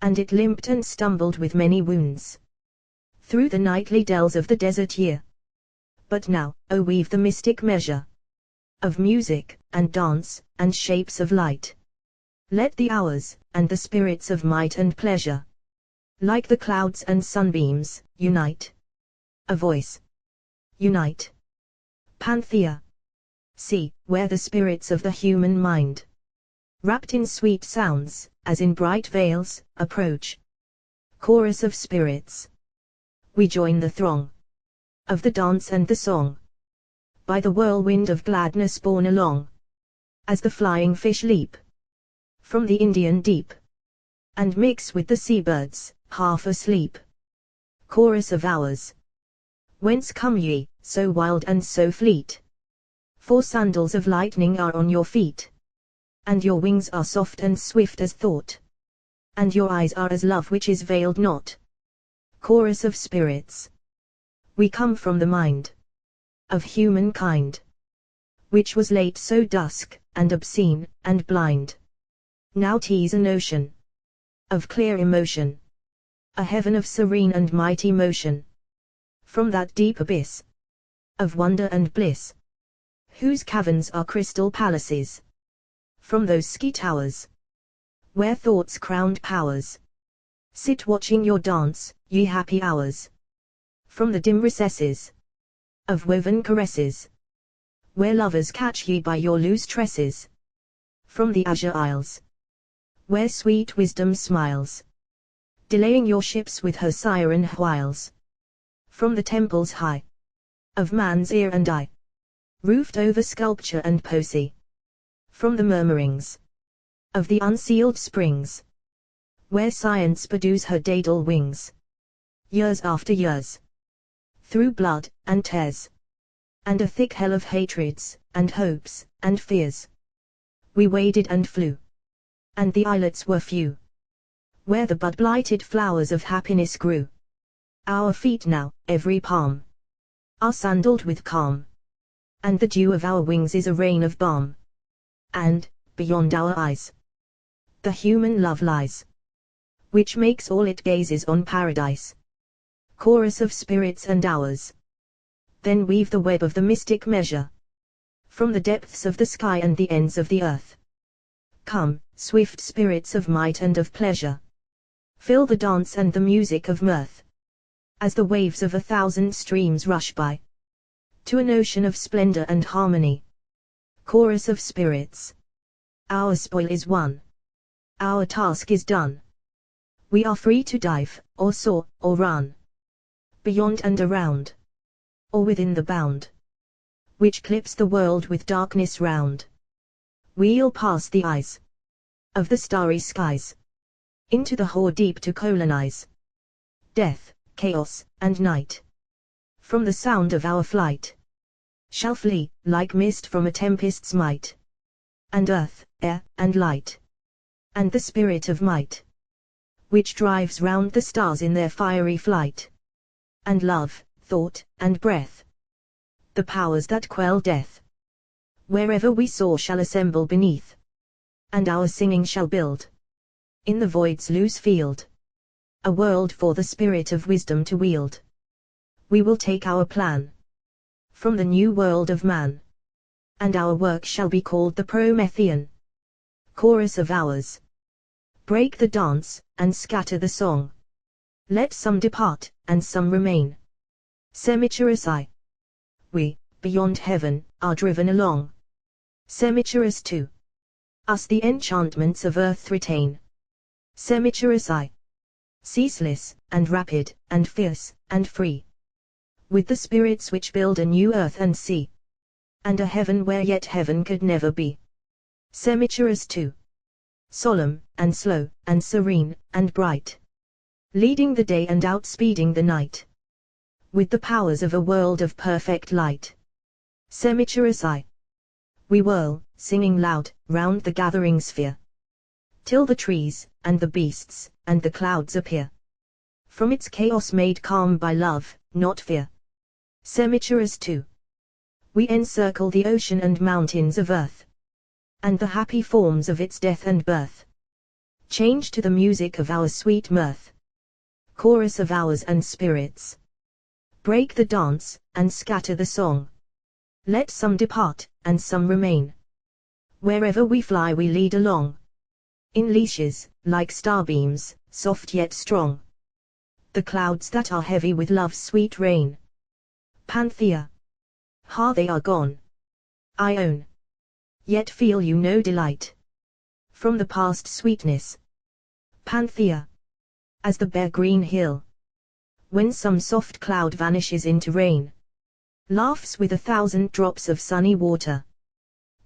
and it limped and stumbled with many wounds through the nightly dells of the desert year. But now, O weave the mystic measure of music, and dance, and shapes of light. Let the hours, and the spirits of might and pleasure, like the clouds and sunbeams, unite. A voice. Unite. Panthea. See, where the spirits of the human mind, wrapped in sweet sounds, as in bright veils, approach. Chorus of spirits. We join the throng of the dance and the song, by the whirlwind of gladness borne along, as the flying fish leap from the Indian deep, and mix with the seabirds, half asleep. Chorus of hours. Whence come ye, so wild and so fleet? For sandals of lightning are on your feet, and your wings are soft and swift as thought, and your eyes are as love which is veiled not. Chorus of spirits. We come from the mind of humankind, which was late so dusk, and obscene, and blind. Now 'tis an ocean of clear emotion, a heaven of serene and mighty motion. From that deep abyss of wonder and bliss, whose caverns are crystal palaces, from those ski towers, where thought's crowned powers sit watching your dance, ye happy hours. From the dim recesses of woven caresses, where lovers catch ye by your loose tresses. From the azure isles, where sweet wisdom smiles, delaying your ships with her siren whiles. From the temples high of man's ear and eye, roofed over sculpture and poesy. From the murmurings of the unsealed springs, where science bedews her daedal wings. Years after years, through blood and tears, and a thick hell of hatreds, and hopes, and fears, we waded and flew, and the islets were few, where the bud-blighted flowers of happiness grew. Our feet now, every palm, are sandaled with calm, and the dew of our wings is a rain of balm. And, beyond our eyes, the human love lies, which makes all it gazes on paradise. Chorus of spirits and hours. Then weave the web of the mystic measure, from the depths of the sky and the ends of the earth. Come, swift spirits of might and of pleasure, fill the dance and the music of mirth, as the waves of 1,000 streams rush by, to an ocean of splendor and harmony. Chorus of spirits. Our spoil is won, our task is done. We are free to dive, or soar, or run, beyond and around, or within the bound, which clips the world with darkness round. We'll pass the eyes of the starry skies, into the hoar deep to colonize death, chaos, and night. From the sound of our flight, shall flee, like mist from a tempest's might, and earth, air, and light, and the spirit of might, which drives round the stars in their fiery flight, and love, thought, and breath, the powers that quell death, wherever we soar shall assemble beneath, and our singing shall build, in the void's loose field, a world for the spirit of wisdom to wield. We will take our plan from the new world of man, and our work shall be called the Promethean. Chorus of hours. Break the dance, and scatter the song. Let some depart, and some remain. Semichorus I. We, beyond heaven, are driven along. Semichorus II. Us the enchantments of earth retain. Semichorus I. Ceaseless, and rapid, and fierce, and free, with the spirits which build a new earth and sea, and a heaven where yet heaven could never be. Semichorus II. Solemn, and slow, and serene, and bright, leading the day and outspeeding the night, with the powers of a world of perfect light. Semichorus I. We whirl, singing loud, round the gathering sphere, till the trees, and the beasts, and the clouds appear, from its chaos made calm by love, not fear. Semichorus II. We encircle the ocean and mountains of earth, and the happy forms of its death and birth, change to the music of our sweet mirth. Chorus of hours and spirits. Break the dance, and scatter the song. Let some depart, and some remain. Wherever we fly we lead along. In leashes, like starbeams, soft yet strong. The clouds that are heavy with love's sweet rain. Panthea. Ha, they are gone. I own. Yet feel you no delight from the past sweetness. Panthea. As the bare green hill, when some soft cloud vanishes into rain, laughs with 1,000 drops of sunny water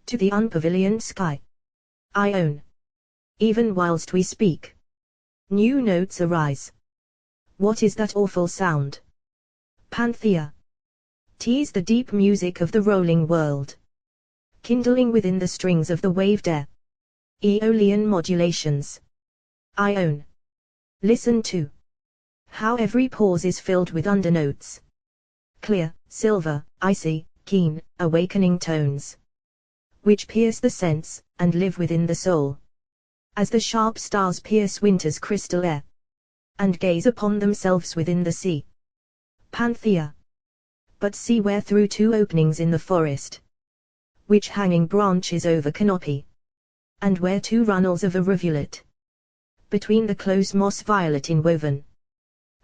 to the unpavilioned sky. I own. Even whilst we speak, new notes arise. What is that awful sound? Panthea. 'Tis the deep music of the rolling world, kindling within the strings of the waved air. Aeolian modulations. I own. Listen to how every pause is filled with undernotes. Clear, silver, icy, keen, awakening tones, which pierce the sense, and live within the soul, as the sharp stars pierce winter's crystal air, and gaze upon themselves within the sea. Panthea. But see where through 2 openings in the forest, which hanging branches over canopy, and where 2 runnels of a rivulet, between the close moss violet inwoven,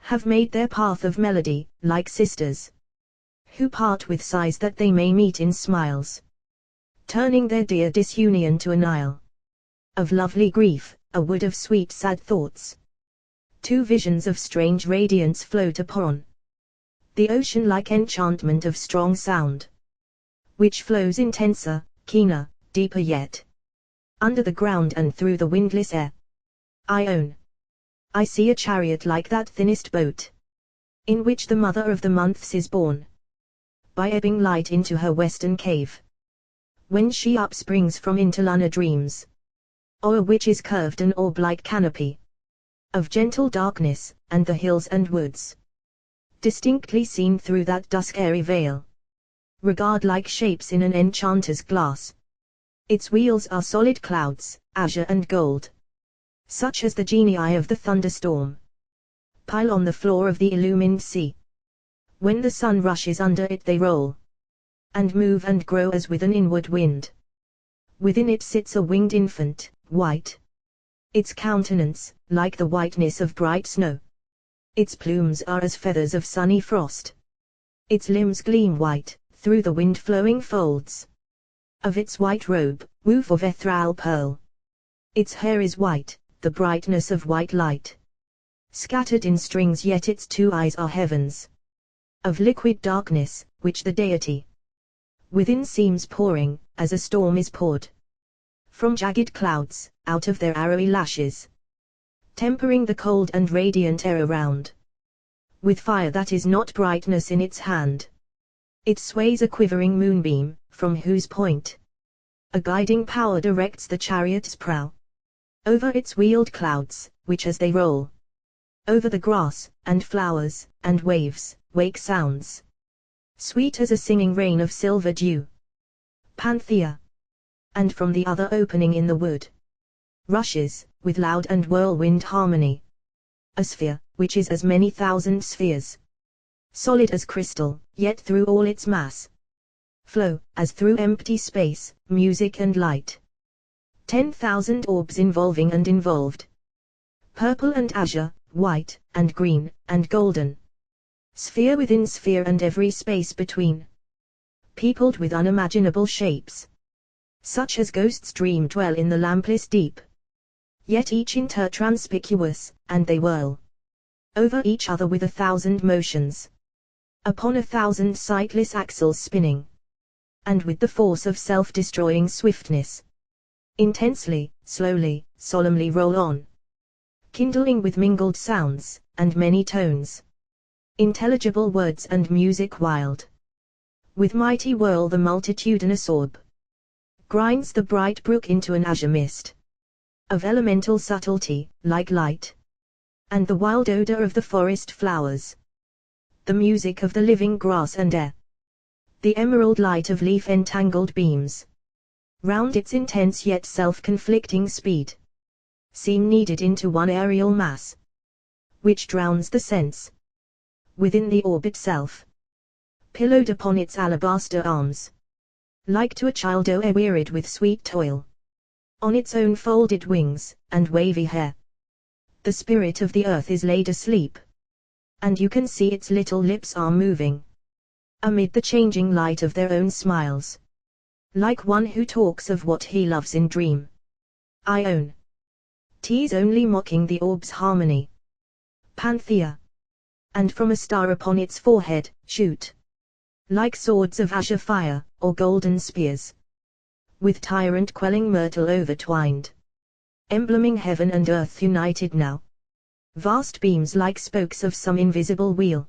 have made their path of melody, like sisters, who part with sighs that they may meet in smiles, turning their dear disunion to an isle of lovely grief, a wood of sweet sad thoughts. 2 visions of strange radiance float upon the ocean like enchantment of strong sound, which flows intenser, keener, deeper yet, under the ground and through the windless air. I own. I see a chariot like that thinnest boat, in which the mother of the months is borne, by ebbing light into her western cave, when she upsprings from interlunar dreams, o'er which is curved an orb-like canopy of gentle darkness, and the hills and woods, distinctly seen through that dusk airy veil, regard like shapes in an enchanter's glass. Its wheels are solid clouds, azure and gold, such as the genii of the thunderstorm pile on the floor of the illumined sea. When the sun rushes under it they roll, and move and grow as with an inward wind. Within it sits a winged infant, white. Its countenance, like the whiteness of bright snow. Its plumes are as feathers of sunny frost. Its limbs gleam white, through the wind-flowing folds of its white robe, woof of ethereal pearl. Its hair is white, the brightness of white light, scattered in strings, yet its 2 eyes are heavens of liquid darkness, which the deity within seems pouring, as a storm is poured from jagged clouds, out of their arrowy lashes, tempering the cold and radiant air around with fire that is not brightness in its hand. It sways a quivering moonbeam, from whose point a guiding power directs the chariot's prow over its wheeled clouds, which as they roll over the grass, and flowers, and waves, wake sounds sweet as a singing rain of silver dew. Panthea. And from the other opening in the wood rushes, with loud and whirlwind harmony, a sphere, which is as many thousand spheres, solid as crystal, yet through all its mass flow, as through empty space, music and light. 10,000 orbs involving and involved, purple and azure, white, and green, and golden, sphere within sphere and every space between, peopled with unimaginable shapes, such as ghosts' dream dwell in the lampless deep, yet each intertranspicuous, and they whirl over each other with 1,000 motions, upon 1,000 sightless axles spinning, and with the force of self-destroying swiftness, intensely, slowly, solemnly roll on, kindling with mingled sounds, and many tones, intelligible words and music wild. With mighty whirl the multitudinous orb grinds the bright brook into an azure mist of elemental subtlety, like light, and the wild odor of the forest flowers, the music of the living grass and air, the emerald light of leaf-entangled beams, round its intense yet self-conflicting speed, seem kneaded into one aerial mass, which drowns the sense within the orb itself. pillowed upon its alabaster arms, like to a child o'er-wearied with sweet toil, on its own folded wings, and wavy hair, the spirit of the earth is laid asleep, and you can see its little lips are moving, amid the changing light of their own smiles, like one who talks of what he loves in dream. I own 'tis only mocking the orb's harmony. Panthea. And from a star upon its forehead, shoot, like swords of azure fire, or golden spears, with tyrant-quelling myrtle overtwined, embleming heaven and earth united now, vast beams like spokes of some invisible wheel,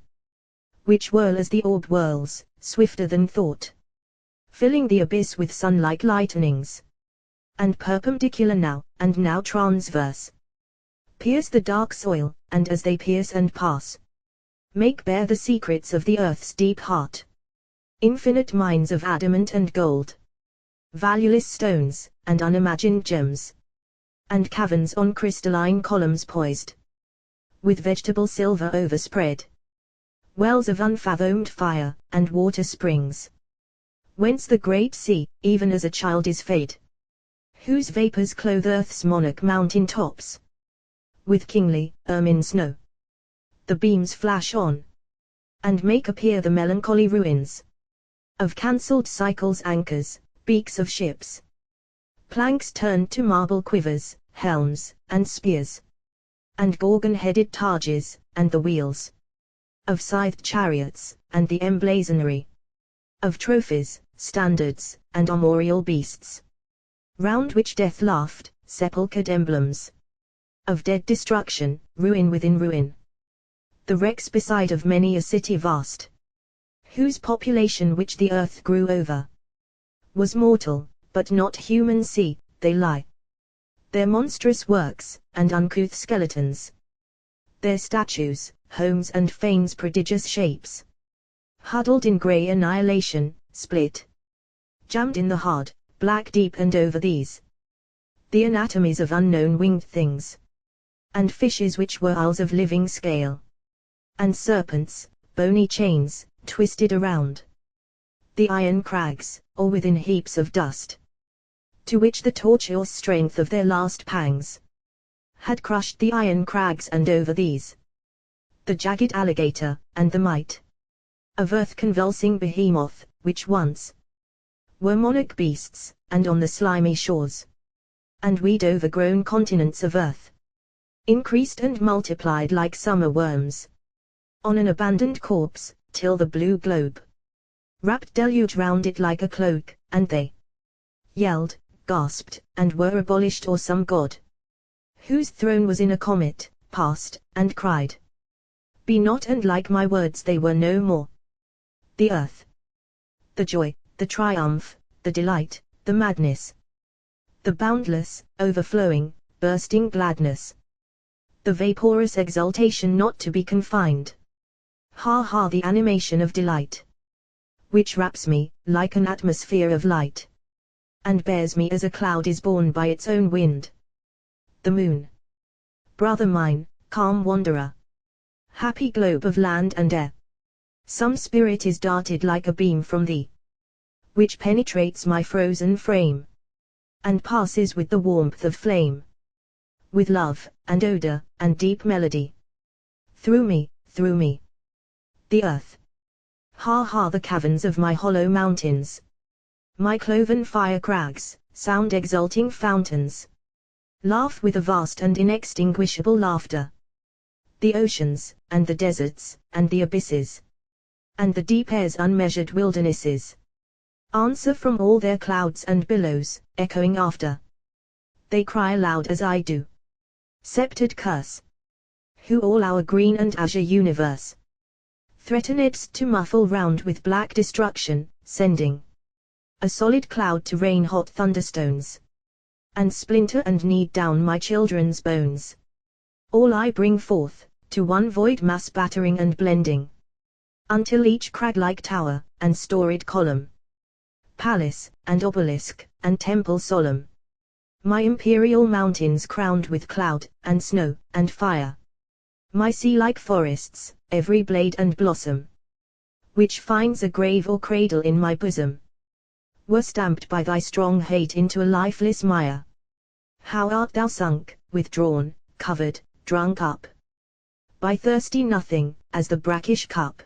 which whirl as the orb whirls, swifter than thought, filling the abyss with sun-like lightnings, and perpendicular now, and now transverse, pierce the dark soil, and as they pierce and pass, make bare the secrets of the earth's deep heart, infinite mines of adamant and gold, valueless stones, and unimagined gems, and caverns on crystalline columns poised, with vegetable silver overspread, wells of unfathomed fire, and water springs, whence the great sea, even as a child is fed, whose vapors clothe earth's monarch mountain tops, with kingly, ermine snow. The beams flash on, and make appear the melancholy ruins of cancelled cycles, anchors, beaks of ships, planks turned to marble quivers, helms, and spears, and gorgon-headed targes, and the wheels of scythed chariots, and the emblazonry of trophies, standards, and armorial beasts, round which death laughed, sepulchred emblems of dead destruction, ruin within ruin, the wrecks beside of many a city vast, whose population which the earth grew over was mortal, but not human. See, they lie, their monstrous works, and uncouth skeletons, their statues, homes and fanes, prodigious shapes, huddled in grey annihilation, split, jammed in the hard, black deep, and over these, the anatomies of unknown winged things, and fishes which were isles of living scale, and serpents, bony chains, twisted around the iron crags, or within heaps of dust, to which the tortuous strength of their last pangs had crushed the iron crags, and over these, the jagged alligator, and the might of earth-convulsing behemoth, which once were monarch beasts, and on the slimy shores and weed-overgrown continents of earth, increased and multiplied like summer worms on an abandoned corpse, till the blue globe wrapped deluge round it like a cloak, and they yelled, gasped, and were abolished, or some god, whose throne was in a comet, passed, and cried, "Be not," and like my words they were no more. The earth, the joy, the triumph, the delight, the madness, the boundless, overflowing, bursting gladness, the vaporous exultation not to be confined. Ha ha, the animation of delight, which wraps me, like an atmosphere of light, and bears me as a cloud is borne by its own wind. The moon, brother mine, calm wanderer, happy globe of land and air, some spirit is darted like a beam from thee, which penetrates my frozen frame, and passes with the warmth of flame, with love, and odor, and deep melody, through me, through me. The earth, ha ha, the caverns of my hollow mountains, my cloven fire crags, sound exulting fountains, laugh with a vast and inextinguishable laughter. The oceans, and the deserts, and the abysses, and the deep air's unmeasured wildernesses, answer from all their clouds and billows, echoing after. They cry aloud as I do. Sceptred curse, who all our green and azure universe threatenedst to muffle round with black destruction, sending a solid cloud to rain hot thunderstones, and splinter and knead down my children's bones. All I bring forth, to one void mass battering and blending, until each crag-like tower, and storied column, palace, and obelisk, and temple solemn, my imperial mountains crowned with cloud, and snow, and fire, my sea-like forests, every blade and blossom, which finds a grave or cradle in my bosom, were stamped by thy strong hate into a lifeless mire. How art thou sunk, withdrawn, covered, drunk up by thirsty nothing, as the brackish cup,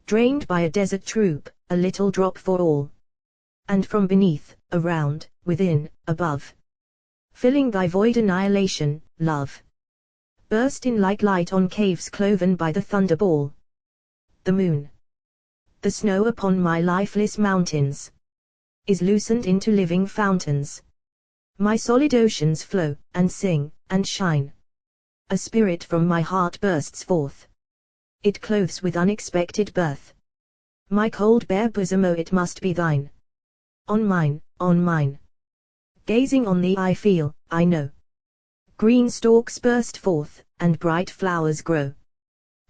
drained by a desert troop, a little drop for all, and from beneath, around, within, above, filling thy void annihilation, love, burst in like light on caves cloven by the thunderball. The moon, the snow upon my lifeless mountains, is loosened into living fountains. My solid oceans flow, and sing, and shine. A spirit from my heart bursts forth. It clothes with unexpected birth my cold bare bosom, oh it must be thine. On mine. Gazing on thee I feel, I know. Green stalks burst forth, and bright flowers grow,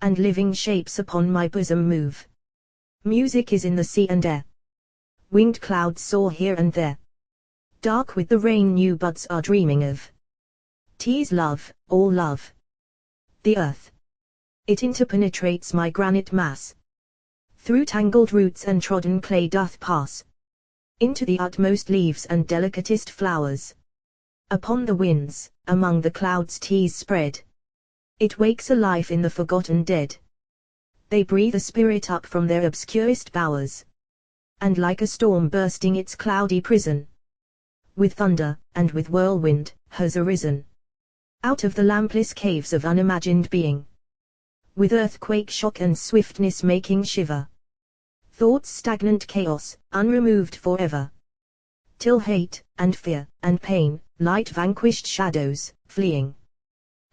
and living shapes upon my bosom move. Music is in the sea and air. Winged clouds soar here and there. Dark with the rain new buds are dreaming of. 'Tis love, all love. The earth, it interpenetrates my granite mass. Through tangled roots and trodden clay doth pass. Into the utmost leaves and delicatest flowers. Upon the winds, among the clouds 'tis spread. It wakes a life in the forgotten dead. They breathe a spirit up from their obscurest bowers, and like a storm bursting its cloudy prison, with thunder, and with whirlwind, has arisen. Out of the lampless caves of unimagined being, with earthquake shock and swiftness making shiver, thoughts stagnant chaos, unremoved forever, till hate, and fear, and pain, light vanquished shadows, fleeing,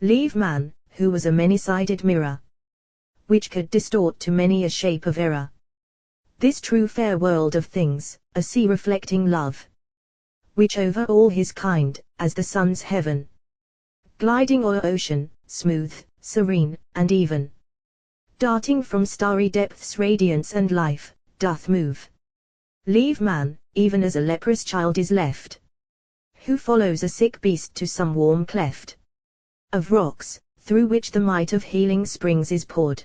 leave man, who was a many-sided mirror, which could distort to many a shape of error. This true fair world of things, a sea reflecting love, which over all his kind, as the sun's heaven, gliding o'er ocean, smooth, serene, and even, darting from starry depths radiance and life, doth move. Leave man, even as a leprous child is left, who follows a sick beast to some warm cleft of rocks, through which the might of healing springs is poured.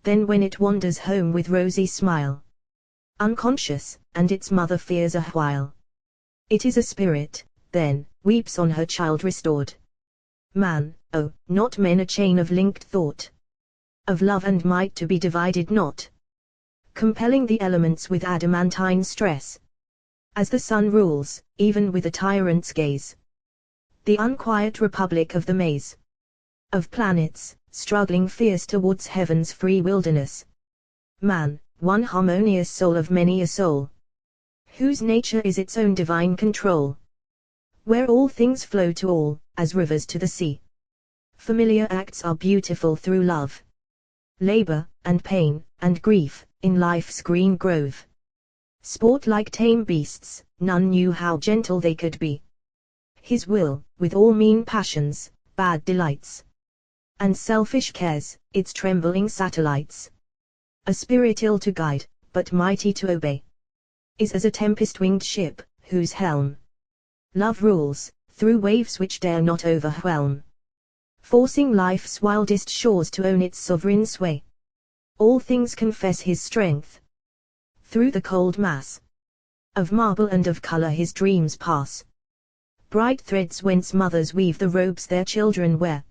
Then when it wanders home with rosy smile, unconscious, and its mother fears a while, it is a spirit, then, weeps on her child restored. Man, oh, not men, a chain of linked thought, of love and might to be divided not, compelling the elements with adamantine stress, as the sun rules, even with a tyrant's gaze, the unquiet republic of the maze of planets, struggling fierce towards heaven's free wilderness. Man, one harmonious soul of many a soul, whose nature is its own divine control, where all things flow to all, as rivers to the sea. Familiar acts are beautiful through love, labor, and pain, and grief, in life's green grove. Sport like tame beasts, none knew how gentle they could be. His will, with all mean passions, bad delights, and selfish cares, its trembling satellites. A spirit ill to guide, but mighty to obey, is as a tempest-winged ship, whose helm love rules, through waves which dare not overwhelm, forcing life's wildest shores to own its sovereign sway. All things confess his strength. Through the cold mass of marble and of color his dreams pass. Bright threads whence mothers weave the robes their children wear.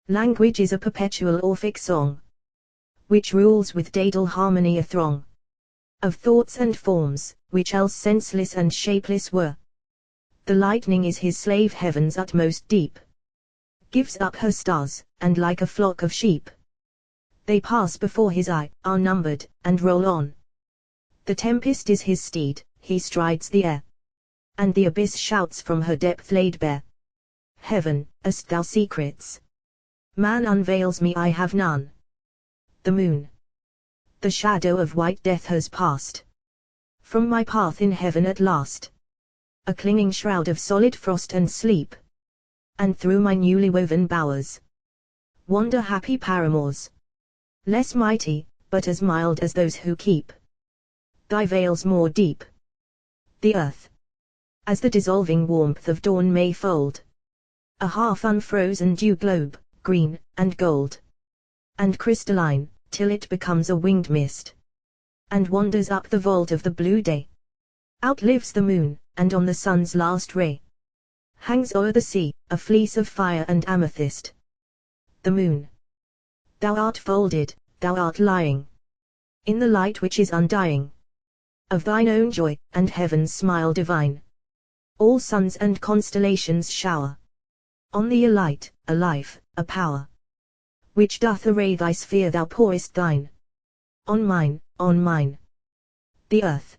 Language is a perpetual Orphic song, which rules with daedal harmony a throng of thoughts and forms, which else senseless and shapeless were. The lightning is his slave, heaven's utmost deep gives up her stars, and like a flock of sheep, they pass before his eye, are numbered, and roll on. The tempest is his steed, he strides the air, and the abyss shouts from her depth laid bare. Heaven, hast thou secrets? Man unveils me, I have none. The moon, the shadow of white death has passed from my path in heaven at last, a clinging shroud of solid frost and sleep, and through my newly woven bowers wander happy paramours, less mighty, but as mild as those who keep thy veils more deep. The earth, as the dissolving warmth of dawn may fold, a half unfrozen dew globe, green, and gold, and crystalline, till it becomes a winged mist, and wanders up the vault of the blue day. Outlives the moon, and on the sun's last ray hangs o'er the sea, a fleece of fire and amethyst. The moon. Thou art folded, thou art lying in the light which is undying of thine own joy, and heaven's smile divine. All suns and constellations shower on thee a light, a life, a power, which doth array thy sphere. Thou pourest thine on mine, on mine. The earth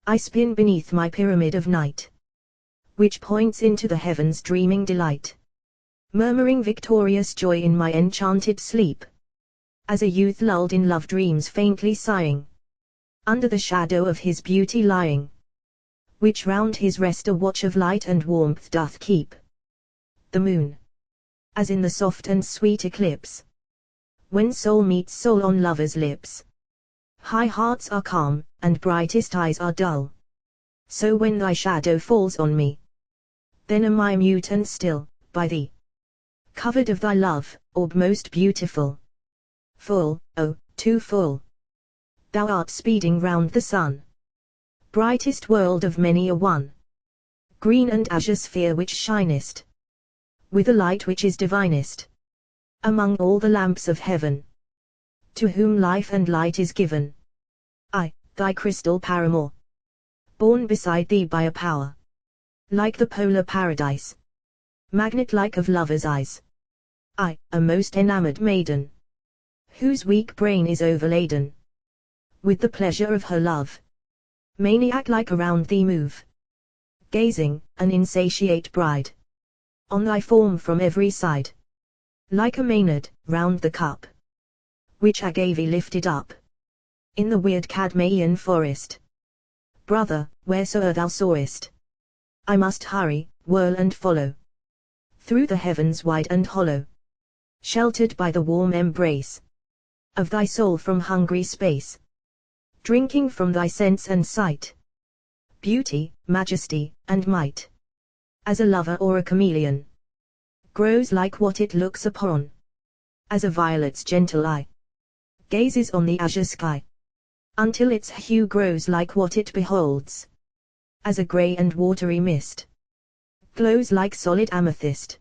I spin beneath my pyramid of night, which points into the heavens' dreaming delight, murmuring victorious joy in my enchanted sleep, as a youth lulled in love dreams faintly sighing, under the shadow of his beauty lying, which round his rest a watch of light and warmth doth keep. The moon, as in the soft and sweet eclipse, when soul meets soul on lovers' lips, high hearts are calm, and brightest eyes are dull. So when thy shadow falls on me, then am I mute and still, by thee, covered of thy love, orb most beautiful. Full, oh, too full, thou art speeding round the sun, brightest world of many a one, green and azure sphere which shinest with a light which is divinest among all the lamps of heaven, to whom life and light is given. I, thy crystal paramour, born beside thee by a power like the polar paradise, magnet-like of lovers' eyes. I, a most enamoured maiden, whose weak brain is overladen with the pleasure of her love, maniac-like around thee move, gazing, an insatiate bride, on thy form from every side, like a Maenad, round the cup which Agave lifted up in the weird Cadmeian forest. Brother, wheresoe'er thou sawest, I must hurry, whirl and follow through the heavens wide and hollow, sheltered by the warm embrace of thy soul from hungry space, drinking from thy sense and sight beauty, majesty, and might, as a lover or a chameleon grows like what it looks upon, as a violet's gentle eye gazes on the azure sky, until its hue grows like what it beholds, as a grey and watery mist glows like solid amethyst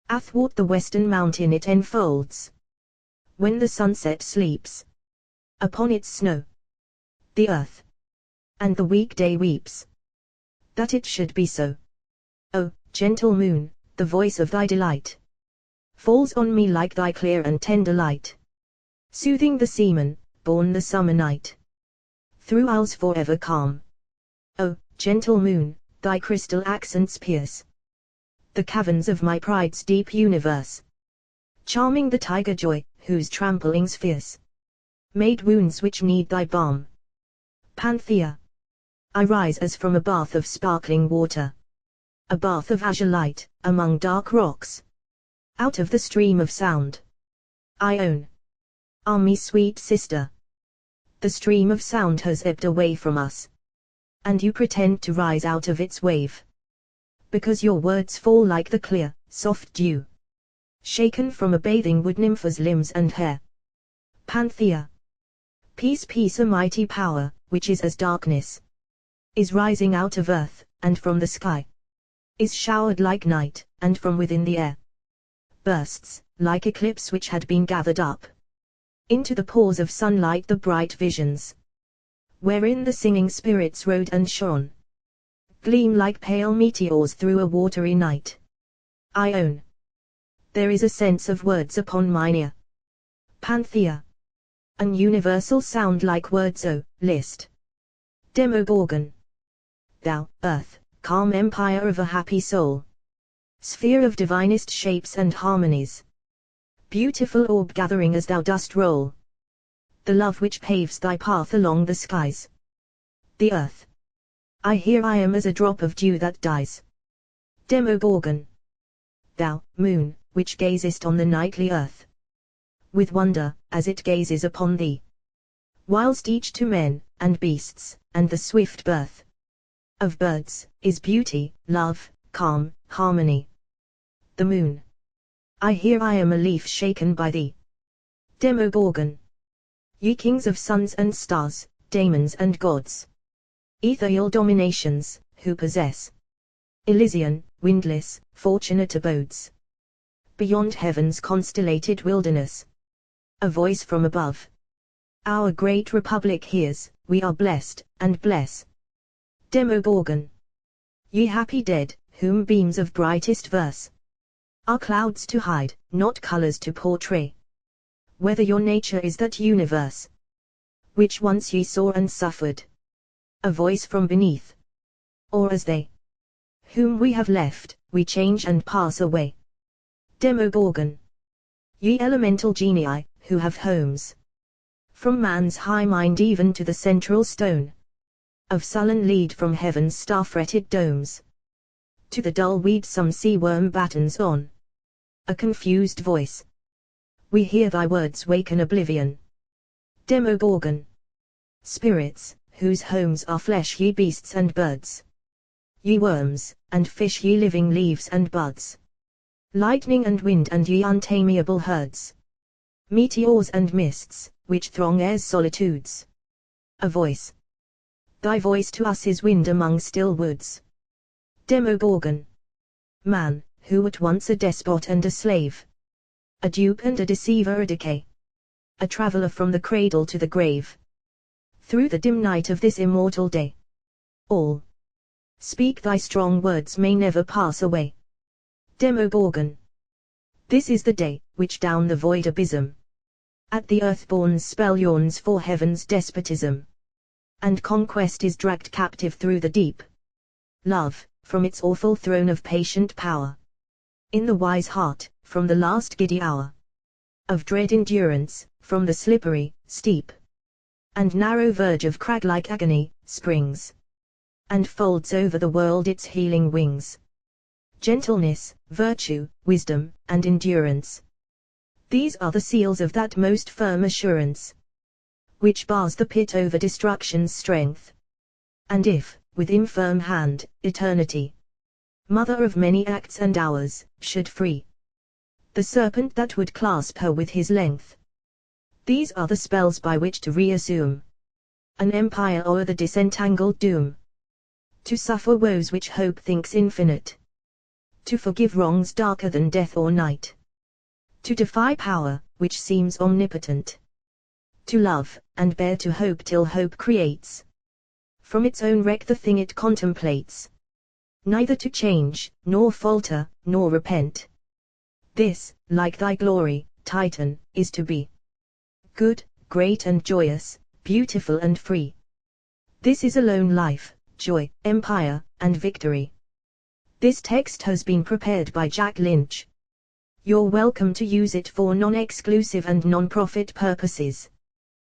athwart the western mountain it enfolds, when the sunset sleeps upon its snow. The earth and the weekday weeps that it should be so. O, gentle moon, the voice of thy delight falls on me like thy clear and tender light, soothing the seaman, born the summer night, through isles forever calm. O, gentle moon, thy crystal accents pierce the caverns of my pride's deep universe, charming the tiger joy, whose tramplings fierce made wounds which need thy balm. Panthea, I rise as from a bath of sparkling water, a bath of azure light, among dark rocks, out of the stream of sound. Ione, ah me sweet sister, the stream of sound has ebbed away from us, and you pretend to rise out of its wave, because your words fall like the clear, soft dew, shaken from a bathing wood nympha's limbs and hair. Panthea, peace, peace, a mighty power, which is as darkness, is rising out of earth, and from the sky, is showered like night, and from within the air bursts, like eclipse which had been gathered up into the pores of sunlight, the bright visions, wherein the singing spirits rode and shone, gleam like pale meteors through a watery night. Ione, there is a sense of words upon mine ear. Panthea, an universal sound like words, O, list. Demogorgon, thou, earth, calm empire of a happy soul, sphere of divinest shapes and harmonies, beautiful orb gathering as thou dost roll, the love which paves thy path along the skies. The earth, I hear I am as a drop of dew that dies. Demogorgon, thou, moon, which gazest on the nightly earth with wonder, as it gazes upon thee, whilst each to men, and beasts, and the swift birth of birds, is beauty, love, calm, harmony. The moon, I hear I am a leaf shaken by thee. Demogorgon, ye kings of suns and stars, daemons and gods. Ethereal dominations, who possess Elysian, windless, fortunate abodes. Beyond heaven's constellated wilderness. A voice from above. Our great republic hears, we are blessed, and bless. Demogorgon. Ye happy dead, whom beams of brightest verse are clouds to hide, not colors to portray. Whether your nature is that universe which once ye saw and suffered. A voice from beneath. Or as they whom we have left, we change and pass away. Demogorgon. Ye elemental genii, who have homes from man's high mind even to the central stone of sullen lead from heaven's star-fretted domes to the dull weed some sea worm battens on. A confused voice. We hear thy words waken oblivion. Demogorgon. Spirits, whose homes are flesh, ye beasts and birds. Ye worms, and fish, ye living leaves and buds. Lightning and wind and ye untamable herds. Meteors and mists, which throng air's solitudes. A voice. Thy voice to us is wind among still woods. Demogorgon. Man, who at once a despot and a slave. A dupe and a deceiver, a decay. A traveler from the cradle to the grave. Through the dim night of this immortal day. All speak thy strong words may never pass away. Demogorgon. This is the day, which down the void abysm at the earthborn's spell yawns for heaven's despotism. And conquest is dragged captive through the deep. Love, from its awful throne of patient power. In the wise heart, from the last giddy hour of dread endurance, from the slippery, steep, and narrow verge of crag-like agony, springs, and folds over the world its healing wings. Gentleness, virtue, wisdom, and endurance. These are the seals of that most firm assurance, which bars the pit over destruction's strength. And if, with infirm hand, eternity, mother of many acts and hours, should free the serpent that would clasp her with his length, these are the spells by which to reassume an empire o'er the disentangled doom. To suffer woes which hope thinks infinite. To forgive wrongs darker than death or night. To defy power, which seems omnipotent. To love, and bear to hope till hope creates from its own wreck the thing it contemplates. Neither to change, nor falter, nor repent. This, like thy glory, Titan, is to be good, great and joyous, beautiful and free. This is alone life, joy, empire, and victory. This text has been prepared by Jack Lynch. You're welcome to use it for non-exclusive and non-profit purposes.